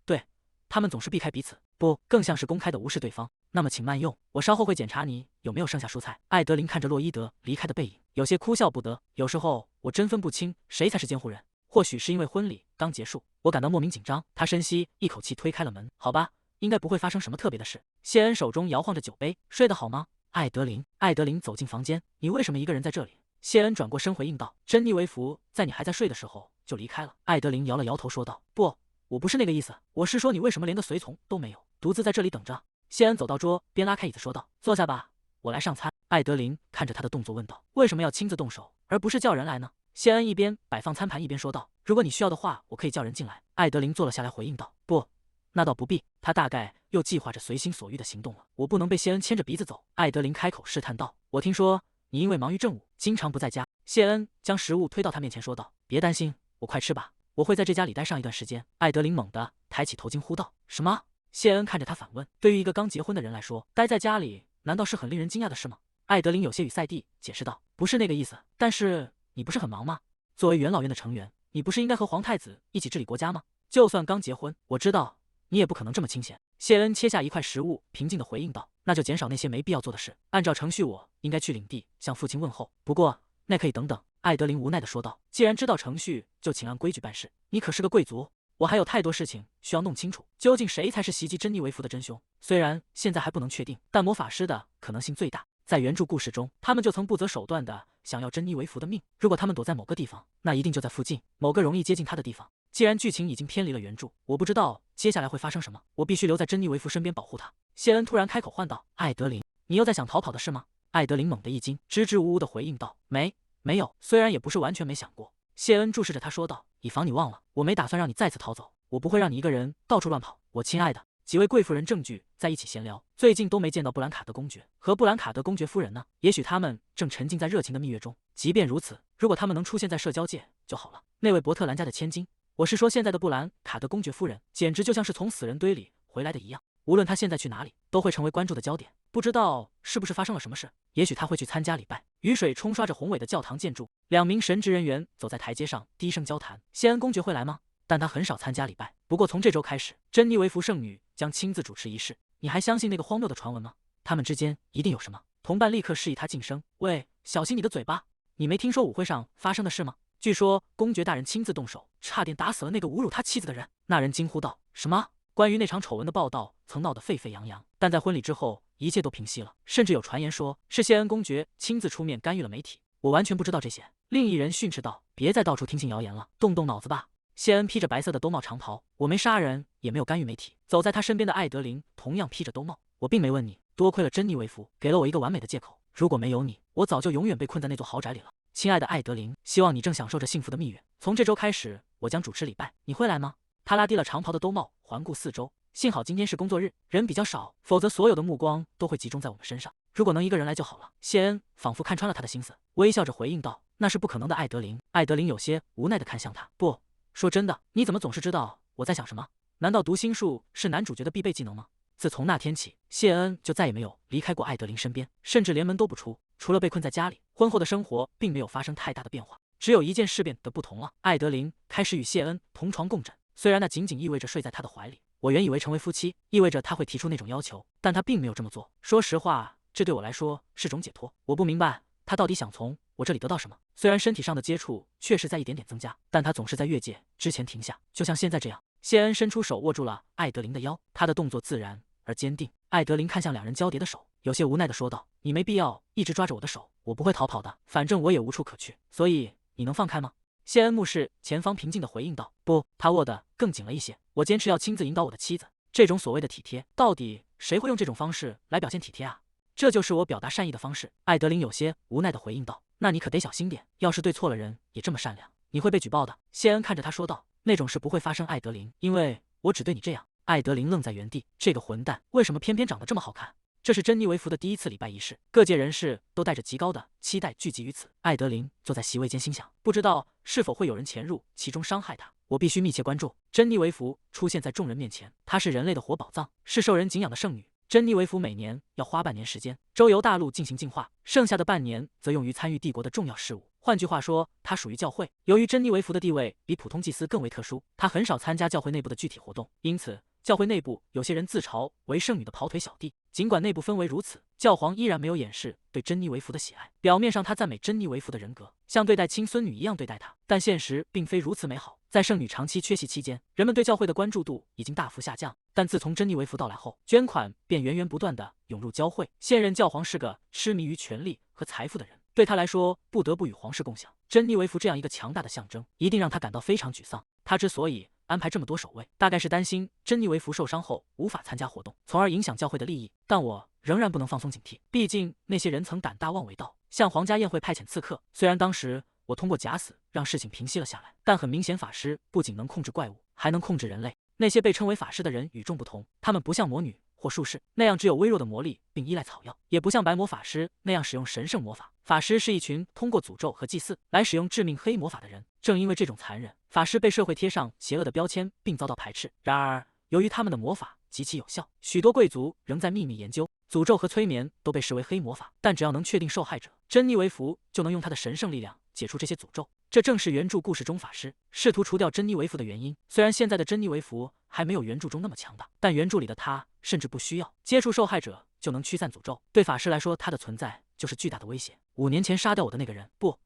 对。他们总是避开彼此，不，更像是公开的无视对方。那么请慢用，我稍后会检查你有没有剩下蔬菜。艾德琳看着洛伊德离开的背影，有些哭笑不得。有时候我真分不清谁才是监护人。或许是因为婚礼刚结束，我感到莫名紧张。他深吸一口气，推开了门。好吧，应该不会发生什么特别的事。谢恩手中摇晃着酒杯，睡得好吗？艾德琳走进房间，你为什么一个人在这里？谢恩转过身回应道：“珍妮维弗在你还在睡的时候就离开了。”艾德琳摇了摇头说道：“不。我不是那个意思，我是说你为什么连个随从都没有，独自在这里等着？”谢恩走到桌边，拉开椅子说道：“坐下吧，我来上餐。”艾德琳看着他的动作问道：“为什么要亲自动手，而不是叫人来呢？”谢恩一边摆放餐盘一边说道：“如果你需要的话，我可以叫人进来。”艾德琳坐了下来回应道：“不，那倒不必。”他大概又计划着随心所欲的行动了。我不能被谢恩牵着鼻子走。艾德琳开口试探道：“我听说你因为忙于政务，经常不在家。”谢恩将食物推到他面前说道：“别担心，我快吃吧。我会在这家里待上一段时间。”艾德琳猛地抬起头巾呼道：“什么？”谢恩看着他反问：“对于一个刚结婚的人来说，待在家里难道是很令人惊讶的事吗？”艾德琳有些语塞地解释道：“不是那个意思，但是你不是很忙吗？作为元老院的成员，你不是应该和皇太子一起治理国家吗？就算刚结婚，我知道你也不可能这么清闲。”谢恩切下一块食物，平静地回应道：“那就减少那些没必要做的事。按照程序，我应该去领地向父亲问候，不过那可以等等。”艾德琳无奈地说道：“既然知道程序，就请按规矩办事。你可是个贵族，我还有太多事情需要弄清楚。究竟谁才是袭击珍妮维弗的真凶？虽然现在还不能确定，但魔法师的可能性最大。在原著故事中，他们就曾不择手段的想要珍妮维弗的命。如果他们躲在某个地方，那一定就在附近某个容易接近他的地方。既然剧情已经偏离了原著，我不知道接下来会发生什么。我必须留在珍妮维弗身边保护她。”谢恩突然开口唤道：“艾德琳，你又在想逃跑的事吗？”艾德琳猛地一惊，支支吾吾地回应道：“没有，虽然也不是完全没想过。”谢恩注视着他说道：“以防你忘了，我没打算让你再次逃走，我不会让你一个人到处乱跑。我亲爱的。”几位贵妇人正聚在一起闲聊，最近都没见到布兰卡德公爵和布兰卡德公爵夫人呢，也许他们正沉浸在热情的蜜月中。即便如此，如果他们能出现在社交界就好了。那位伯特兰家的千金，我是说现在的布兰卡德公爵夫人，简直就像是从死人堆里回来的一样。无论他现在去哪里，都会成为关注的焦点。不知道是不是发生了什么事，也许他会去参加礼拜。雨水冲刷着宏伟的教堂建筑，两名神职人员走在台阶上，低声交谈。谢恩公爵会来吗？但他很少参加礼拜。不过从这周开始，珍妮维弗圣女将亲自主持仪式。你还相信那个荒谬的传闻吗？他们之间一定有什么。同伴立刻示意他晋升。喂，小心你的嘴巴！你没听说舞会上发生的事吗？据说公爵大人亲自动手，差点打死了那个侮辱他妻子的人。那人惊呼道：“什么？”关于那场丑闻的报道曾闹得沸沸扬扬，但在婚礼之后，一切都平息了。甚至有传言说是谢恩公爵亲自出面干预了媒体。我完全不知道这些。另一人训斥道：“别再到处听信谣言了，动动脑子吧。”谢恩披着白色的兜帽长袍，我没杀人，也没有干预媒体。走在他身边的艾德琳同样披着兜帽。我并没问你，多亏了珍妮维弗给了我一个完美的借口。如果没有你，我早就永远被困在那座豪宅里了。亲爱的艾德琳，希望你正享受着幸福的蜜月。从这周开始，我将主持礼拜，你会来吗？他拉低了长袍的兜帽，环顾四周。幸好今天是工作日，人比较少，否则所有的目光都会集中在我们身上。如果能一个人来就好了。谢恩仿佛看穿了他的心思，微笑着回应道：“那是不可能的，艾德琳。”艾德琳有些无奈地看向他。不，说真的，你怎么总是知道我在想什么？难道读心术是男主角的必备技能吗？自从那天起，谢恩就再也没有离开过艾德琳身边，甚至连门都不出，除了被困在家里。婚后的生活并没有发生太大的变化，只有一件事变得不同了：艾德琳开始与谢恩同床共枕。虽然那仅仅意味着睡在他的怀里，我原以为成为夫妻意味着他会提出那种要求，但他并没有这么做。说实话，这对我来说是种解脱。我不明白他到底想从我这里得到什么。虽然身体上的接触确实在一点点增加，但他总是在越界之前停下，就像现在这样。谢恩伸出手握住了艾德琳的腰，他的动作自然而坚定。艾德琳看向两人交叠的手，有些无奈地说道：“你没必要一直抓着我的手，我不会逃跑的，反正我也无处可去，所以你能放开吗？”谢恩目视前方，平静地回应道：“不。”他握得更紧了一些。我坚持要亲自引导我的妻子，这种所谓的体贴，到底谁会用这种方式来表现体贴啊？这就是我表达善意的方式。艾德琳有些无奈地回应道：“那你可得小心点，要是对错了人也这么善良，你会被举报的。”谢恩看着他说道：“那种事不会发生，艾德琳，因为我只对你这样。”艾德琳愣在原地，这个混蛋为什么偏偏长得这么好看？这是珍妮维弗的第一次礼拜仪式，各界人士都带着极高的期待聚集于此。艾德琳坐在席位间，心想：不知道是否会有人潜入其中伤害他，我必须密切关注。珍妮维弗出现在众人面前，她是人类的活宝藏，是受人敬仰的圣女。珍妮维弗每年要花半年时间周游大陆进行净化，剩下的半年则用于参与帝国的重要事务。换句话说，她属于教会。由于珍妮维弗的地位比普通祭司更为特殊，她很少参加教会内部的具体活动，因此教会内部有些人自嘲为圣女的跑腿小弟。尽管内部氛围如此，教皇依然没有掩饰对珍妮维弗的喜爱。表面上他赞美珍妮维弗的人格，像对待亲孙女一样对待她，但现实并非如此美好。在圣女长期缺席期间，人们对教会的关注度已经大幅下降。但自从珍妮维弗到来后，捐款便源源不断地涌入教会。现任教皇是个痴迷于权力和财富的人，对他来说，不得不与皇室共享珍妮维弗这样一个强大的象征，一定让他感到非常沮丧。他之所以安排这么多守卫，大概是担心珍妮维弗受伤后无法参加活动，从而影响教会的利益。但我仍然不能放松警惕，毕竟那些人曾胆大妄为到向皇家宴会派遣刺客。虽然当时我通过假死让事情平息了下来，但很明显，法师不仅能控制怪物，还能控制人类。那些被称为法师的人与众不同，他们不像魔女或术士那样只有微弱的魔力并依赖草药，也不像白魔法师那样使用神圣魔法。法师是一群通过诅咒和祭祀来使用致命黑魔法的人。正因为这种残忍，法师被社会贴上邪恶的标签，并遭到排斥。然而，由于他们的魔法极其有效，许多贵族仍在秘密研究。诅咒和催眠都被视为黑魔法，但只要能确定受害者，珍妮维弗就能用她的神圣力量解除这些诅咒。这正是原著故事中法师试图除掉珍妮维弗的原因。虽然现在的珍妮维弗还没有原著中那么强大，但原著里的她甚至不需要接触受害者就能驱散诅咒。对法师来说，她的存在就是巨大的威胁。5年前杀掉我的那个人，不，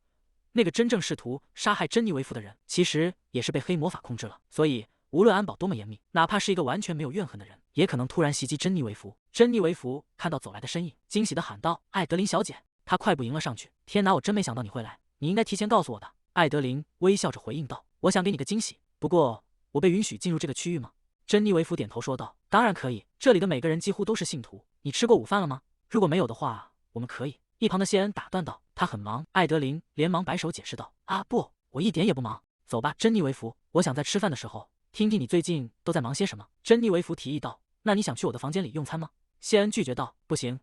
那个真正试图杀害珍妮维弗的人，其实也是被黑魔法控制了。所以无论安保多么严密，哪怕是一个完全没有怨恨的人，也可能突然袭击珍妮维弗。珍妮维弗看到走来的身影，惊喜地喊道：“艾德琳小姐！”她快步迎了上去。天哪，我真没想到你会来，你应该提前告诉我的。艾德琳微笑着回应道：“我想给你个惊喜，不过我被允许进入这个区域吗？”珍妮维弗点头说道：“当然可以，这里的每个人几乎都是信徒。你吃过午饭了吗？如果没有的话，我们可以。”一旁的谢恩打断道：“他很忙。”艾德琳连忙摆手解释道：“啊，不，我一点也不忙。走吧，珍妮维弗，我想在吃饭的时候听听你最近都在忙些什么。”珍妮维弗提议道：“那你想去我的房间里用餐吗？”谢恩拒绝道：“不行，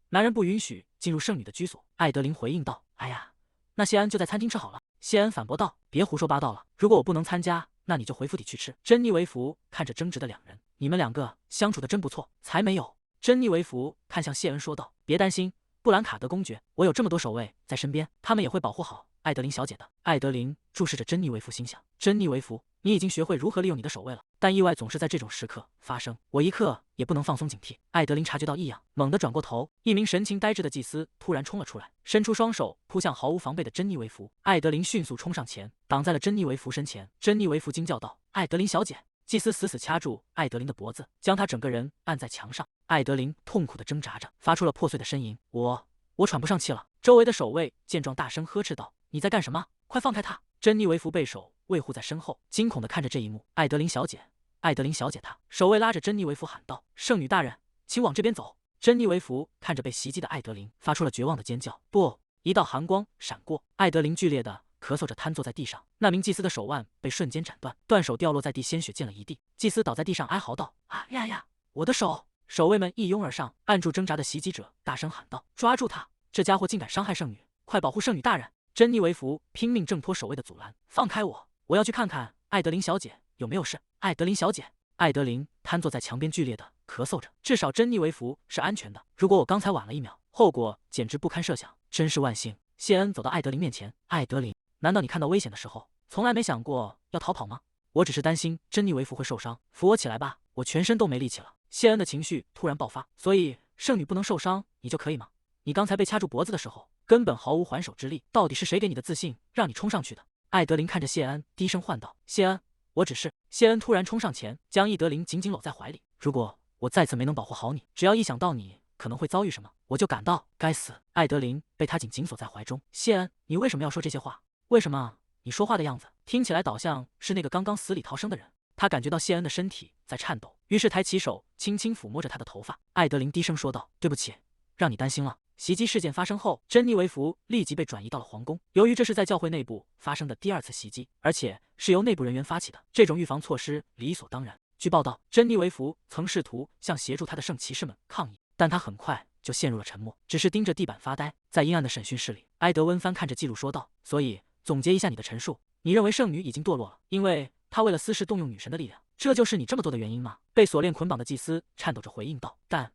男人不允许进入圣女的居所。”艾德琳回应道：“哎呀，那谢恩就在餐厅吃好了。”谢恩反驳道：“别胡说八道了，如果我不能参加，那你就回府邸去吃。”珍妮维弗看着争执的两人：“你们两个相处的真不错。”才没有。珍妮维弗看向谢恩说道：“别担心，布兰卡德公爵，我有这么多守卫在身边，他们也会保护好艾德琳小姐的。”艾德琳注视着珍妮维弗，心想：珍妮维弗，你已经学会如何利用你的守卫了，但意外总是在这种时刻发生，我一刻也不能放松警惕。艾德琳察觉到异样，猛地转过头，一名神情呆滞的祭司突然冲了出来，伸出双手扑向毫无防备的珍妮维弗。艾德琳迅速冲上前，挡在了珍妮维弗身前。珍妮维弗惊叫道：“艾德琳小姐！”祭司死死掐住艾德琳的脖子，将她整个人按在墙上。艾德琳痛苦地挣扎着，发出了破碎的呻吟：“我喘不上气了。”周围的守卫见状大声呵斥道：“你在干什么？快放开他！”珍妮维弗被手卫护在身后，惊恐地看着这一幕。“艾德琳小姐，艾德琳小姐！”他守卫拉着珍妮维弗喊道：“圣女大人，请往这边走！”珍妮维弗看着被袭击的艾德琳，发出了绝望的尖叫。不，一道寒光闪过，艾德琳剧烈地咳嗽着瘫坐在地上。那名祭司的手腕被瞬间斩断，断手掉落在地，鲜血溅了一地。祭司倒在地上哀嚎道：“啊呀呀，我的手！”守卫们一拥而上，按住挣扎的袭击者，大声喊道：“抓住他！这家伙竟敢伤害圣女，快保护圣女大人！”珍妮维弗拼命挣脱守卫的阻拦：“放开我！我要去看看艾德琳小姐有没有事。”艾德琳小姐！艾德琳瘫坐在墙边，剧烈地咳嗽着。至少珍妮维弗是安全的。如果我刚才晚了1秒，后果简直不堪设想。真是万幸！谢恩走到艾德琳面前：“艾德琳，难道你看到危险的时候，从来没想过要逃跑吗？”“我只是担心珍妮维弗会受伤，扶我起来吧。”我全身都没力气了。谢恩的情绪突然爆发，所以圣女不能受伤，你就可以吗？你刚才被掐住脖子的时候，根本毫无还手之力。到底是谁给你的自信，让你冲上去的？艾德琳看着谢恩，低声唤道：“谢恩，我只是……”谢恩突然冲上前，将易德琳紧紧搂在怀里。如果我再次没能保护好你，只要一想到你可能会遭遇什么，我就感到该死。艾德琳被他紧锁在怀中。谢恩，你为什么要说这些话？为什么？你说话的样子听起来倒像是那个刚刚死里逃生的人。他感觉到谢恩的身体在颤抖，于是抬起手轻轻抚摸着他的头发。艾德琳低声说道：“对不起，让你担心了。”袭击事件发生后，珍妮维弗立即被转移到了皇宫。由于这是在教会内部发生的第2次袭击，而且是由内部人员发起的，这种预防措施理所当然。据报道，珍妮维弗曾试图向协助他的圣骑士们抗议，但他很快就陷入了沉默，只是盯着地板发呆。在阴暗的审讯室里，埃德温翻看着记录说道：“所以总结一下你的陈述，你认为圣女已经堕落了，因为她为了私事动用女神的力量，这就是你这么做的原因吗？”被锁链捆绑的祭司颤抖着回应道：“但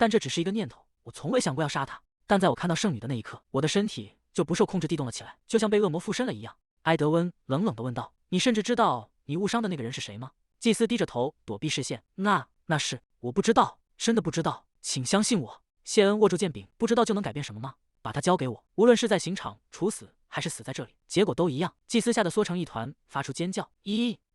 这只是一个念头，我从未想过要杀她。但在我看到圣女的那一刻，我的身体就不受控制地动了起来，就像被恶魔附身了一样。”埃德温冷冷地问道：“你甚至知道你误伤的那个人是谁吗？”祭司低着头躲避视线。那是我不知道，真的不知道，请相信我。谢恩握住剑柄，不知道就能改变什么吗？把它交给我，无论是在刑场处死，还是死在这里，结果都一样。祭司吓得缩成一团，发出尖叫。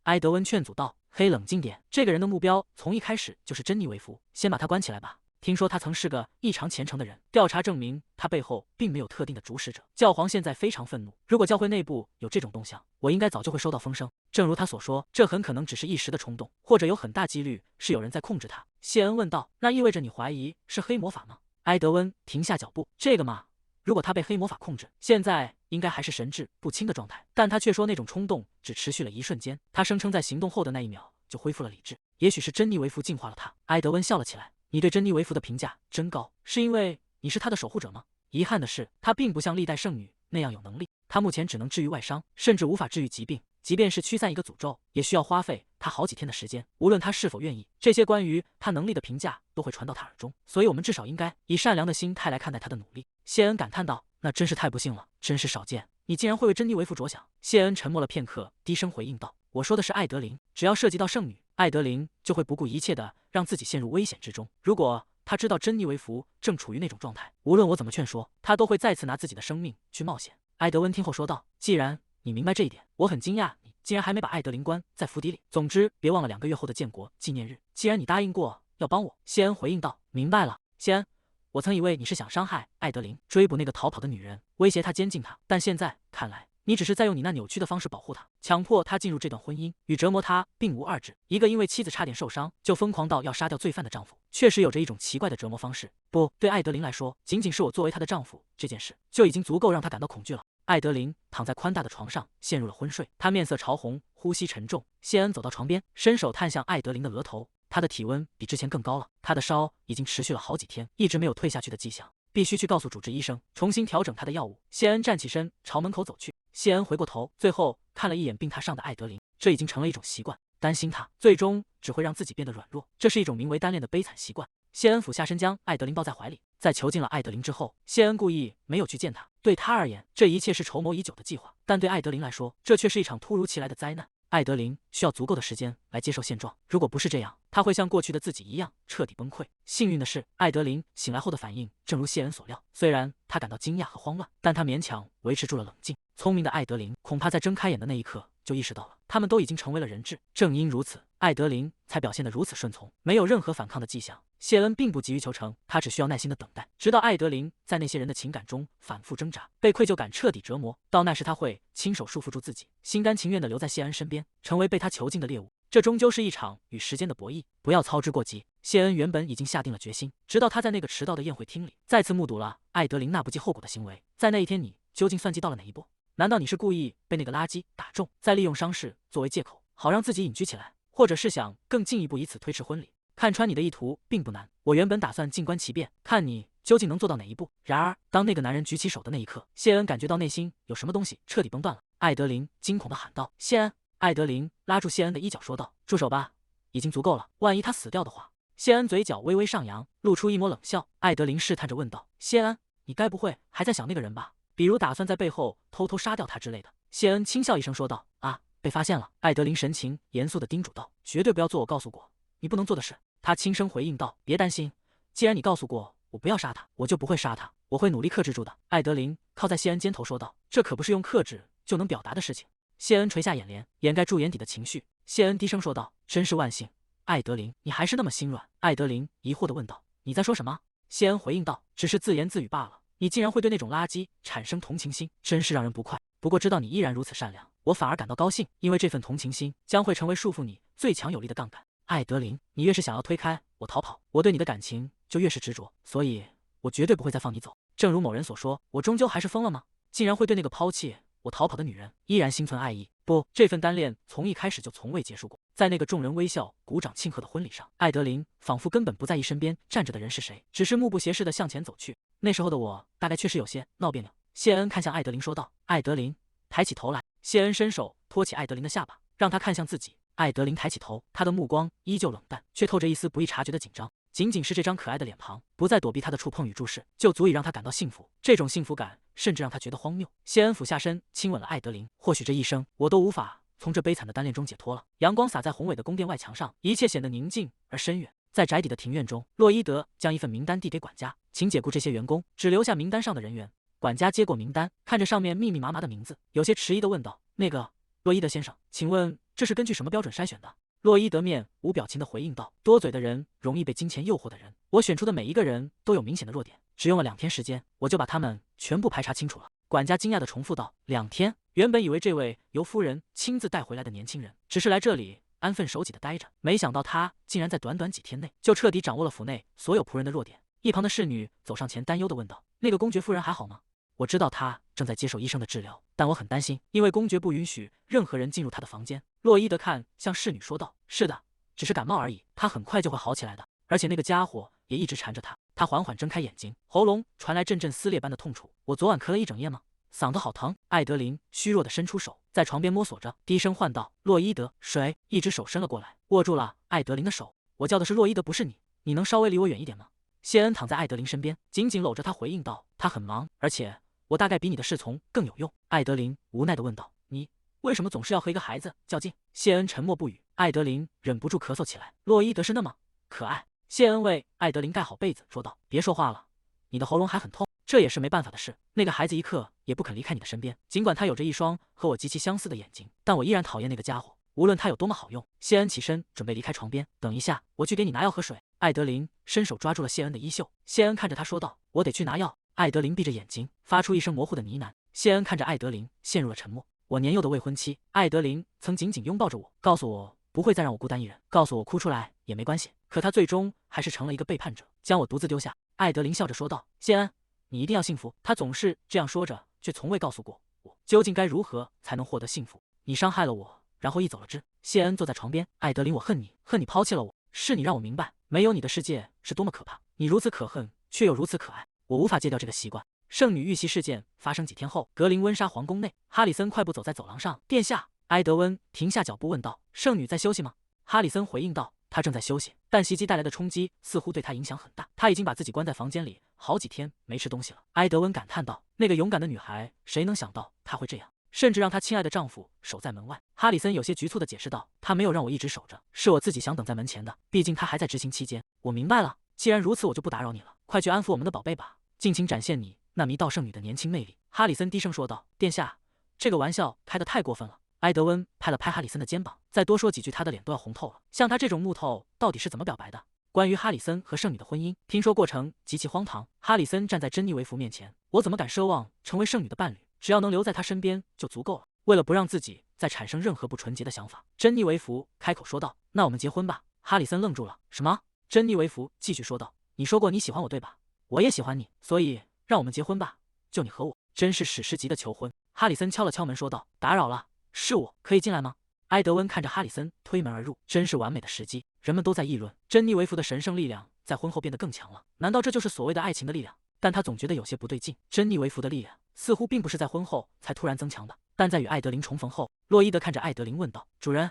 埃德温劝阻道：“嘿，冷静点，这个人的目标从一开始就是珍妮维弗，先把他关起来吧。听说他曾是个异常虔诚的人，调查证明他背后并没有特定的主使者。教皇现在非常愤怒，如果教会内部有这种动向，我应该早就会收到风声。正如他所说，这很可能只是一时的冲动，或者有很大几率是有人在控制他。”谢恩问道：“那意味着你怀疑是黑魔法吗？”埃德温停下脚步：“这个嘛，如果他被黑魔法控制，现在应该还是神志不清的状态。但他却说那种冲动只持续了一瞬间，他声称在行动后的那一秒就恢复了理智。也许是珍妮维弗净化了他。”埃德温笑了起来：“你对珍妮维弗的评价真高，是因为你是她的守护者吗？遗憾的是，她并不像历代圣女那样有能力，她目前只能治愈外伤，甚至无法治愈疾病。即便是驱散一个诅咒，也需要花费她好几天的时间。无论她是否愿意，这些关于她能力的评价都会传到她耳中。所以，我们至少应该以善良的心态来看待她的努力。”谢恩感叹道：“那真是太不幸了，真是少见，你竟然会为珍妮维弗着想。”谢恩沉默了片刻，低声回应道：“我说的是艾德琳，只要涉及到圣女，艾德琳就会不顾一切的让自己陷入危险之中。如果他知道珍妮维弗正处于那种状态，无论我怎么劝说，他都会再次拿自己的生命去冒险。”埃德温听后说道：“既然你明白这一点，我很惊讶你竟然还没把艾德琳关在府邸里。总之，别忘了2个月后的建国纪念日。既然你答应过要帮我。”谢恩回应道：“明白了，谢恩。我曾以为你是想伤害艾德琳，追捕那个逃跑的女人，威胁她监禁她，但现在看来，你只是在用你那扭曲的方式保护她，强迫她进入这段婚姻，与折磨她并无二致。一个因为妻子差点受伤就疯狂到要杀掉罪犯的丈夫，确实有着一种奇怪的折磨方式。不对，艾德琳来说，仅仅是我作为她的丈夫这件事，就已经足够让她感到恐惧了。”艾德琳躺在宽大的床上，陷入了昏睡。她面色潮红，呼吸沉重。谢恩走到床边，伸手探向艾德琳的额头，她的体温比之前更高了，她的烧已经持续了好几天，一直没有退下去的迹象。必须去告诉主治医生，重新调整他的药物。谢恩站起身，朝门口走去。谢恩回过头，最后看了一眼病榻上的艾德琳，这已经成了一种习惯。担心他，最终只会让自己变得软弱，这是一种名为单恋的悲惨习惯。谢恩俯下身将艾德琳抱在怀里，在囚禁了艾德琳之后，谢恩故意没有去见她。对他而言，这一切是筹谋已久的计划，但对艾德琳来说，这却是一场突如其来的灾难。艾德琳需要足够的时间来接受现状，如果不是这样，她会像过去的自己一样彻底崩溃。幸运的是，艾德琳醒来后的反应正如谢恩所料，虽然她感到惊讶和慌乱，但她勉强维持住了冷静。聪明的艾德琳恐怕在睁开眼的那一刻就意识到了，他们都已经成为了人质。正因如此，艾德琳才表现得如此顺从，没有任何反抗的迹象。谢恩并不急于求成，他只需要耐心的等待，直到艾德琳在那些人的情感中反复挣扎，被愧疚感彻底折磨。到那时，他会亲手束缚住自己，心甘情愿地留在谢恩身边，成为被他囚禁的猎物。这终究是一场与时间的博弈，不要操之过急。谢恩原本已经下定了决心，直到他在那个迟到的宴会厅里再次目睹了艾德琳那不计后果的行为。在那一天，你究竟算计到了哪一步？难道你是故意被那个垃圾打中，再利用伤势作为借口，好让自己隐居起来，或者是想更进一步以此推迟婚礼？看穿你的意图并不难，我原本打算静观其变，看你究竟能做到哪一步。然而，当那个男人举起手的那一刻，谢恩感觉到内心有什么东西彻底崩断了。艾德琳惊恐地喊道：“谢恩！”艾德琳拉住谢恩的衣角说道：“住手吧，已经足够了。万一他死掉的话。”谢恩嘴角微微上扬，露出一抹冷笑。艾德琳试探着问道：“谢恩，你该不会还在想那个人吧？比如打算在背后偷偷杀掉他之类的？”谢恩轻笑一声说道：“啊，被发现了。”艾德琳神情严肃地叮嘱道：“绝对不要做我告诉过你不能做的事。他轻声回应道：“别担心，既然你告诉过我不要杀他，我就不会杀他，我会努力克制住的。”艾德琳靠在谢恩肩头说道：“这可不是用克制就能表达的事情。”谢恩垂下眼帘，掩盖住眼底的情绪。谢恩低声说道：“真是万幸，艾德琳，你还是那么心软。”艾德琳疑惑地问道：“你在说什么？”谢恩回应道：“只是自言自语罢了。你竟然会对那种垃圾产生同情心，真是让人不快。不过知道你依然如此善良，我反而感到高兴，因为这份同情心将会成为束缚你最强有力的杠杆。艾德琳，你越是想要推开我逃跑，我对你的感情就越是执着，所以我绝对不会再放你走。正如某人所说，我终究还是疯了吗？竟然会对那个抛弃我逃跑的女人依然心存爱意。不，这份单恋从一开始就从未结束过。”在那个众人微笑、鼓掌庆贺的婚礼上，艾德琳仿佛根本不在意身边站着的人是谁，只是目不斜视地向前走去。那时候的我大概确实有些闹别扭。谢恩看向艾德琳说道：“艾德琳，抬起头来。”谢恩伸手托起艾德琳的下巴，让她看向自己。艾德琳抬起头，她的目光依旧冷淡，却透着一丝不易察觉的紧张。仅仅是这张可爱的脸庞，不再躲避他的触碰与注视，就足以让他感到幸福。这种幸福感甚至让他觉得荒谬。谢恩俯下身亲吻了艾德琳。或许这一生我都无法从这悲惨的单恋中解脱了。阳光洒在宏伟的宫殿外墙上，一切显得宁静而深远。在宅邸的庭院中，洛伊德将一份名单递给管家，请解雇这些员工，只留下名单上的人员。管家接过名单，看着上面密密麻麻的名字，有些迟疑地问道：“那个，洛伊德先生，请问这是根据什么标准筛选的？”洛伊德面无表情地回应道：“多嘴的人，容易被金钱诱惑的人，我选出的每一个人都有明显的弱点，只用了2天时间，我就把他们全部排查清楚了。”管家惊讶地重复道：“2天？”原本以为这位由夫人亲自带回来的年轻人只是来这里安分守己地待着，没想到他竟然在短短几天内就彻底掌握了府内所有仆人的弱点。一旁的侍女走上前，担忧地问道：“那个公爵夫人还好吗？”“我知道她正在接受医生的治疗，但我很担心，因为公爵不允许任何人进入她的房间。”洛伊德看向侍女说道：“是的，只是感冒而已，她很快就会好起来的。而且那个家伙也一直缠着她。”她缓缓睁开眼睛，喉咙传来阵阵撕裂般的痛楚。“我昨晚咳了一整夜吗？嗓子好疼。”艾德琳虚弱地伸出手，在床边摸索着，低声唤道：“洛伊德，水！”一只手伸了过来，握住了艾德琳的手。“我叫的是洛伊德，不是你，你能稍微离我远一点吗？”谢恩躺在艾德琳身边，紧紧搂着她，回应道：“他很忙，而且我大概比你的侍从更有用。”艾德琳无奈地问道：“你为什么总是要和一个孩子较劲？”谢恩沉默不语。艾德琳忍不住咳嗽起来。洛伊德是那么可爱。谢恩为艾德琳盖好被子，说道：“别说话了，你的喉咙还很痛。这也是没办法的事。那个孩子一刻也不肯离开你的身边，尽管他有着一双和我极其相似的眼睛，但我依然讨厌那个家伙，无论他有多么好用。”谢恩起身准备离开床边，“等一下，我去给你拿药和水。”艾德琳伸手抓住了谢恩的衣袖。谢恩看着他说道：“我得去拿药。”艾德琳闭着眼睛，发出一声模糊的呢喃。谢恩看着艾德琳，陷入了沉默。“我年幼的未婚妻艾德琳曾紧紧拥抱着我，告诉我不会再让我孤单一人，告诉我哭出来也没关系。可她最终还是成了一个背叛者，将我独自丢下。”艾德琳笑着说道：“谢恩，你一定要幸福。”她总是这样说着，却从未告诉过我究竟该如何才能获得幸福。你伤害了我，然后一走了之。谢恩坐在床边。“艾德琳，我恨你，恨你抛弃了我。是你让我明白，没有你的世界是多么可怕。你如此可恨，却又如此可爱，我无法戒掉这个习惯。”圣女遇袭事件发生几天后，格林温莎皇宫内，哈里森快步走在走廊上。“殿下。”埃德温停下脚步问道：“圣女在休息吗？”哈里森回应道：“她正在休息，但袭击带来的冲击似乎对她影响很大。她已经把自己关在房间里好几天没吃东西了。”埃德温感叹道：“那个勇敢的女孩，谁能想到她会这样？甚至让她亲爱的丈夫守在门外。”哈里森有些局促地解释道：“她没有让我一直守着，是我自己想等在门前的，毕竟她还在执行期间。”“我明白了，既然如此，我就不打扰你了，快去安抚我们的宝贝吧，尽情展现你那迷倒圣女的年轻魅力。”哈里森低声说道：“殿下，这个玩笑开得太过分了。”埃德温拍了拍哈里森的肩膀，再多说几句，他的脸都要红透了。像他这种木头，到底是怎么表白的？关于哈里森和圣女的婚姻，听说过程极其荒唐。哈里森站在珍妮维弗面前，我怎么敢奢望成为圣女的伴侣？只要能留在她身边就足够了。为了不让自己再产生任何不纯洁的想法，珍妮维弗开口说道：“那我们结婚吧。”哈里森愣住了。“什么？”珍妮维弗继续说道：“你说过你喜欢我对吧？我也喜欢你，所以让我们结婚吧，就你和我。”真是史诗级的求婚。哈里森敲了敲门说道：“打扰了。是我，可以进来吗？”埃德温看着哈里森推门而入，真是完美的时机。人们都在议论珍妮维弗的神圣力量在婚后变得更强了，难道这就是所谓的爱情的力量？但他总觉得有些不对劲，珍妮维弗的力量似乎并不是在婚后才突然增强的，但在与艾德琳重逢后。洛伊德看着艾德琳问道：“主人，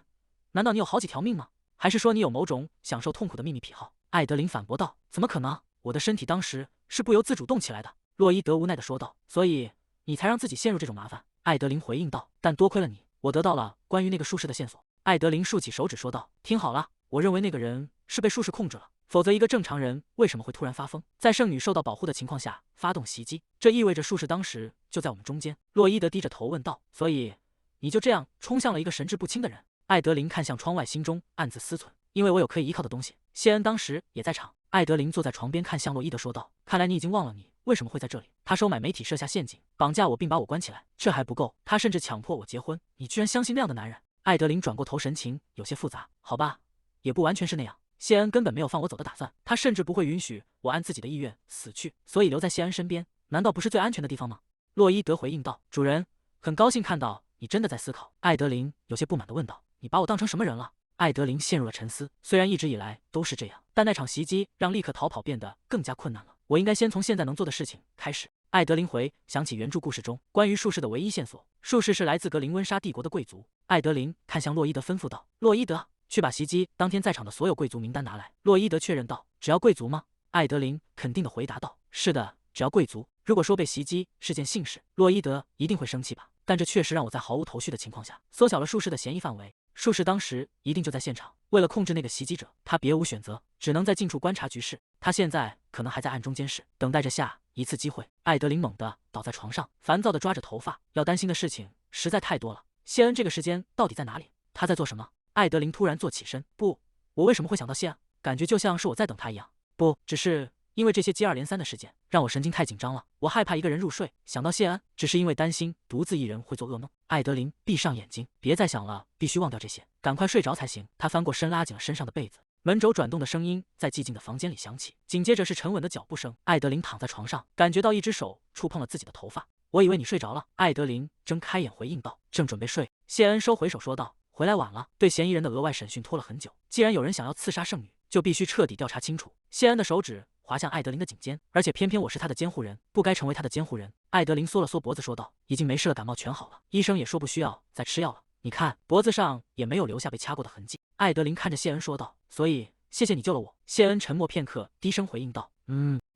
难道你有好几条命吗？还是说你有某种享受痛苦的秘密癖好？”艾德琳反驳道：“怎么可能？我的身体当时是不由自主动起来的。”洛伊德无奈地说道：“所以你才让自己陷入这种麻烦。”艾德琳回应道：“但多亏了你，我得到了关于那个术士的线索。”艾德琳竖起手指说道：“听好了，我认为那个人是被术士控制了，否则一个正常人为什么会突然发疯，在圣女受到保护的情况下发动袭击？这意味着术士当时就在我们中间。洛伊德低着头问道：“所以你就这样冲向了一个神志不清的人？”艾德琳看向窗外，心中暗自思忖：因为我有可以依靠的东西。谢恩当时也在场。艾德琳坐在床边，看向洛伊德说道：“看来你已经忘了你为什么会在这里。他收买媒体，设下陷阱，绑架我，并把我关起来。这还不够，他甚至强迫我结婚。你居然相信那样的男人？”艾德琳转过头，神情有些复杂。好吧，也不完全是那样。谢恩根本没有放我走的打算，他甚至不会允许我按自己的意愿死去，所以留在谢恩身边，难道不是最安全的地方吗？洛伊德回应道：“主人，很高兴看到你真的在思考。”艾德琳有些不满地问道：“你把我当成什么人了？”艾德琳陷入了沉思，虽然一直以来都是这样，但那场袭击让立刻逃跑变得更加困难了。我应该先从现在能做的事情开始。艾德琳回想起原著故事中关于术士的唯一线索，术士是来自格林温莎帝国的贵族。艾德琳看向洛伊德，吩咐道：“洛伊德，去把袭击当天在场的所有贵族名单拿来。”洛伊德确认道：“只要贵族吗？”艾德琳肯定地回答道：“是的，只要贵族。如果说被袭击是件幸事，洛伊德一定会生气吧？但这确实让我在毫无头绪的情况下缩小了术士的嫌疑范围。术士当时一定就在现场，为了控制那个袭击者，他别无选择，只能在近处观察局势。他现在可能还在暗中监视，等待着下一次机会。”艾德琳猛地倒在床上，烦躁地抓着头发。要担心的事情实在太多了。谢恩这个时间到底在哪里？他在做什么？艾德琳突然坐起身。不，我为什么会想到谢恩？感觉就像是我在等他一样。不，只是因为这些接二连三的事件让我神经太紧张了，我害怕一个人入睡，想到谢安，只是因为担心独自一人会做噩梦。艾德琳闭上眼睛，别再想了，必须忘掉这些，赶快睡着才行。她翻过身，拉紧了身上的被子。门轴转动的声音在寂静的房间里响起，紧接着是沉稳的脚步声。艾德琳躺在床上，感觉到一只手触碰了自己的头发。我以为你睡着了。艾德琳睁开眼回应道，正准备睡。谢恩收回手说道，回来晚了。对嫌疑人的额外审讯拖了很久，既然有人想要刺杀圣女，就必须彻底调查清楚。谢恩的手指滑向艾德琳的颈肩，而且偏偏我是他的监护人，不该成为他的监护人。艾德琳缩了缩脖子说道，已经没事了，感冒全好了，医生也说不需要再吃药了，你看脖子上也没有留下被掐过的痕迹。艾德琳看着谢恩说道，所以谢谢你救了我。谢恩沉默片刻，低声回应道，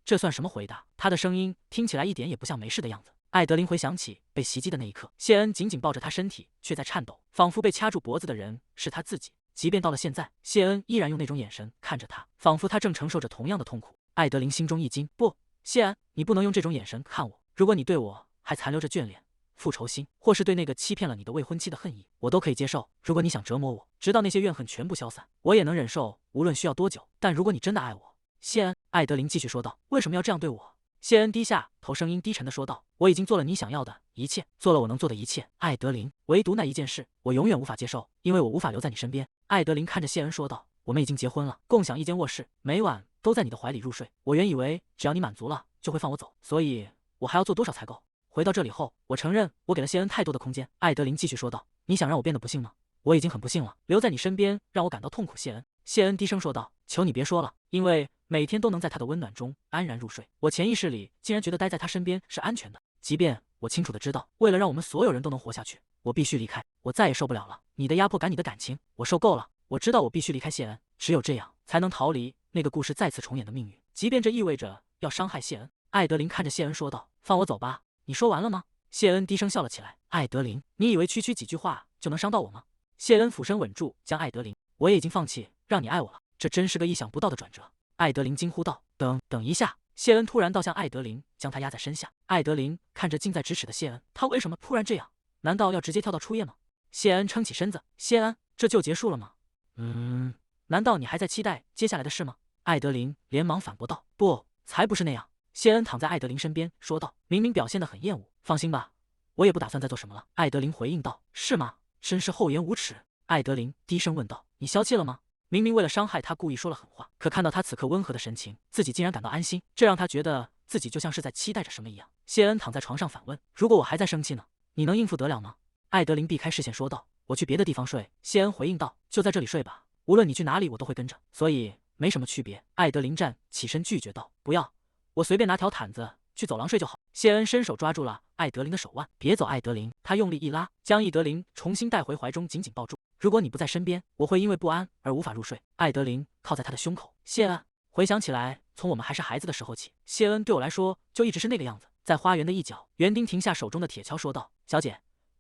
这算什么回答？他的声音听起来一点也不像没事的样子。艾德琳回想起被袭击的那一刻，谢恩紧紧抱着他，身体却在颤抖，仿佛被掐住脖子的人是他自己。即便到了现在，谢恩依然用那种眼神看着他，仿佛他正承受着同样的痛苦。艾德琳心中一惊，不，谢恩，你不能用这种眼神看我。如果你对我还残留着眷恋、复仇心，或是对那个欺骗了你的未婚妻的恨意，我都可以接受。如果你想折磨我，直到那些怨恨全部消散，我也能忍受，无论需要多久。但如果你真的爱我，谢恩，艾德琳继续说道，为什么要这样对我？谢恩低下头，声音低沉地说道，我已经做了你想要的一切，做了我能做的一切。艾德琳，唯独那一件事，我永远无法接受，因为我无法留在你身边。艾德琳看着谢恩说道，我们已经结婚了，共享一间卧室，每晚都在你的怀里入睡。我原以为只要你满足了，就会放我走，所以我还要做多少才够？回到这里后，我承认我给了谢恩太多的空间。艾德琳继续说道，你想让我变得不幸吗？我已经很不幸了，留在你身边让我感到痛苦。谢恩，谢恩低声说道，求你别说了，因为每天都能在他的温暖中安然入睡，我潜意识里竟然觉得待在他身边是安全的，即便我清楚的知道，为了让我们所有人都能活下去，我必须离开，我再也受不了了。你的压迫感，你的感情，我受够了。我知道我必须离开谢恩，只有这样才能逃离那个故事再次重演的命运，即便这意味着要伤害谢恩。艾德琳看着谢恩说道，放我走吧。你说完了吗？谢恩低声笑了起来。艾德琳，你以为区区几句话就能伤到我吗？谢恩俯身稳住将艾德琳，我也已经放弃让你爱我了。这真是个意想不到的转折。艾德琳惊呼道，等一下。谢恩突然倒向艾德琳，将她压在身下。艾德琳看着近在咫尺的谢恩，他为什么突然这样？难道要直接跳到初夜吗？谢恩撑起身子，谢恩，这就结束了吗？难道你还在期待接下来的事吗？艾德琳连忙反驳道，不，才不是那样。谢恩躺在艾德琳身边说道，明明表现得很厌恶。放心吧，我也不打算再做什么了。艾德琳回应道，是吗？真是厚颜无耻。艾德琳低声问道，你消气了吗？明明为了伤害他故意说了狠话，可看到他此刻温和的神情，自己竟然感到安心，这让他觉得自己就像是在期待着什么一样。谢恩躺在床上反问，如果我还在生气呢？你能应付得了吗？艾德琳避开视线说道，我去别的地方睡。谢恩回应道，就在这里睡吧，无论你去哪里我都会跟着，所以没什么区别。艾德琳站起身拒绝道，不要，我随便拿条毯子去走廊睡就好。谢恩伸手抓住了艾德琳的手腕，别走，艾德琳。他用力一拉，将艾德琳重新带回怀中，紧紧抱住。如果你不在身边，我会因为不安而无法入睡。艾德琳靠在他的胸口。谢恩，回想起来，从我们还是孩子的时候起，谢恩对我来说就一直是那个样子。在花园的一角，园丁停下手中的铁锹说道，小姐，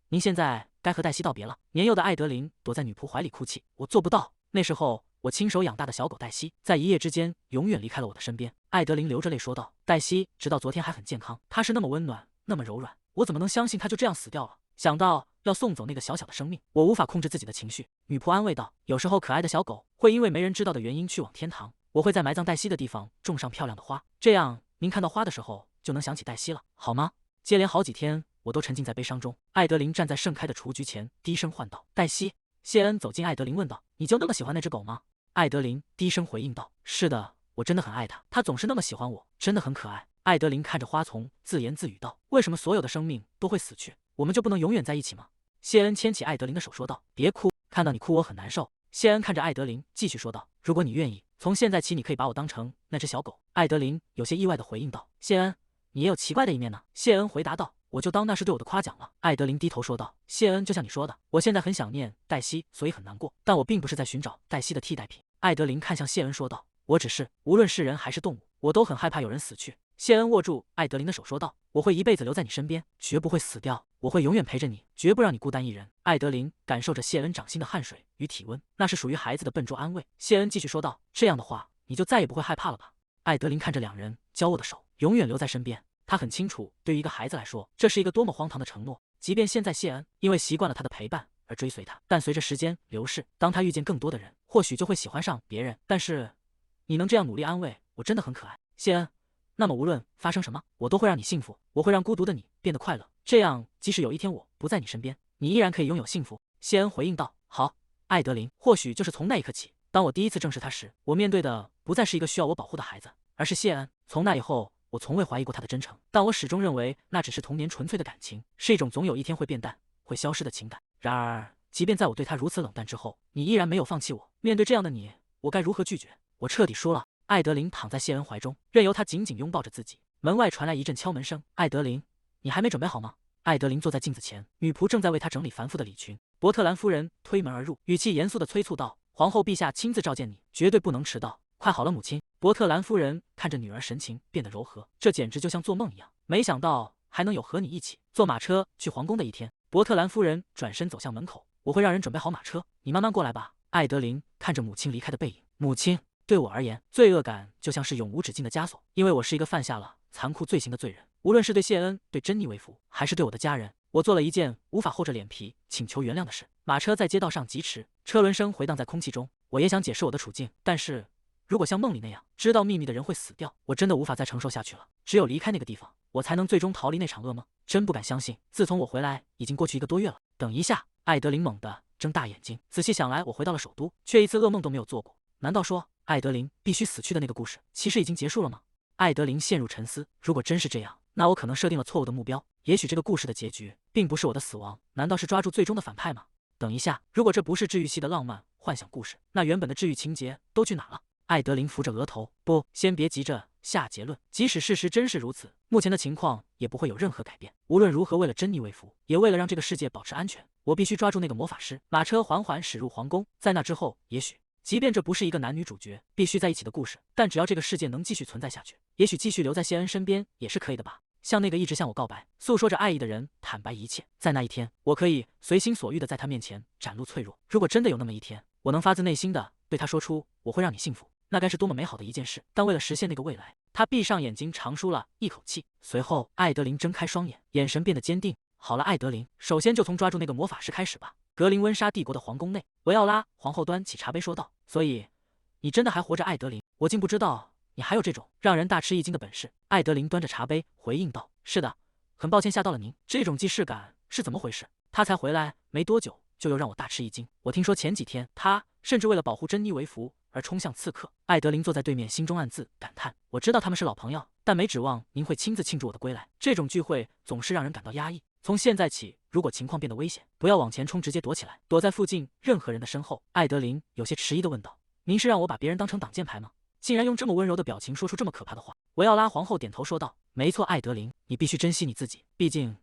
您现在该和黛西道别了。年幼的艾德琳躲在女仆怀里哭泣，我做不到。那时候我亲手养大的小狗黛西，在一夜之间永远离开了我的身边。艾德琳流着泪说道。黛西直到昨天还很健康，它是那么温暖，那么柔软，我怎么能相信它就这样死掉了？想到要送走那个小小的生命，我无法控制自己的情绪。女仆安慰道：“有时候可爱的小狗会因为没人知道的原因去往天堂。我会在埋葬黛西的地方种上漂亮的花，这样您看到花的时候就能想起黛西了，好吗？”接连好几天，我都沉浸在悲伤中。艾德琳站在盛开的雏菊前，低声唤道：“黛西。”谢恩走近艾德琳问道：“你就那么喜欢那只狗吗？”艾德琳低声回应道：“是的，我真的很爱它，它总是那么喜欢我，真的很可爱。”艾德琳看着花丛，自言自语道：“为什么所有的生命都会死去？我们就不能永远在一起吗？”谢恩牵起艾德琳的手说道：“别哭，看到你哭我很难受。”谢恩看着艾德琳，继续说道：“如果你愿意，从现在起你可以把我当成那只小狗。”艾德琳有些意外地回应道：“谢恩，你也有奇怪的一面呢。”谢恩回答道：“我就当那是对我的夸奖了。”艾德琳低头说道：“谢恩，就像你说的，我现在很想念黛西，所以很难过，但我并不是在寻找黛西的替代品。”艾德琳看向谢恩说道：“我只是，无论是人还是动物，我都很害怕有人死去。”谢恩握住艾德琳的手说道：“我会一辈子留在你身边，绝不会死掉，我会永远陪着你，绝不让你孤单一人。”艾德琳感受着谢恩掌心的汗水与体温，那是属于孩子的笨拙安慰。谢恩继续说道：“这样的话，你就再也不会害怕了吧？”艾德琳看着两人交握的手，永远留在身边。他很清楚，对于一个孩子来说，这是一个多么荒唐的承诺。即便现在谢恩因为习惯了他的陪伴而追随他，但随着时间流逝，当他遇见更多的人，或许就会喜欢上别人。但是，你能这样努力安慰我，真的很可爱，谢恩。那么无论发生什么，我都会让你幸福，我会让孤独的你变得快乐，这样即使有一天我不在你身边，你依然可以拥有幸福。谢恩回应道：“好，艾德琳。”或许就是从那一刻起，当我第一次正视他时，我面对的不再是一个需要我保护的孩子，而是谢恩。从那以后，我从未怀疑过他的真诚，但我始终认为那只是童年纯粹的感情，是一种总有一天会变淡、会消失的情感。然而，即便在我对他如此冷淡之后，你依然没有放弃我。面对这样的你，我该如何拒绝？我彻底输了。艾德琳躺在谢恩怀中，任由他紧紧拥抱着自己。门外传来一阵敲门声。艾德琳，你还没准备好吗？艾德琳坐在镜子前，女仆正在为她整理繁复的礼裙。伯特兰夫人推门而入，语气严肃地催促道：“皇后陛下亲自召见你，绝对不能迟到。快好了，母亲。”伯特兰夫人看着女儿，神情变得柔和，这简直就像做梦一样。没想到还能有和你一起坐马车去皇宫的一天。伯特兰夫人转身走向门口，我会让人准备好马车，你慢慢过来吧。艾德琳看着母亲离开的背影，母亲。对我而言，罪恶感就像是永无止境的枷锁，因为我是一个犯下了残酷罪行的罪人。无论是对谢恩、对珍妮为夫，还是对我的家人，我做了一件无法厚着脸皮请求原谅的事。马车在街道上疾驰，车轮声回荡在空气中。我也想解释我的处境，但是如果像梦里那样，知道秘密的人会死掉，我真的无法再承受下去了。只有离开那个地方，我才能最终逃离那场噩梦。真不敢相信，自从我回来，已经过去1个多月了。等一下，艾德琳猛地睁大眼睛，仔细想来，我回到了首都，却一次噩梦都没有做过。难道说艾德琳必须死去的那个故事其实已经结束了吗？艾德琳陷入沉思。如果真是这样，那我可能设定了错误的目标。也许这个故事的结局并不是我的死亡，难道是抓住最终的反派吗？等一下，如果这不是治愈系的浪漫幻想故事，那原本的治愈情节都去哪了？艾德琳扶着额头，不，先别急着下结论。即使事实真是如此，目前的情况也不会有任何改变。无论如何，为了珍妮为夫，也为了让这个世界保持安全，我必须抓住那个魔法师。马车缓缓驶入皇宫，在那之后，也许即便这不是一个男女主角必须在一起的故事，但只要这个世界能继续存在下去，也许继续留在谢恩身边也是可以的吧。向那个一直向我告白、诉说着爱意的人坦白一切，在那一天，我可以随心所欲的在他面前展露脆弱。如果真的有那么一天，我能发自内心的对他说出我会让你幸福，那该是多么美好的一件事。但为了实现那个未来，他闭上眼睛，长舒了一口气。随后，艾德琳睁开双眼，眼神变得坚定。好了，艾德琳，首先就从抓住那个魔法师开始吧。格林温莎帝国的皇宫内，维奥拉皇后端起茶杯说道：“所以，你真的还活着，艾德琳？我竟不知道你还有这种让人大吃一惊的本事。”艾德琳端着茶杯回应道：“是的，很抱歉吓到了您。这种既视感是怎么回事？他才回来没多久，就又让我大吃一惊。我听说前几天他甚至为了保护珍妮为福而冲向刺客。”艾德琳坐在对面，心中暗自感叹：“我知道他们是老朋友，但没指望您会亲自庆祝我的归来。这种聚会总是让人感到压抑。从现在起，如果情况变得危险，不要往前冲，直接躲起来，躲在附近任何人的身后。”艾德琳有些迟疑地问道：“您是让我把别人当成挡箭牌吗？”竟然用这么温柔的表情说出这么可怕的话。维奥拉皇后点头说道：“没错，艾德琳，你必须珍惜你自己，毕竟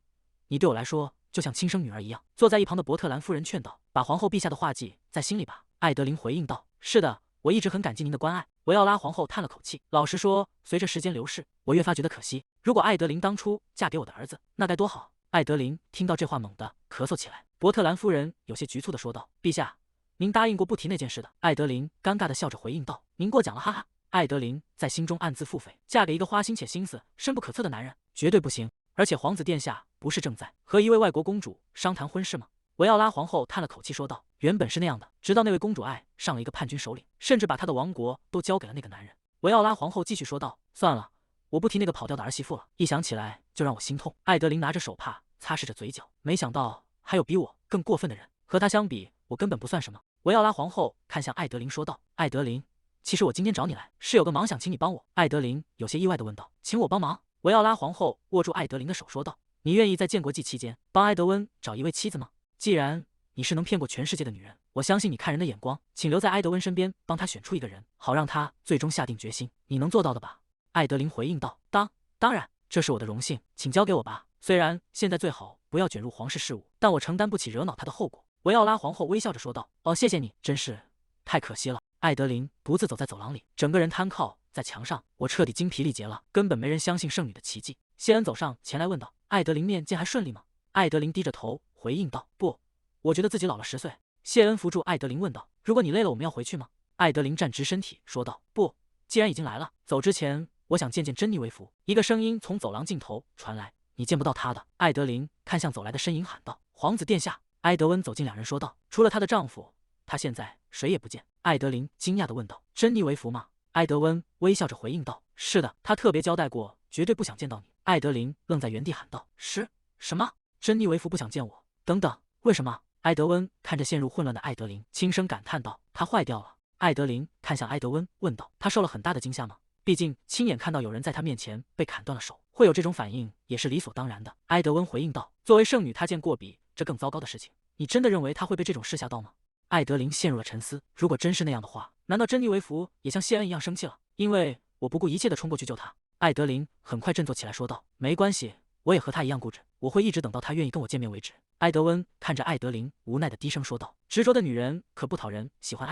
你对我来说就像亲生女儿一样。”坐在一旁的伯特兰夫人劝道：“把皇后陛下的话记在心里吧。”艾德琳回应道：“是的，我一直很感激您的关爱。”维奥拉皇后叹了口气：“老实说，随着时间流逝，我越发觉得可惜。如果艾德琳当初嫁给我的儿子，那该多好。”艾德琳听到这话，猛地咳嗽起来。伯特兰夫人有些局促地说道：“陛下，您答应过不提那件事的。艾德琳尴尬的笑着回应道：“您过奖了，哈哈。”艾德琳在心中暗自腹诽，嫁给一个花心且心思深不可测的男人，绝对不行。而且皇子殿下不是正在和一位外国公主商谈婚事吗？维奥拉皇后叹了口气说道：“原本是那样的，直到那位公主爱上了一个叛军首领，甚至把她的王国都交给了那个男人。”维奥拉皇后继续说道：“算了，我不提那个跑掉的儿媳妇了，一想起来就让我心痛。”艾德琳拿着手帕擦拭着嘴角，没想到还有比我更过分的人，和他相比，我根本不算什么。维奥拉皇后看向艾德琳说道：“艾德琳，其实我今天找你来是有个忙想请你帮我。”艾德琳有些意外地问道：“请我帮忙？”维奥拉皇后握住艾德琳的手说道：“你愿意在建国祭期间帮埃德温找一位妻子吗？既然你是能骗过全世界的女人，我相信你看人的眼光，请留在埃德温身边，帮他选出一个人，好让他最终下定决心。你能做到的吧？”艾德琳回应道：“当然，这是我的荣幸，请交给我吧。虽然现在最好不要卷入皇室事务，但我承担不起惹恼他的后果。”维奥拉皇后微笑着说道：“哦，谢谢你，真是太可惜了。”艾德琳独自走在走廊里，整个人瘫靠在墙上，我彻底精疲力竭了，根本没人相信圣女的奇迹。谢恩走上前来问道：“艾德琳面见还顺利吗？”艾德琳低着头回应道：“不，我觉得自己老了10岁。”谢恩扶住艾德琳问道：“如果你累了，我们要回去吗？”艾德琳站直身体说道：“不，既然已经来了，走之前我想见见珍妮为夫。”一个声音从走廊尽头传来：“你见不到她的。”艾德琳看向走来的身影喊道：“皇子殿下！”埃德温走近两人说道：“除了她的丈夫，她现在谁也不见。”艾德琳惊讶地问道：“珍妮为夫吗？”埃德温微笑着回应道：“是的，他特别交代过，绝对不想见到你。”艾德琳愣在原地喊道：“是什么？珍妮为夫不想见我？等等，为什么？”埃德温看着陷入混乱的艾德琳，轻声感叹道：“她坏掉了。”艾德琳看向埃德温问道：“他受了很大的惊吓吗？毕竟亲眼看到有人在他面前被砍断了手，会有这种反应也是理所当然的。”埃德温回应道：“作为圣女，她见过比这更糟糕的事情。你真的认为她会被这种事吓到吗？”艾德琳陷入了沉思。如果真是那样的话，难道珍妮维弗也像谢恩一样生气了？因为我不顾一切地冲过去救她。艾德琳很快振作起来说道：“没关系，我也和她一样固执，我会一直等到她愿意跟我见面为止。”艾德温看着艾德琳，无奈地低声说道：“执着的女人可不讨人喜欢。”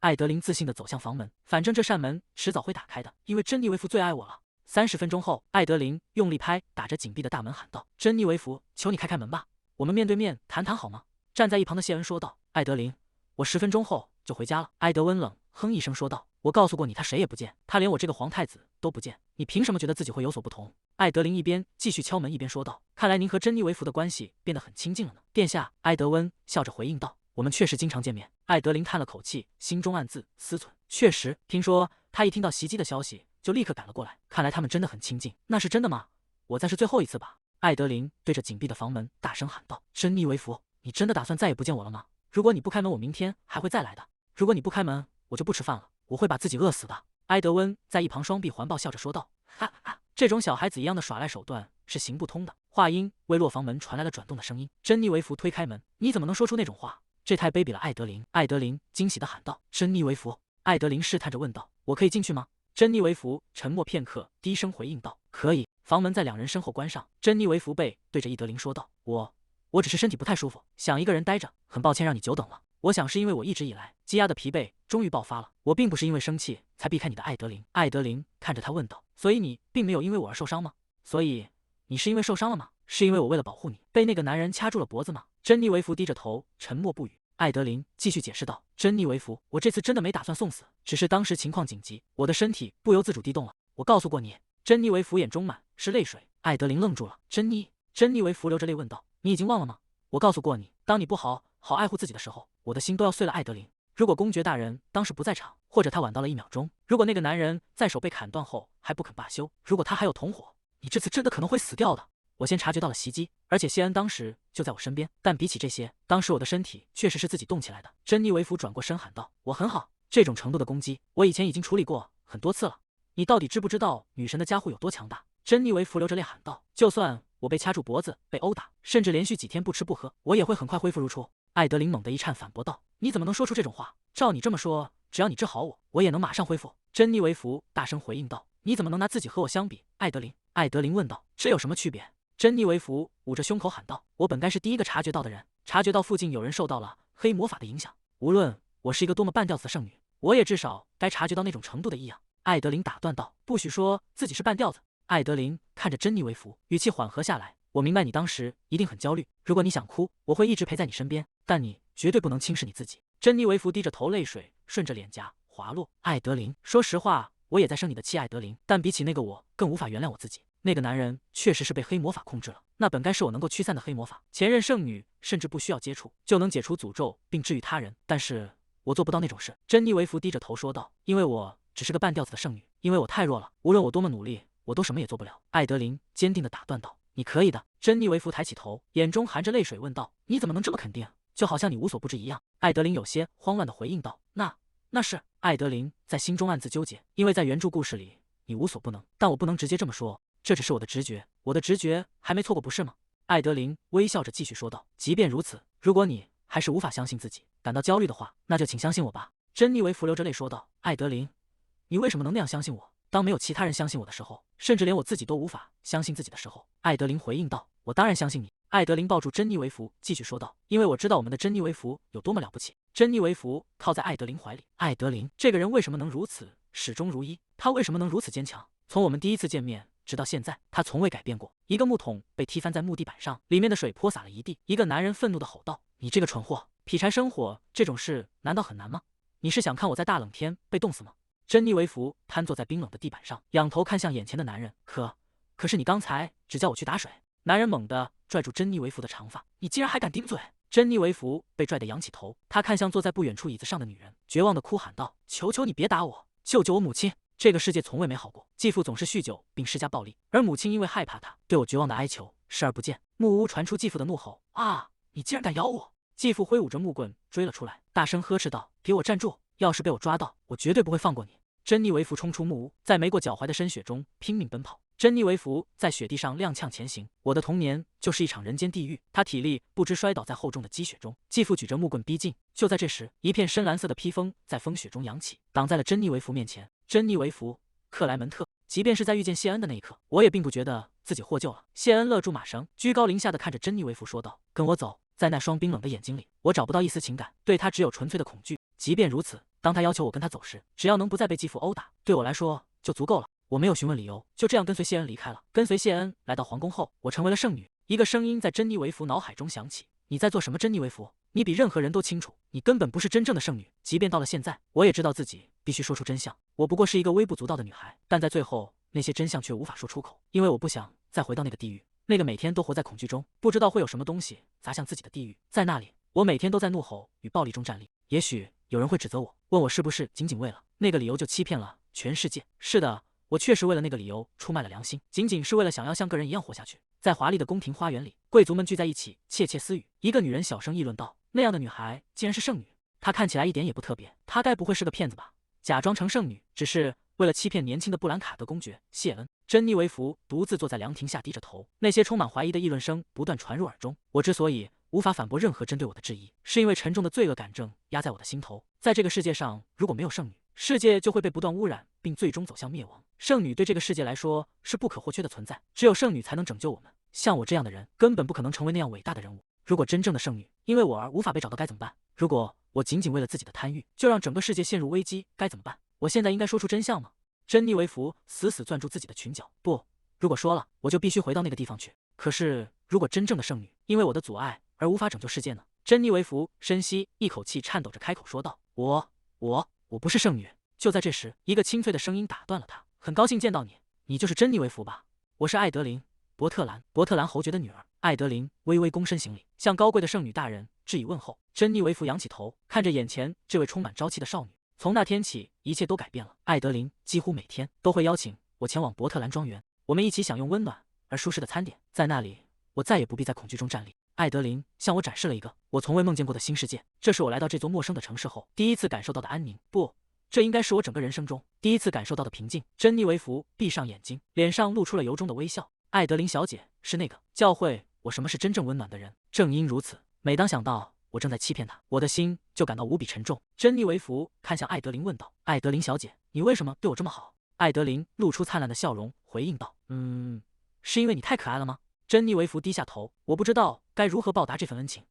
艾德琳自信地走向房门，反正这扇门迟早会打开的，因为珍妮维弗最爱我了。30分钟后，艾德琳用力拍打着紧闭的大门，喊道：“珍妮维弗，求你开开门吧，我们面对面谈谈好吗？”站在一旁的谢恩说道：“艾德琳，我10分钟后就回家了。”埃德温冷哼一声说道：“我告诉过你，他谁也不见，他连我这个皇太子都不见，你凭什么觉得自己会有所不同？”艾德琳一边继续敲门，一边说道：“看来您和珍妮维弗的关系变得很亲近了呢，殿下。”埃德温笑着回应道：“我们确实经常见面。”艾德琳叹了口气，心中暗自思忖：确实，听说他一听到袭击的消息就立刻赶了过来，看来他们真的很亲近。那是真的吗？我再是最后一次吧。艾德琳对着紧闭的房门大声喊道：“珍妮维弗，你真的打算再也不见我了吗？如果你不开门，我明天还会再来的。如果你不开门，我就不吃饭了，我会把自己饿死的。”埃德温在一旁双臂环抱，笑着说道：“哈哈，这种小孩子一样的耍赖手段是行不通的。”话音未落，房门传来了转动的声音。珍妮维弗推开门：“你怎么能说出那种话？这太卑鄙了！”艾德琳。艾德琳惊喜地喊道：“珍妮维弗！”艾德琳试探着问道：“我可以进去吗？”珍妮维弗沉默片刻，低声回应道：“可以。”房门在两人身后关上。珍妮维弗背对着伊德琳说道：“我只是身体不太舒服，想一个人待着，很抱歉让你久等了。我想是因为我一直以来积压的疲惫终于爆发了，我并不是因为生气才避开你的。”艾德琳。艾德琳看着他问道：“所以你并没有因为我而受伤吗？所以你是因为受伤了吗？是因为我为了保护你被那个男人掐住了脖子吗？”珍妮维弗低着头沉默不语。艾德琳继续解释道：“珍妮维弗，我这次真的没打算送死，只是当时情况紧急，我的身体不由自主地动了。我告诉过你。”珍妮维弗眼中满是泪水。艾德琳愣住了。珍妮维弗流着泪问道：“你已经忘了吗？我告诉过你，当你不好好爱护自己的时候，我的心都要碎了。”艾德琳，如果公爵大人当时不在场，或者他晚到了1秒钟，如果那个男人在手被砍断后还不肯罢休，如果他还有同伙，你这次真的可能会死掉的。我先察觉到了袭击，而且谢恩当时就在我身边，但比起这些，当时我的身体确实是自己动起来的。珍妮维弗转过身喊道：“我很好，这种程度的攻击，我以前已经处理过很多次了。你到底知不知道女神的加护有多强大？”珍妮维弗流着泪喊道：“就算我被掐住脖子，被殴打，甚至连续几天不吃不喝，我也会很快恢复如初。”艾德琳猛地一颤，反驳道：“你怎么能说出这种话？照你这么说，只要你治好我，我也能马上恢复。”珍妮维弗大声回应道：“你怎么能拿自己和我相比？”艾德琳。艾德琳问道：“这有什么区别？”珍妮维弗捂着胸口喊道：“我本该是第一个察觉到的人，察觉到附近有人受到了黑魔法的影响。无论我是一个多么半吊子的圣女，我也至少该察觉到那种程度的异样。”艾德琳打断道：“不许说自己是半吊子。”艾德琳看着珍妮维弗，语气缓和下来：“我明白你当时一定很焦虑，如果你想哭，我会一直陪在你身边，但你绝对不能轻视你自己。珍妮维弗低着头，泪水顺着脸颊滑落。艾德琳，说实话，我也在生你的气，艾德琳，但比起那个我，更无法原谅我自己。那个男人确实是被黑魔法控制了，那本该是我能够驱散的黑魔法。前任圣女甚至不需要接触就能解除诅咒并治愈他人，但是我做不到那种事。珍妮维弗低着头说道：“因为我只是个半吊子的圣女，因为我太弱了，无论我多么努力，我都什么也做不了。”艾德琳坚定地打断道：“你可以的。”珍妮维弗抬起头，眼中含着泪水问道：“你怎么能这么肯定？就好像你无所不知一样。”艾德琳有些慌乱地回应道：“那是。”艾德琳在心中暗自纠结，因为在原著故事里你无所不能，但我不能直接这么说，这只是我的直觉，我的直觉还没错过，不是吗？艾德琳微笑着继续说道：“即便如此，如果你还是无法相信自己，感到焦虑的话，那就请相信我吧。”珍妮维弗流着泪说道：“艾德琳，你为什么能那样相信我？当没有其他人相信我的时候，甚至连我自己都无法相信自己的时候。”艾德琳回应道：“我当然相信你。”艾德琳抱住珍妮维弗，继续说道：“因为我知道我们的珍妮维弗有多么了不起。”珍妮维弗靠在艾德琳怀里。艾德琳，这个人为什么能如此始终如一？他为什么能如此坚强？从我们第一次见面直到现在，他从未改变过。一个木桶被踢翻在木地板上，里面的水泼洒了一地。一个男人愤怒地吼道：“你这个蠢货！劈柴生火这种事难道很难吗？你是想看我在大冷天被冻死吗？”珍妮维弗瘫坐在冰冷的地板上，仰头看向眼前的男人。可是你刚才只叫我去打水。男人猛地拽住珍妮维弗的长发：“你竟然还敢顶嘴！”珍妮维弗被拽得仰起头，她看向坐在不远处椅子上的女人，绝望地哭喊道：“求求你别打我，救救我母亲！这个世界从未美好过，继父总是酗酒并施加暴力，而母亲因为害怕他，对我绝望的哀求，视而不见。”木屋传出继父的怒吼：“啊！你竟然敢咬我！”继父挥舞着木棍追了出来，大声呵斥道：“给我站住！要是被我抓到，我绝对不会放过你！”珍妮维弗冲出木屋，在没过脚踝的深雪中拼命奔跑。珍妮维弗在雪地上踉跄前行。我的童年就是一场人间地狱。她体力不支，摔倒在厚重的积雪中。继父举着木棍逼近。就在这时，一片深蓝色的披风在风雪中扬起，挡在了珍妮维弗面前。珍妮维弗，克莱门特。即便是在遇见谢恩的那一刻，我也并不觉得自己获救了。谢恩勒住马绳，居高临下的看着珍妮维弗说道：“跟我走。”在那双冰冷的眼睛里，我找不到一丝情感，对他只有纯粹的恐惧。即便如此，当他要求我跟他走时，只要能不再被继父殴打，对我来说就足够了。我没有询问理由，就这样跟随谢恩离开了。跟随谢恩来到皇宫后，我成为了圣女。一个声音在珍妮维弗脑海中响起：“你在做什么，珍妮维弗？你比任何人都清楚，你根本不是真正的圣女。”即便到了现在，我也知道自己必须说出真相。我不过是一个微不足道的女孩，但在最后，那些真相却无法说出口，因为我不想再回到那个地狱，那个每天都活在恐惧中，不知道会有什么东西砸向自己的地狱。在那里，我每天都在怒吼与暴力中站立。也许有人会指责我，问我是不是仅仅为了那个理由就欺骗了全世界。是的，我确实为了那个理由出卖了良心，仅仅是为了想要像个人一样活下去。在华丽的宫廷花园里，贵族们聚在一起窃窃私语。一个女人小声议论道：“那样的女孩竟然是圣女，她看起来一点也不特别，她该不会是个骗子吧？假装成圣女，只是为了欺骗年轻的布兰卡德公爵谢恩。”珍妮维弗独自坐在凉亭下，低着头。那些充满怀疑的议论声不断传入耳中。我之所以无法反驳任何针对我的质疑，是因为沉重的罪恶感正压在我的心头。在这个世界上，如果没有圣女，世界就会被不断污染，并最终走向灭亡。圣女对这个世界来说是不可或缺的存在，只有圣女才能拯救我们。像我这样的人，根本不可能成为那样伟大的人物。如果真正的圣女因为我而无法被找到，该怎么办？如果我仅仅为了自己的贪欲，就让整个世界陷入危机，该怎么办？我现在应该说出真相吗？珍妮维弗死死攥住自己的裙角。不，如果说了，我就必须回到那个地方去。可是，如果真正的圣女因为我的阻碍而无法拯救世界呢？珍妮维弗深吸一口气，颤抖着开口说道：“我不是圣女。”就在这时，一个清脆的声音打断了他：“很高兴见到你，你就是珍妮维弗吧？我是艾德琳·伯特兰侯爵的女儿。”艾德琳微微躬身行礼，向高贵的圣女大人致以问候。珍妮维弗仰起头，看着眼前这位充满朝气的少女。从那天起，一切都改变了。艾德琳几乎每天都会邀请我前往伯特兰庄园，我们一起享用温暖而舒适的餐点。在那里，我再也不必在恐惧中站立。艾德琳向我展示了一个我从未梦见过的新世界，这是我来到这座陌生的城市后第一次感受到的安宁。不，这应该是我整个人生中第一次感受到的平静。珍妮维弗闭上眼睛，脸上露出了由衷的微笑。艾德琳小姐是那个教会我什么是真正温暖的人。正因如此，每当想到我正在欺骗他，我的心就感到无比沉重。珍妮维弗看向艾德琳问道：“艾德琳小姐，你为什么对我这么好？”艾德琳露出灿烂的笑容，回应道：“是因为你太可爱了吗？”珍妮维弗低下头，我不知道该如何报答这份恩情。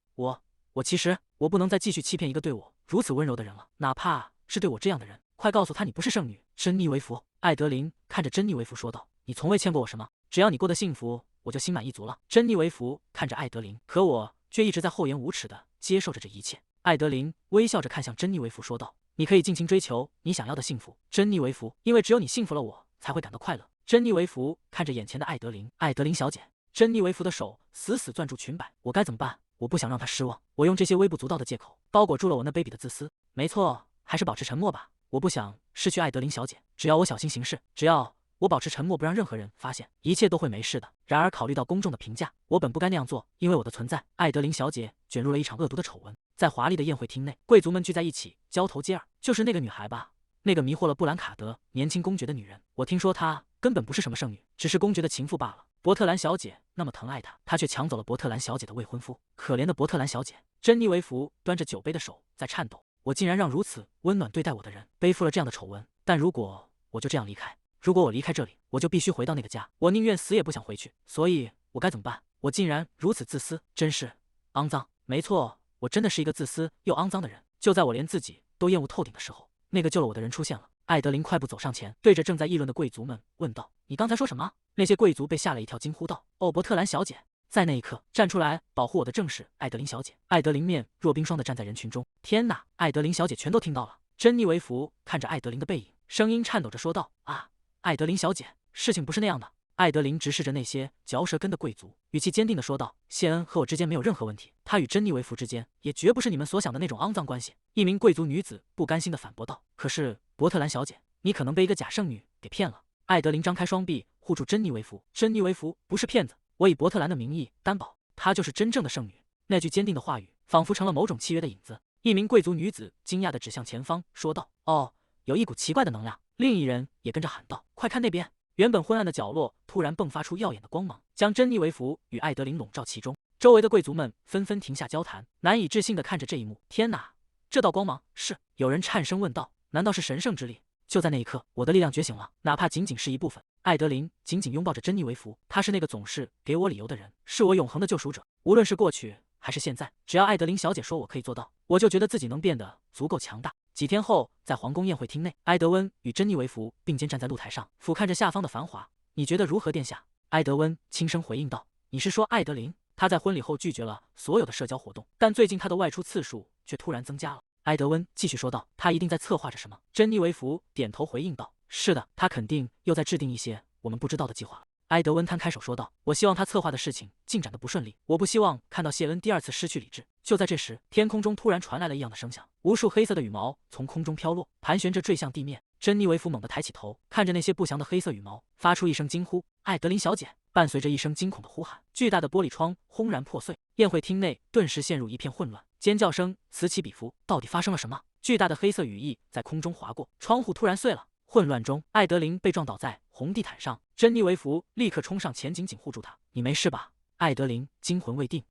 其实我不能再继续欺骗一个对我如此温柔的人了，哪怕是对我这样的人。快告诉他你不是圣女，珍妮维弗。艾德琳看着珍妮维弗说道：“你从未欠过我什么，只要你过得幸福，我就心满意足了。”珍妮维弗看着艾德琳，可我却一直在厚颜无耻地接受着这一切。艾德琳微笑着看向珍妮维弗说道：“你可以尽情追求你想要的幸福，珍妮维弗，因为只有你幸福了，我才会感到快乐。”珍妮维弗看着眼前的艾德琳，艾德琳小姐。珍妮维弗的手死死攥住裙摆，我该怎么办？我不想让她失望，我用这些微不足道的借口包裹住了我那卑鄙的自私。没错，还是保持沉默吧。我不想失去艾德琳小姐，只要我小心行事，只要我保持沉默，不让任何人发现，一切都会没事的。然而，考虑到公众的评价，我本不该那样做，因为我的存在，艾德琳小姐卷入了一场恶毒的丑闻。在华丽的宴会厅内，贵族们聚在一起，交头接耳。就是那个女孩吧？那个迷惑了布兰卡德年轻公爵的女人。我听说她根本不是什么圣女，只是公爵的情妇罢了。伯特兰小姐那么疼爱她，她却抢走了伯特兰小姐的未婚夫。可怜的伯特兰小姐！珍妮维弗端着酒杯的手在颤抖。我竟然让如此温暖对待我的人背负了这样的丑闻。但如果我就这样离开，如果我离开这里，我就必须回到那个家，我宁愿死也不想回去。所以，我该怎么办？我竟然如此自私，真是肮脏。没错，我真的是一个自私又肮脏的人。就在我连自己都厌恶透顶的时候，那个救了我的人出现了。艾德琳快步走上前，对着正在议论的贵族们问道：“你刚才说什么？”那些贵族被吓了一跳，惊呼道：“哦，伯特兰小姐！”在那一刻，站出来保护我的正是艾德琳小姐。艾德琳面若冰霜地站在人群中。天哪！艾德琳小姐全都听到了。珍妮维弗看着艾德琳的背影，声音颤抖着说道：“啊，艾德琳小姐，事情不是那样的。”艾德琳直视着那些嚼舌根的贵族，语气坚定地说道：“谢恩和我之间没有任何问题，他与珍妮维弗之间也绝不是你们所想的那种肮脏关系。”一名贵族女子不甘心地反驳道：“可是，伯特兰小姐，你可能被一个假圣女给骗了。”艾德琳张开双臂护住珍妮维弗，珍妮维弗不是骗子，我以伯特兰的名义担保，她就是真正的圣女。那句坚定的话语仿佛成了某种契约的影子。一名贵族女子惊讶地指向前方，说道：“哦，有一股奇怪的能量。”另一人也跟着喊道：“快看那边！”原本昏暗的角落突然迸发出耀眼的光芒，将珍妮维弗与艾德琳笼罩其中。周围的贵族们纷纷停下交谈，难以置信地看着这一幕。天哪，这道光芒是……有人颤声问道：“难道是神圣之力？”就在那一刻，我的力量觉醒了，哪怕仅仅是一部分。艾德琳紧紧拥抱着珍妮维弗，她是那个总是给我理由的人，是我永恒的救赎者。无论是过去还是现在，只要艾德琳小姐说我可以做到，我就觉得自己能变得足够强大。几天后，在皇宫宴会厅内，埃德温与珍妮维弗并肩站在露台上，俯瞰着下方的繁华。你觉得如何，殿下？埃德温轻声回应道：“你是说艾德琳？她在婚礼后拒绝了所有的社交活动，但最近她的外出次数却突然增加了。”埃德温继续说道：“她一定在策划着什么。”珍妮维弗点头回应道：“是的，她肯定又在制定一些我们不知道的计划。”埃德温摊开手说道：“我希望他策划的事情进展得不顺利，我不希望看到谢恩第二次失去理智。”就在这时，天空中突然传来了异样的声响，无数黑色的羽毛从空中飘落，盘旋着坠向地面。珍妮维弗猛地抬起头，看着那些不祥的黑色羽毛，发出一声惊呼：“艾德琳小姐！”伴随着一声惊恐的呼喊，巨大的玻璃窗轰然破碎，宴会厅内顿时陷入一片混乱，尖叫声此起彼伏。到底发生了什么？巨大的黑色羽翼在空中划过，窗户突然碎了。混乱中，艾德琳被撞倒在红地毯上，珍妮维弗立刻冲上前紧紧护住她。“你没事吧？”艾德琳惊魂未定。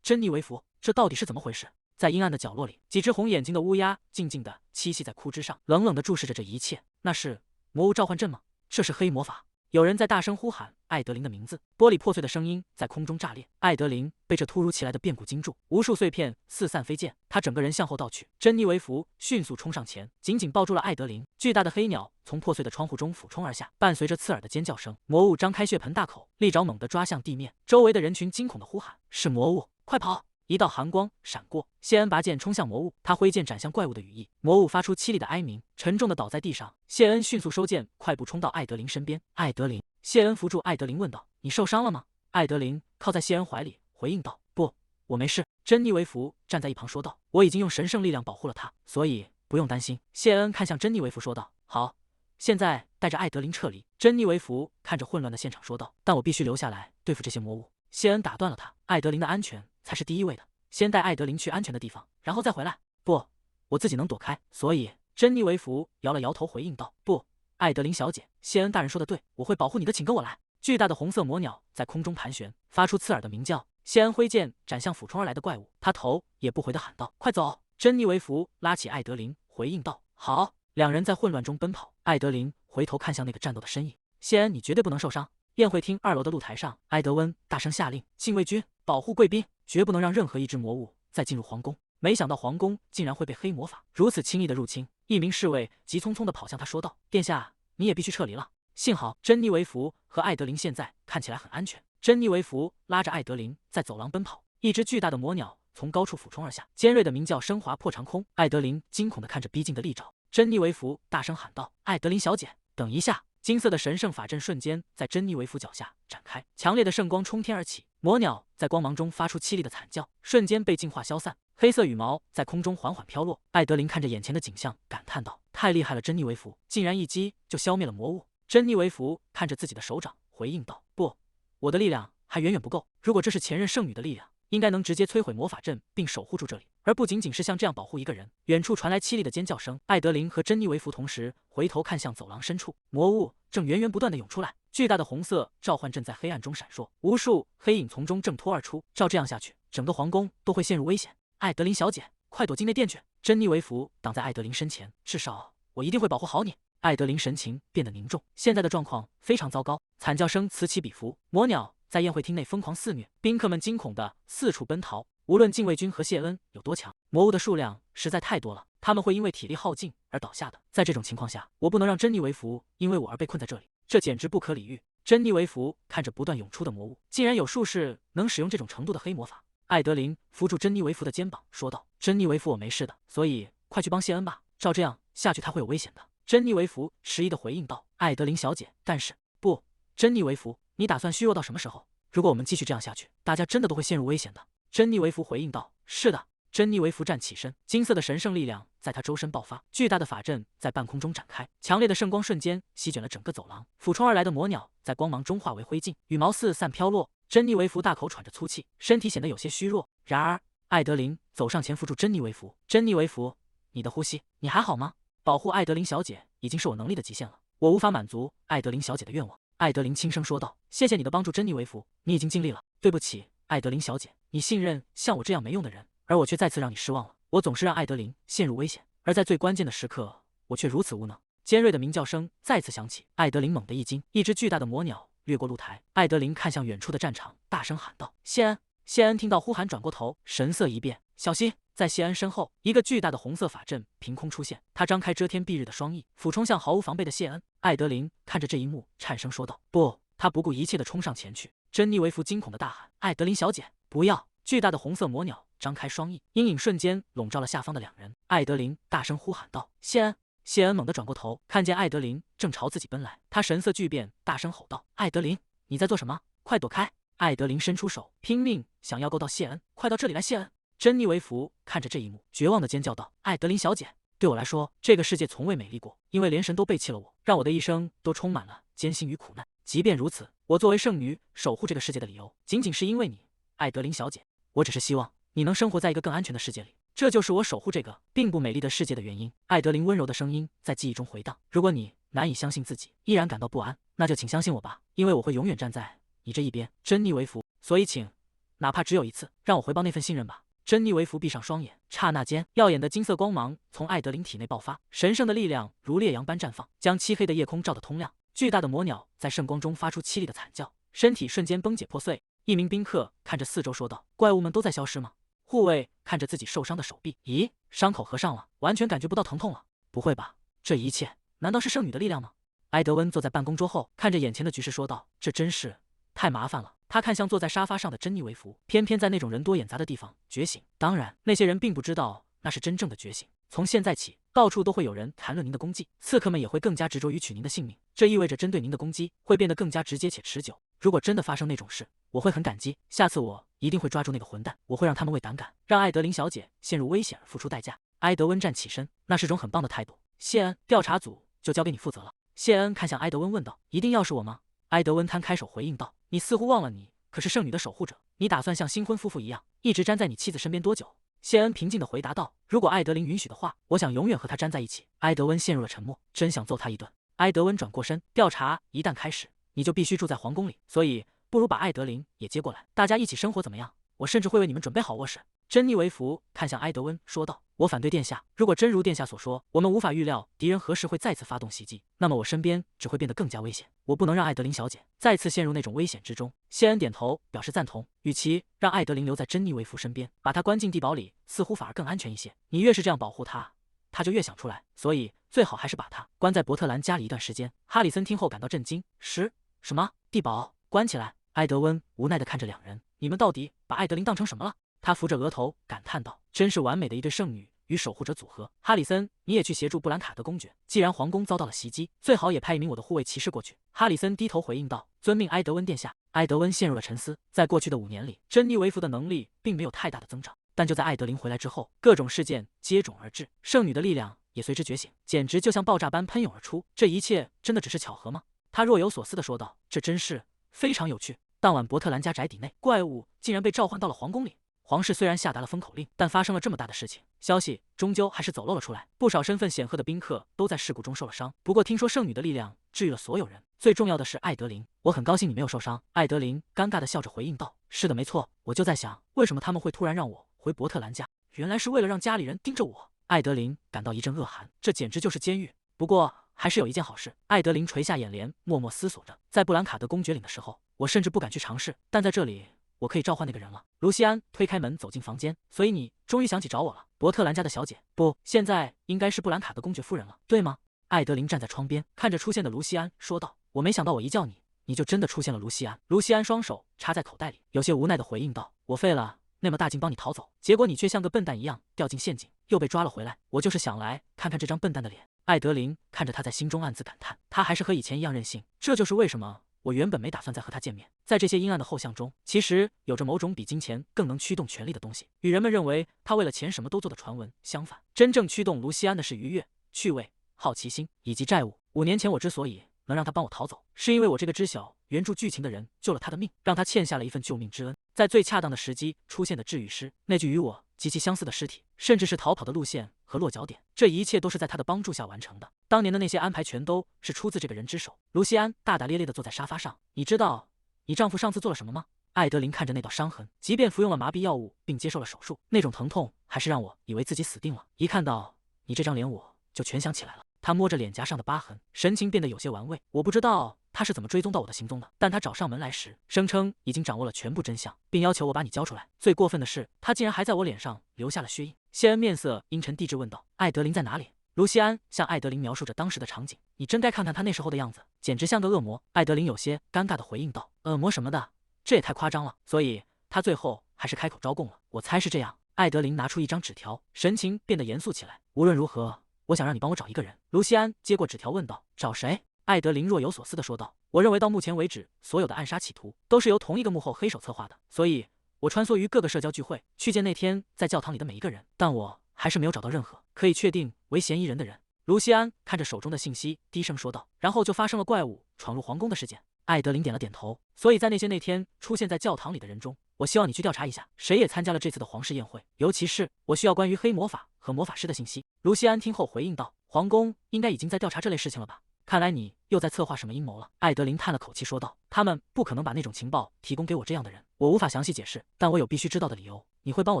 珍妮维弗，这到底是怎么回事？在阴暗的角落里，几只红眼睛的乌鸦静静地栖息在枯枝上，冷冷地注视着这一切。那是魔物召唤阵吗？这是黑魔法。有人在大声呼喊艾德琳的名字，玻璃破碎的声音在空中炸裂。艾德琳被这突如其来的变故惊住，无数碎片四散飞溅，她整个人向后倒去。珍妮维弗迅速冲上前，紧紧抱住了艾德琳。巨大的黑鸟从破碎的窗户中俯冲而下，伴随着刺耳的尖叫声，魔物张开血盆大口，利爪猛地抓向地面。周围的人群惊恐地呼喊：“是魔物，快跑！”一道寒光闪过，谢恩拔剑冲向魔物，他挥剑斩向怪物的羽翼，魔物发出凄厉的哀鸣，沉重的倒在地上。谢恩迅速收剑，快步冲到艾德琳身边。艾德琳，谢恩扶住艾德琳问道：“你受伤了吗？”艾德琳靠在谢恩怀里回应道：“不，我没事。”珍妮维弗站在一旁说道：“我已经用神圣力量保护了他，所以不用担心。”谢恩看向珍妮维弗说道：“好，现在带着艾德琳撤离。”珍妮维弗看着混乱的现场说道：“但我必须留下来对付这些魔物。”谢恩打断了他：“艾德琳的安全才是第一位的，先带艾德琳去安全的地方，然后再回来。”“不，我自己能躲开。”所以珍妮维弗摇了摇头回应道：“不，艾德琳小姐，谢恩大人说的对，我会保护你的，请跟我来。”巨大的红色魔鸟在空中盘旋，发出刺耳的鸣叫。谢恩挥剑斩向俯冲而来的怪物，他头也不回地喊道：“快走！”珍妮维弗拉起艾德琳回应道：“好。”两人在混乱中奔跑。艾德琳回头看向那个战斗的身影：“谢恩，你绝对不能受伤。”宴会厅2楼的露台上，埃德温大声下令：“禁卫军保护贵宾，绝不能让任何一只魔物再进入皇宫。”没想到皇宫竟然会被黑魔法如此轻易的入侵。一名侍卫急匆匆地跑向他说道：“殿下，你也必须撤离了。”幸好珍妮维弗和艾德琳现在看起来很安全。珍妮维弗拉着艾德琳在走廊奔跑，一只巨大的魔鸟从高处俯冲而下，尖锐的鸣叫声划破长空。艾德琳惊恐地看着逼近的利爪，珍妮维弗大声喊道：“艾德琳小姐，等一下！”金色的神圣法阵瞬间在珍妮维弗脚下展开，强烈的圣光冲天而起，魔鸟在光芒中发出凄厉的惨叫，瞬间被净化消散，黑色羽毛在空中缓缓飘落。艾德琳看着眼前的景象，感叹道：“太厉害了，珍妮维弗，竟然一击就消灭了魔物。”珍妮维弗看着自己的手掌，回应道：“不，我的力量还远远不够。如果这是前任圣女的力量，应该能直接摧毁魔法阵并守护住这里，而不仅仅是像这样保护一个人。”远处传来凄厉的尖叫声，艾德琳和珍妮维弗同时回头看向走廊深处，魔物正源源不断的涌出来，巨大的红色召唤阵在黑暗中闪烁，无数黑影从中挣脱而出。照这样下去，整个皇宫都会陷入危险。艾德琳小姐，快躲进内殿去！珍妮维弗挡在艾德琳身前，至少我一定会保护好你。艾德琳神情变得凝重，现在的状况非常糟糕，惨叫声此起彼伏，魔鸟在宴会厅内疯狂肆虐，宾客们惊恐的四处奔逃。无论禁卫军和谢恩有多强，魔物的数量实在太多了，他们会因为体力耗尽而倒下的。在这种情况下，我不能让珍妮维弗因为我而被困在这里，这简直不可理喻。珍妮维弗看着不断涌出的魔物，竟然有术士能使用这种程度的黑魔法。艾德琳扶住珍妮维弗的肩膀，说道：“珍妮维弗，我没事的，所以快去帮谢恩吧。照这样下去，他会有危险的。”珍妮维弗迟疑地回应道：“艾德琳小姐，但是不，珍妮维弗，你打算虚弱到什么时候？如果我们继续这样下去，大家真的都会陷入危险的。”珍妮维弗回应道：“是的。”珍妮维弗站起身，金色的神圣力量在她周身爆发，巨大的法阵在半空中展开，强烈的圣光瞬间席卷了整个走廊。俯冲而来的魔鸟在光芒中化为灰烬，羽毛四散飘落。珍妮维弗大口喘着粗气，身体显得有些虚弱。然而，艾德琳走上前扶住珍妮维弗：“珍妮维弗，你的呼吸，你还好吗？保护艾德琳小姐已经是我能力的极限了，我无法满足艾德琳小姐的愿望。”艾德琳轻声说道：“谢谢你的帮助，珍妮维弗，你已经尽力了。对不起，艾德琳小姐，你信任像我这样没用的人，而我却再次让你失望了。我总是让艾德琳陷入危险，而在最关键的时刻，我却如此无能。”尖锐的鸣叫声再次响起，艾德琳猛地一惊，一只巨大的魔鸟掠过露台。艾德琳看向远处的战场，大声喊道：“谢恩！”谢恩听到呼喊，转过头，神色一变，小心！在谢恩身后，一个巨大的红色法阵凭空出现，他张开遮天蔽日的双翼，俯冲向毫无防备的谢恩。艾德琳看着这一幕，颤声说道：“不！”他不顾一切地冲上前去。珍妮维弗惊恐地大喊：“艾德琳小姐，不要！”巨大的红色魔鸟张开双翼，阴影瞬间笼罩了下方的两人。艾德琳大声呼喊道：“谢恩！”谢恩猛地转过头，看见艾德琳正朝自己奔来，他神色巨变，大声吼道：“艾德琳，你在做什么？快躲开！”艾德琳伸出手，拼命想要够到谢恩，“快到这里来，谢恩！”珍妮维弗看着这一幕，绝望地尖叫道：“艾德琳小姐，对我来说，这个世界从未美丽过，因为连神都背弃了我，让我的一生都充满了艰辛与苦难。即便如此，我作为圣女守护这个世界的理由，仅仅是因为你，艾德琳小姐。我只是希望你能生活在一个更安全的世界里，这就是我守护这个并不美丽的世界的原因。”艾德琳温柔的声音在记忆中回荡：“如果你难以相信自己，依然感到不安，那就请相信我吧，因为我会永远站在你这一边。”珍妮维弗，所以请，哪怕只有一次，让我回报那份信任吧。珍妮维弗闭上双眼，刹那间，耀眼的金色光芒从艾德琳体内爆发，神圣的力量如烈阳般绽放，将漆黑的夜空照得通亮。巨大的魔鸟在圣光中发出凄厉的惨叫，身体瞬间崩解破碎。一名宾客看着四周说道：“怪物们都在消失吗？”护卫看着自己受伤的手臂，咦，伤口合上了，完全感觉不到疼痛了。不会吧，这一切难道是圣女的力量吗？埃德温坐在办公桌后，看着眼前的局势说道：“这真是太麻烦了。”他看向坐在沙发上的珍妮维弗，偏偏在那种人多眼杂的地方觉醒。当然，那些人并不知道那是真正的觉醒。从现在起，到处都会有人谈论您的功绩，刺客们也会更加执着于取您的性命。这意味着针对您的攻击会变得更加直接且持久。如果真的发生那种事，我会很感激。下次我一定会抓住那个混蛋，我会让他们为胆敢让艾德琳小姐陷入危险而付出代价。埃德温站起身，那是种很棒的态度。谢恩，调查组就交给你负责了。谢恩看向埃德温问道：“一定要是我吗？”埃德温摊开手回应道：“你似乎忘了，你可是圣女的守护者。你打算像新婚夫妇一样，一直粘在你妻子身边多久？”谢恩平静地回答道：“如果艾德琳允许的话，我想永远和她粘在一起。”埃德温陷入了沉默，真想揍他一顿。埃德温转过身，调查一旦开始，你就必须住在皇宫里，所以不如把艾德琳也接过来，大家一起生活怎么样？我甚至会为你们准备好卧室。珍妮维弗看向埃德温说道：“我反对殿下。如果真如殿下所说，我们无法预料敌人何时会再次发动袭击，那么我身边只会变得更加危险。我不能让艾德琳小姐再次陷入那种危险之中。”谢恩点头表示赞同。与其让艾德琳留在珍妮维弗身边，把她关进地堡里，似乎反而更安全一些。你越是这样保护她，她就越想出来，所以最好还是把她关在伯特兰家里一段时间。哈里森听后感到震惊：“什么？地堡关起来？”埃德温无奈地看着两人：“你们到底把艾德琳当成什么了？”他扶着额头感叹道：“真是完美的一对圣女与守护者组合。哈里森，你也去协助布兰卡德公爵。既然皇宫遭到了袭击，最好也派一名我的护卫骑士过去。”哈里森低头回应道：“遵命，埃德温殿下。”埃德温陷入了沉思。在过去的5年里，珍妮维弗的能力并没有太大的增长，但就在艾德琳回来之后，各种事件接踵而至，圣女的力量也随之觉醒，简直就像爆炸般喷涌而出。这一切真的只是巧合吗？他若有所思地说道：“这真是非常有趣。”当晚，伯特兰家宅邸内，怪物竟然被召唤到了皇宫里。皇室虽然下达了封口令，但发生了这么大的事情，消息终究还是走漏了出来。不少身份显赫的宾客都在事故中受了伤。不过听说圣女的力量治愈了所有人，最重要的是艾德琳。我很高兴你没有受伤。艾德琳尴尬地笑着回应道：“是的，没错。我就在想，为什么他们会突然让我回伯特兰家？原来是为了让家里人盯着我。”艾德琳感到一阵恶寒，这简直就是监狱。不过还是有一件好事。艾德琳垂下眼帘，默默思索着。在布兰卡德公爵岭的时候，我甚至不敢去尝试，但在这里，我可以召唤那个人了。卢西安推开门走进房间，所以你终于想起找我了，伯特兰家的小姐。不，现在应该是布兰卡德公爵夫人了，对吗？艾德琳站在窗边，看着出现的卢西安，说道：“我没想到我一叫你，你就真的出现了。”卢西安。卢西安双手插在口袋里，有些无奈地回应道：“我费了那么大劲帮你逃走，结果你却像个笨蛋一样掉进陷阱，又被抓了回来。我就是想来看看这张笨蛋的脸。”艾德琳看着他，在心中暗自感叹，他还是和以前一样任性。这就是为什么我原本没打算再和他见面。在这些阴暗的后巷中，其实有着某种比金钱更能驱动权力的东西，与人们认为他为了钱什么都做的传闻相反。真正驱动卢西安的是愉悦、趣味、好奇心以及债务。5年前我之所以能让他帮我逃走，是因为我这个知晓原著剧情的人救了他的命，让他欠下了一份救命之恩。在最恰当的时机出现的治愈师，那具与我极其相似的尸体，甚至是逃跑的路线和落脚点，这一切都是在他的帮助下完成的。当年的那些安排全都是出自这个人之手。卢西安大大咧咧地坐在沙发上。你知道你丈夫上次做了什么吗？艾德琳看着那道伤痕，即便服用了麻痹药物并接受了手术，那种疼痛还是让我以为自己死定了。一看到你这张脸，我就全想起来了。他摸着脸颊上的疤痕，神情变得有些玩味。我不知道他是怎么追踪到我的行踪的，但他找上门来时，声称已经掌握了全部真相，并要求我把你交出来。最过分的是，他竟然还在我脸上留下了血印。谢恩面色阴沉地质问道：“艾德琳在哪里？”卢西安向艾德琳描述着当时的场景。你真该看看他那时候的样子，简直像个恶魔。艾德琳有些尴尬地回应道：“恶魔什么的，这也太夸张了。”所以他最后还是开口招供了。我猜是这样。艾德琳拿出一张纸条，神情变得严肃起来。无论如何，我想让你帮我找一个人。卢西安接过纸条问道：“找谁？”艾德琳若有所思地说道：“我认为到目前为止，所有的暗杀企图都是由同一个幕后黑手策划的，所以我穿梭于各个社交聚会，去见那天在教堂里的每一个人，但我还是没有找到任何可以确定为嫌疑人的人。”卢西安看着手中的信息，低声说道：“然后就发生了怪物闯入皇宫的事件。”艾德琳点了点头。所以在那天出现在教堂里的人中，我希望你去调查一下，谁也参加了这次的皇室宴会，尤其是我需要关于黑魔法和魔法师的信息。卢西安听后回应道：“皇宫应该已经在调查这类事情了吧？看来你又在策划什么阴谋了。”艾德琳叹了口气说道：“他们不可能把那种情报提供给我这样的人，我无法详细解释，但我有必须知道的理由。你会帮我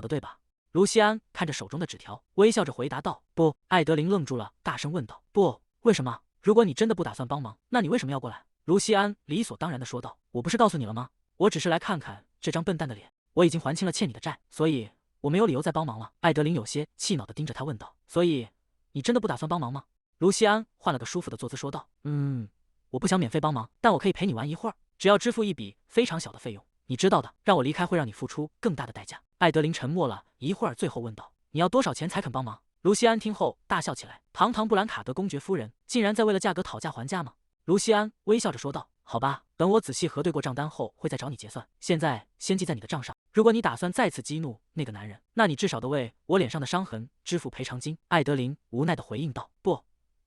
的，对吧？”卢西安看着手中的纸条，微笑着回答道：“不。”艾德琳愣住了，大声问道：“不，为什么？如果你真的不打算帮忙，那你为什么要过来？”卢西安理所当然地说道：“我不是告诉你了吗？我只是来看看这张笨蛋的脸。我已经还清了欠你的债，所以我没有理由再帮忙了。”艾德琳有些气恼地盯着他问道：“所以你真的不打算帮忙吗？”卢西安换了个舒服的坐姿说道：“我不想免费帮忙，但我可以陪你玩一会儿，只要支付一笔非常小的费用。你知道的，让我离开会让你付出更大的代价。”艾德琳沉默了一会儿，最后问道：“你要多少钱才肯帮忙？”卢西安听后大笑起来：“堂堂布兰卡德公爵夫人，竟然在为了价格讨价还价吗？”卢西安微笑着说道：“好吧，等我仔细核对过账单后会再找你结算，现在先记在你的账上。如果你打算再次激怒那个男人，那你至少得为我脸上的伤痕支付赔偿金。”艾德琳无奈地回应道：“不，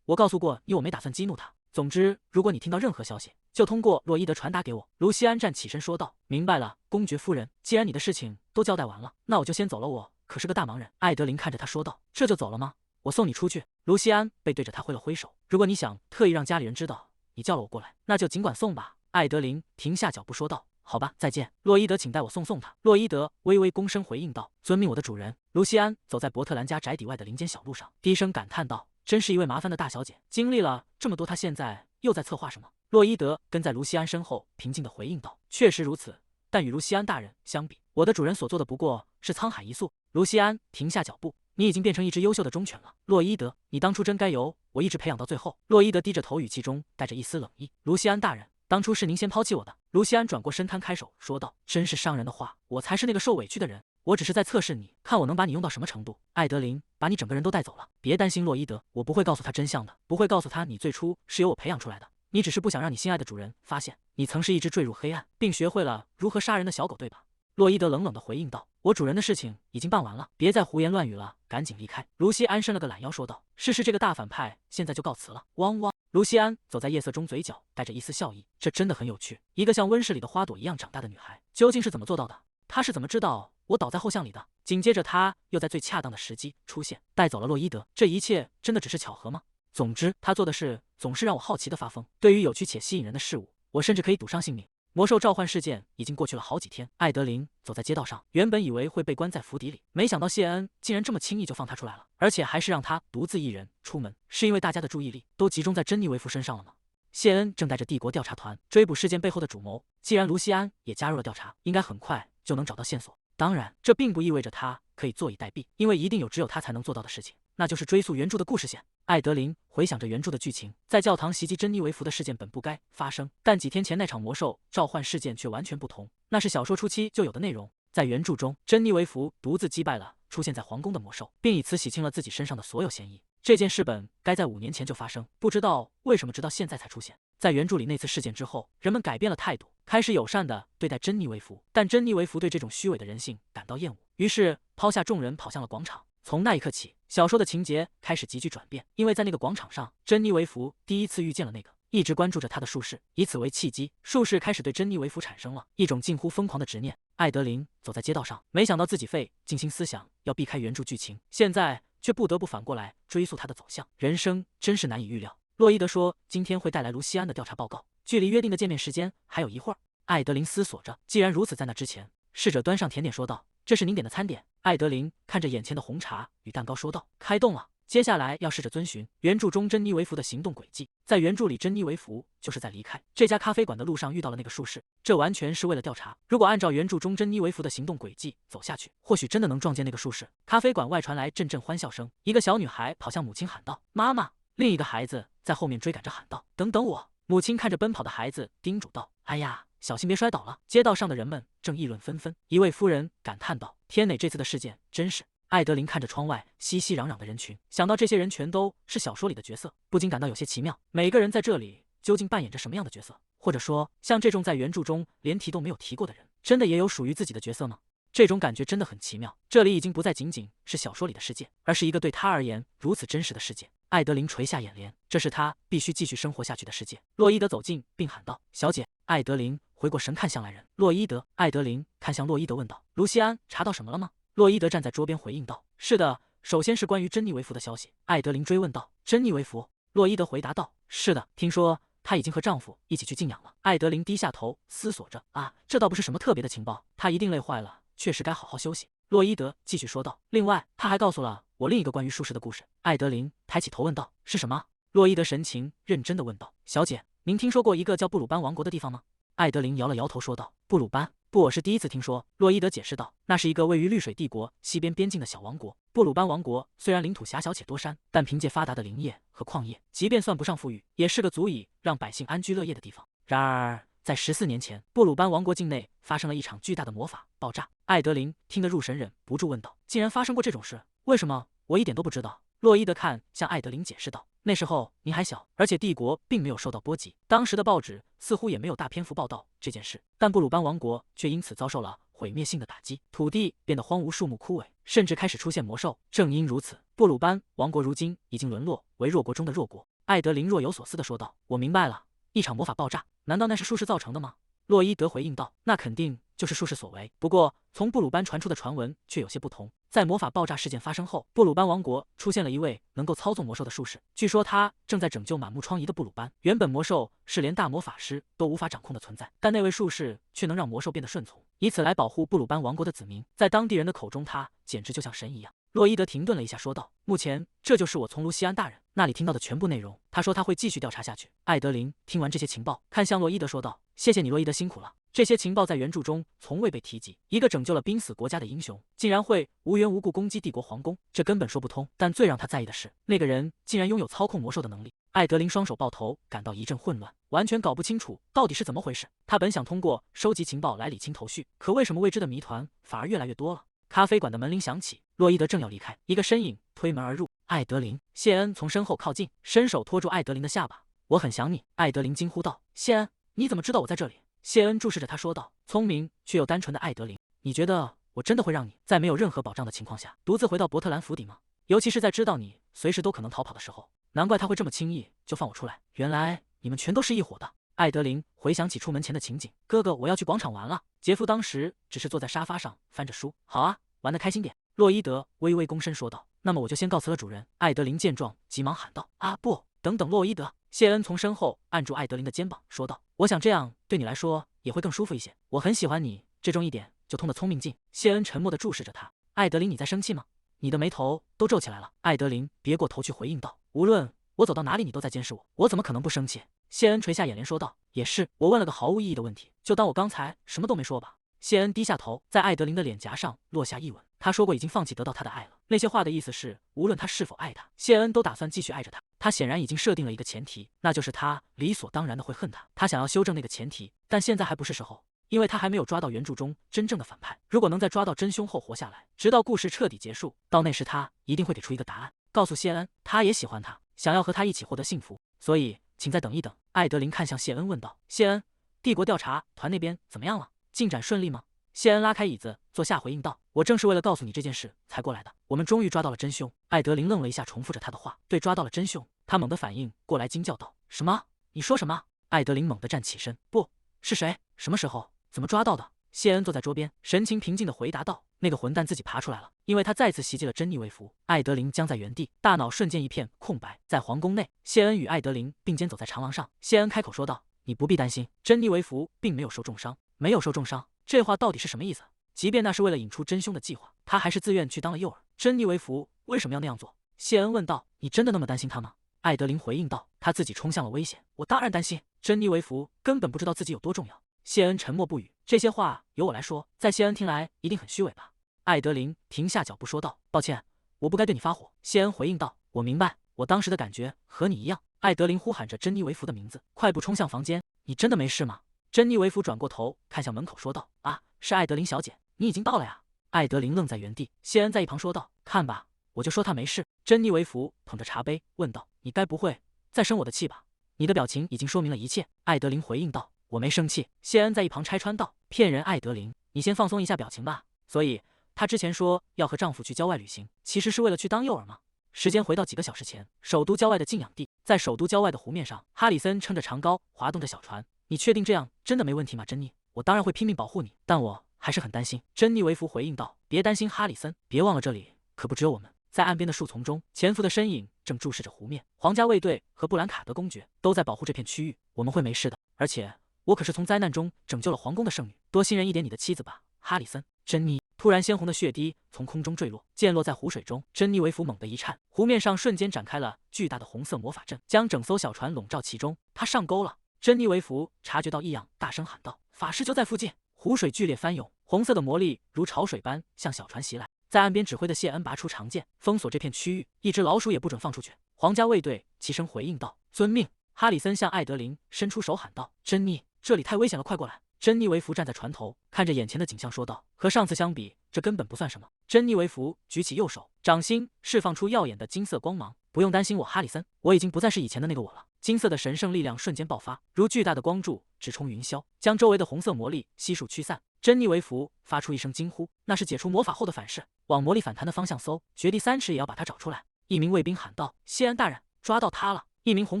我告诉过你我没打算激怒他。总之，如果你听到任何消息，就通过洛伊德传达给我。”卢西安站起身说道：“明白了，公爵夫人，既然你的事情都交代完了，那我就先走了。我可是个大忙人。”艾德琳看着他说道：“这就走了吗？我送你出去。”卢西安背对着他挥了挥手：“如果你想特意让家里人知道你叫了我过来，那就尽管送吧。”艾德琳停下脚步说道：“好吧，再见。洛伊德，请代我送他。”洛伊德微微躬身回应道：“遵命，我的主人。”卢西安走在伯特兰家宅邸外的林间小路上，低声感叹道：“真是一位麻烦的大小姐，经历了这么多，她现在又在策划什么？”洛伊德跟在卢西安身后，平静地回应道：“确实如此，但与卢西安大人相比，我的主人所做的不过是沧海一粟。”卢西安停下脚步：“你已经变成一只优秀的忠犬了，洛伊德，你当初真该由我一直培养到最后。”洛伊德低着头，语气中带着一丝冷意：“卢西安大人，当初是您先抛弃我的。”卢西安转过身摊开手说道：“真是伤人的话，我才是那个受委屈的人。”我只是在测试你，看我能把你用到什么程度。艾德琳把你整个人都带走了。别担心，洛伊德，我不会告诉他真相的，不会告诉他你最初是由我培养出来的。你只是不想让你心爱的主人发现你曾是一只坠入黑暗，并学会了如何杀人的小狗，对吧？洛伊德冷冷地回应道：“我主人的事情已经办完了，别再胡言乱语了，赶紧离开。”卢锡安伸了个懒腰说道：“试试这个大反派现在就告辞了。”汪汪！卢锡安走在夜色中，嘴角带着一丝笑意。这真的很有趣，一个像温室里的花朵一样长大的女孩，究竟是怎么做到的？她是怎么知道我倒在后巷里的？紧接着，她又在最恰当的时机出现，带走了洛伊德。这一切真的只是巧合吗？总之，她做的事总是让我好奇的发疯。对于有趣且吸引人的事物，我甚至可以赌上性命。魔兽召唤事件已经过去了好几天，艾德琳走在街道上，原本以为会被关在府邸里，没想到谢恩竟然这么轻易就放他出来了，而且还是让他独自一人出门。是因为大家的注意力都集中在珍妮维夫身上了吗？谢恩正带着帝国调查团追捕事件背后的主谋，既然卢锡安也加入了调查，应该很快就能找到线索。当然，这并不意味着他可以坐以待毙，因为一定有只有他才能做到的事情，那就是追溯原著的故事线。艾德琳回想着原著的剧情，在教堂袭击珍妮维夫的事件本不该发生，但几天前那场魔兽召唤事件却完全不同，那是小说初期就有的内容。在原著中，珍妮维夫独自击败了出现在皇宫的魔兽，并以此洗清了自己身上的所有嫌疑。这件事本该在5年前就发生，不知道为什么直到现在才出现。在原著里那次事件之后，人们改变了态度，开始友善地对待珍妮维夫，但珍妮维夫对这种虚伪的人性感到厌恶，于是抛下众人跑向了广场。从那一刻起，小说的情节开始急剧转变，因为在那个广场上，珍妮维夫第一次遇见了那个一直关注着他的术士，以此为契机，术士开始对珍妮维夫产生了一种近乎疯狂的执念。艾德琳走在街道上，没想到自己费尽心思想要避开原著剧情，现在却不得不反过来追溯它的走向，人生真是难以预料。洛伊德说今天会带来卢锡安的调查报告，距离约定的见面时间还有一会儿。艾德琳思索着，既然如此，在那之前，侍者端上甜点说道：“这是您点的餐点。”艾德琳看着眼前的红茶与蛋糕说道：“开动了。”接下来要试着遵循原著中珍妮维夫的行动轨迹。在原著里，珍妮维夫就是在离开这家咖啡馆的路上遇到了那个术士，这完全是为了调查。如果按照原著中珍妮维夫的行动轨迹走下去，或许真的能撞见那个术士。咖啡馆外传来阵阵欢笑声，一个小女孩跑向母亲喊道：“妈妈！”另一个孩子在后面追赶着喊道：“等等我！”母亲看着奔跑的孩子，叮嘱道：“哎呀，小心别摔倒了。”街道上的人们正议论纷纷，一位夫人感叹道：“天哪，这次的事件真是……”艾德琳看着窗外熙熙攘攘的人群，想到这些人全都是小说里的角色，不禁感到有些奇妙。每个人在这里究竟扮演着什么样的角色？或者说，像这种在原著中连提都没有提过的人，真的也有属于自己的角色吗？这种感觉真的很奇妙。这里已经不再仅仅是小说里的世界，而是一个对他而言如此真实的世界。艾德琳垂下眼帘，这是他必须继续生活下去的世界。洛伊德走近并喊道：“小姐！”艾德琳回过神看向来人，洛伊德。艾德琳看向洛伊德问道：“卢锡安查到什么了吗？”洛伊德站在桌边回应道：“是的，首先是关于珍妮维夫的消息。”艾德琳追问道：“珍妮维夫？”洛伊德回答道：“是的，听说她已经和丈夫一起去静养了。”艾德琳低下头思索着：“啊，这倒不是什么特别的情报，她一定累坏了，确实该好好休息。”洛伊德继续说道：“另外，他还告诉了我另一个关于术士的故事。”艾德琳抬起头问道：“是什么？”洛伊德神情认真地问道：“小姐，您听说过一个叫布鲁班王国的地方吗？”艾德琳摇了摇头说道：“布鲁班？不，我是第一次听说。”洛伊德解释道：“那是一个位于绿水帝国西边边境的小王国。布鲁班王国虽然领土狭小且多山，但凭借发达的林业和矿业，即便算不上富裕，也是个足以让百姓安居乐业的地方。然而，在14年前，布鲁班王国境内发生了一场巨大的魔法爆炸。”艾德琳听得入神，忍不住问道：“竟然发生过这种事？为什么我一点都不知道？”洛伊德看向艾德琳解释道：“那时候您还小，而且帝国并没有受到波及，当时的报纸似乎也没有大篇幅报道这件事。但布鲁班王国却因此遭受了毁灭性的打击，土地变得荒芜，树木枯萎，甚至开始出现魔兽。正因如此，布鲁班王国如今已经沦落为弱国中的弱国。”艾德琳若有所思地说道：“我明白了，一场魔法爆炸，难道那是术士造成的吗？”洛伊德回应道：“那肯定就是术士所为。不过，从布鲁班传出的传闻却有些不同。在魔法爆炸事件发生后，布鲁班王国出现了一位能够操纵魔兽的术士，据说他正在拯救满目疮痍的布鲁班。原本魔兽是连大魔法师都无法掌控的存在，但那位术士却能让魔兽变得顺从，以此来保护布鲁班王国的子民。在当地人的口中，他简直就像神一样。”洛伊德停顿了一下，说道：“目前，这就是我从卢锡安大人那里听到的全部内容。他说他会继续调查下去。”艾德琳听完这些情报，看向洛伊德说道：“谢谢你，洛伊德，辛苦了。这些情报在原著中从未被提及。一个拯救了濒死国家的英雄，竟然会无缘无故攻击帝国皇宫，这根本说不通。但最让他在意的是，那个人竟然拥有操控魔兽的能力。”艾德琳双手抱头，感到一阵混乱，完全搞不清楚到底是怎么回事。他本想通过收集情报来理清头绪，可为什么未知的谜团反而越来越多了？咖啡馆的门铃响起，洛伊德正要离开，一个身影推门而入。艾德琳，谢恩从身后靠近，伸手托住艾德琳的下巴。我很想你，艾德琳惊呼道。谢恩，你怎么知道我在这里？谢恩注视着他说道。聪明却又单纯的艾德琳，你觉得我真的会让你在没有任何保障的情况下独自回到伯特兰府邸吗？尤其是在知道你随时都可能逃跑的时候。难怪他会这么轻易就放我出来，原来你们全都是一伙的。艾德琳回想起出门前的情景，哥哥，我要去广场玩了。杰夫当时只是坐在沙发上翻着书。好啊，玩得开心点。洛伊德微微躬身说道。那么我就先告辞了，主人。艾德琳见状急忙喊道。啊不，等等，洛伊德。谢恩从身后按住艾德琳的肩膀说道。我想这样对你来说也会更舒服一些。我很喜欢你这种一点就通的聪明劲。谢恩沉默地注视着他。艾德琳，你在生气吗？你的眉头都皱起来了。艾德琳别过头去回应道。无论我走到哪里，你都在监视我，我怎么可能不生气？谢恩垂下眼帘说道。也是，我问了个毫无意义的问题，就当我刚才什么都没说吧。谢恩低下头，在艾德琳的脸颊上落下一吻。他说过已经放弃得到她的爱了，那些话的意思是无论他是否爱她，谢恩都打算继续爱着她。他显然已经设定了一个前提，那就是他理所当然的会恨她。他想要修正那个前提，但现在还不是时候，因为他还没有抓到原著中真正的反派。如果能在抓到真凶后活下来，直到故事彻底结束，到那时他一定会给出一个答案，告诉谢恩他也喜欢他，想要和他一起获得幸福。所以请再等一等。艾德琳看向谢恩问道。谢恩，帝国调查团那边怎么样了？进展顺利吗？谢恩拉开椅子坐下回应道。我正是为了告诉你这件事才过来的，我们终于抓到了真凶。艾德琳愣了一下，重复着他的话。对，抓到了真凶。他猛地反应过来，惊叫道。什么？你说什么？艾德琳猛地站起身。不是谁？什么时候？怎么抓到的？谢恩坐在桌边，神情平静地回答道。那个混蛋自己爬出来了，因为他再次袭击了珍妮维弗。艾德琳僵在原地，大脑瞬间一片空白。在皇宫内，谢恩与艾德琳并肩走在长廊上。谢恩开口说道。你不必担心，珍妮维弗并没有受重伤。没有受重伤？这话到底是什么意思？即便那是为了引出真凶的计划，他还是自愿去当了诱饵。珍妮维弗为什么要那样做？谢恩问道。你真的那么担心他吗？艾德琳回应道。他自己冲向了危险，我当然担心。珍妮维弗根本不知道自己有多重要。谢恩沉默不语。这些话由我来说，在谢恩听来一定很虚伪吧？艾德琳停下脚步说道。抱歉，我不该对你发火。谢恩回应道。我明白，我当时的感觉和你一样。艾德琳呼喊着珍妮维弗的名字，快步冲向房间。你真的没事吗？珍妮维弗转过头看向门口说道。啊，是艾德琳小姐，你已经到了呀。艾德琳愣在原地。谢恩在一旁说道。看吧，我就说他没事。珍妮维弗捧着茶杯问道。你该不会再生我的气吧？你的表情已经说明了一切。艾德琳回应道。我没生气。谢恩在一旁拆穿道。骗人，艾德琳，你先放松一下表情吧。所以她之前说要和丈夫去郊外旅行，其实是为了去当诱饵吗？时间回到几个小时前，首都郊外的静养地，在首都郊外的湖面上，哈里森撑着长篙划动着小船。你确定这样真的没问题吗，珍妮？我当然会拼命保护你，但我还是很担心。珍妮维弗回应道。别担心，哈里森，别忘了这里可不只有我们。在岸边的树丛中，潜伏的身影正注视着湖面。皇家卫队和布兰卡德公爵都在保护这片区域，我们会没事的。而且我可是从灾难中拯救了皇宫的圣女，多信任一点你的妻子吧，哈里森。珍妮。突然，鲜红的血滴从空中坠落，溅落在湖水中。珍妮维弗猛地一颤，湖面上瞬间展开了巨大的红色魔法阵，将整艘小船笼罩其中。他上钩了！珍妮维弗察觉到异样，大声喊道：“法师就在附近！”湖水剧烈翻涌，红色的魔力如潮水般向小船袭来。在岸边指挥的谢恩拔出长剑，封锁这片区域，一只老鼠也不准放出去。皇家卫队齐声回应道：“遵命！”哈里森向艾德琳伸出手喊道：“珍妮，这里太危险了，快过来！”珍妮维弗站在船头，看着眼前的景象说道：“和上次相比，这根本不算什么。”珍妮维弗举起右手，掌心释放出耀眼的金色光芒。“不用担心我，哈里森，我已经不再是以前的那个我了。”金色的神圣力量瞬间爆发，如巨大的光柱直冲云霄，将周围的红色魔力悉数驱散。珍妮维弗发出一声惊呼，那是解除魔法后的反噬，往魔力反弹的方向搜，掘地三尺也要把它找出来。一名卫兵喊道：“谢恩大人，抓到他了！”一名红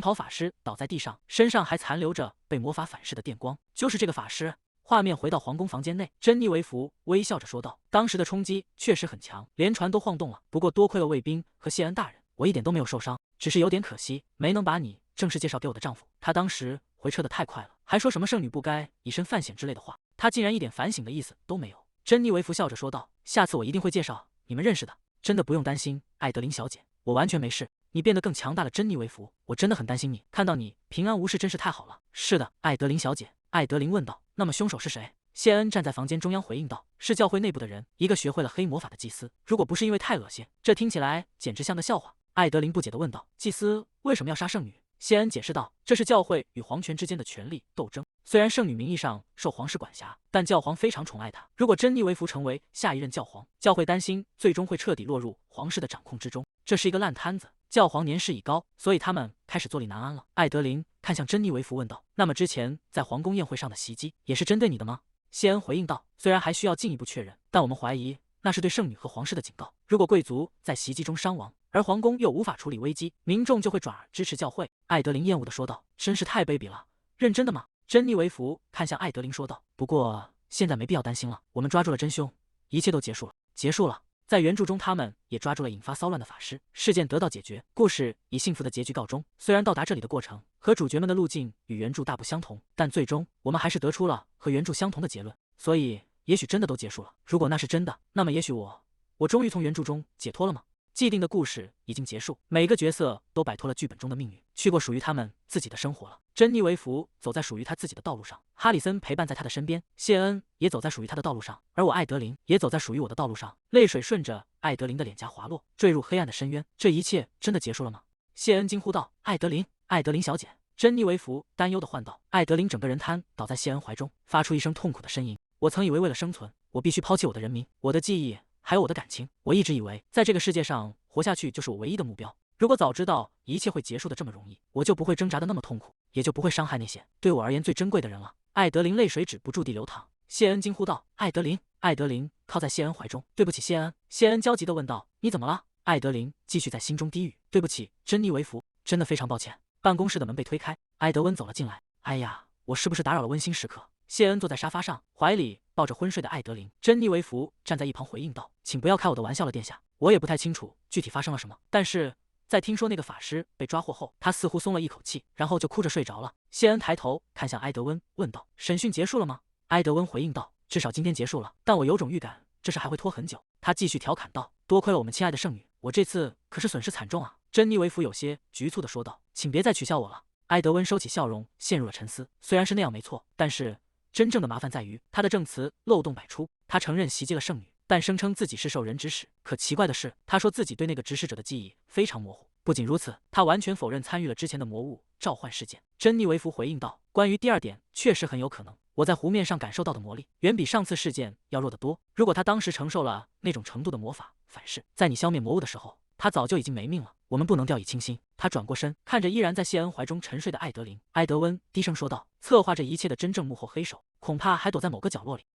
袍法师倒在地上，身上还残留着被魔法反噬的电光。就是这个法师。画面回到皇宫房间内，珍妮维弗微笑着说道：“当时的冲击确实很强，连船都晃动了。不过多亏了卫兵和谢恩大人，我一点都没有受伤，只是有点可惜，没能把你正式介绍给我的丈夫。他当时回撤的太快了，还说什么圣女不该以身犯险之类的话，他竟然一点反省的意思都没有。”珍妮维弗笑着说道：“下次我一定会介绍你们认识的。真的不用担心，艾德琳小姐，我完全没事。你变得更强大了，珍妮维弗，我真的很担心你。看到你平安无事，真是太好了。”“是的，艾德琳小姐。”艾德琳问道。“那么凶手是谁？”谢恩站在房间中央回应道：“是教会内部的人，一个学会了黑魔法的祭司。如果不是因为太恶心，这听起来简直像个笑话。”艾德琳不解地问道：“祭司为什么要杀圣女？”谢恩解释道：“这是教会与皇权之间的权力斗争。虽然圣女名义上受皇室管辖，但教皇非常宠爱她。如果珍妮维弗成为下一任教皇，教会担心最终会彻底落入皇室的掌控之中，这是一个烂摊子。教皇年事已高，所以他们开始坐立难安了。”艾德琳看向珍妮维弗问道：“那么之前在皇宫宴会上的袭击也是针对你的吗？”谢恩回应道：“虽然还需要进一步确认，但我们怀疑那是对圣女和皇室的警告。如果贵族在袭击中伤亡，而皇宫又无法处理危机，民众就会转而支持教会。”艾德琳厌恶地说道：“真是太卑鄙了！认真的吗？”珍妮维弗看向艾德琳说道：“不过现在没必要担心了，我们抓住了真凶，一切都结束了。”结束了。在原著中，他们也抓住了引发骚乱的法师，事件得到解决，故事以幸福的结局告终。虽然到达这里的过程和主角们的路径与原著大不相同，但最终我们还是得出了和原著相同的结论。所以，也许真的都结束了。如果那是真的，那么也许我终于从原著中解脱了吗？既定的故事已经结束，每个角色都摆脱了剧本中的命运，去过属于他们自己的生活了。珍妮维弗走在属于他自己的道路上，哈里森陪伴在他的身边，谢恩也走在属于他的道路上，而我艾德琳也走在属于我的道路上。泪水顺着艾德琳的脸颊滑落，坠入黑暗的深渊。这一切真的结束了吗？谢恩惊呼道：“艾德琳，艾德琳小姐！”珍妮维弗担忧地唤道。艾德琳整个人瘫倒在谢恩怀中，发出一声痛苦的呻吟。我曾以为为了生存，我必须抛弃我的人民、我的记忆，还有我的感情。我一直以为，在这个世界上活下去就是我唯一的目标。如果早知道一切会结束的这么容易，我就不会挣扎的那么痛苦，也就不会伤害那些对我而言最珍贵的人了。艾德琳泪水止不住地流淌。谢恩惊呼道：“艾德琳！”艾德琳靠在谢恩怀中。“对不起，谢恩。”谢恩焦急地问道：“你怎么了？”艾德琳继续在心中低语：“对不起，珍妮维弗，真的非常抱歉。”办公室的门被推开，埃德温走了进来。“哎呀，我是不是打扰了温馨时刻？”谢恩坐在沙发上，怀里抱着昏睡的艾德琳。珍妮维弗站在一旁回应道：“请不要开我的玩笑了，殿下。我也不太清楚具体发生了什么，但是在听说那个法师被抓获后，他似乎松了一口气，然后就哭着睡着了。”谢恩抬头看向埃德温，问道：“审讯结束了吗？”埃德温回应道：“至少今天结束了，但我有种预感，这事还会拖很久。”他继续调侃道：“多亏了我们亲爱的圣女，我这次可是损失惨重啊。”珍妮维弗有些局促地说道：“请别再取笑我了。”埃德温收起笑容，陷入了沉思。虽然是那样没错，但是真正的麻烦在于他的证词漏洞百出。他承认袭击了圣女，但声称自己是受人指使。可奇怪的是，他说自己对那个指使者的记忆非常模糊。不仅如此，他完全否认参与了之前的魔物召唤事件。珍妮维弗回应道：“关于第二点，确实很有可能。我在湖面上感受到的魔力，远比上次事件要弱得多。如果他当时承受了那种程度的魔法反噬，在你消灭魔物的时候，他早就已经没命了。我们不能掉以轻心。”他转过身，看着依然在谢恩怀中沉睡的艾德琳。埃德温低声说道：“策划这一切的真正幕后黑手，恐怕还躲在某个角落里。”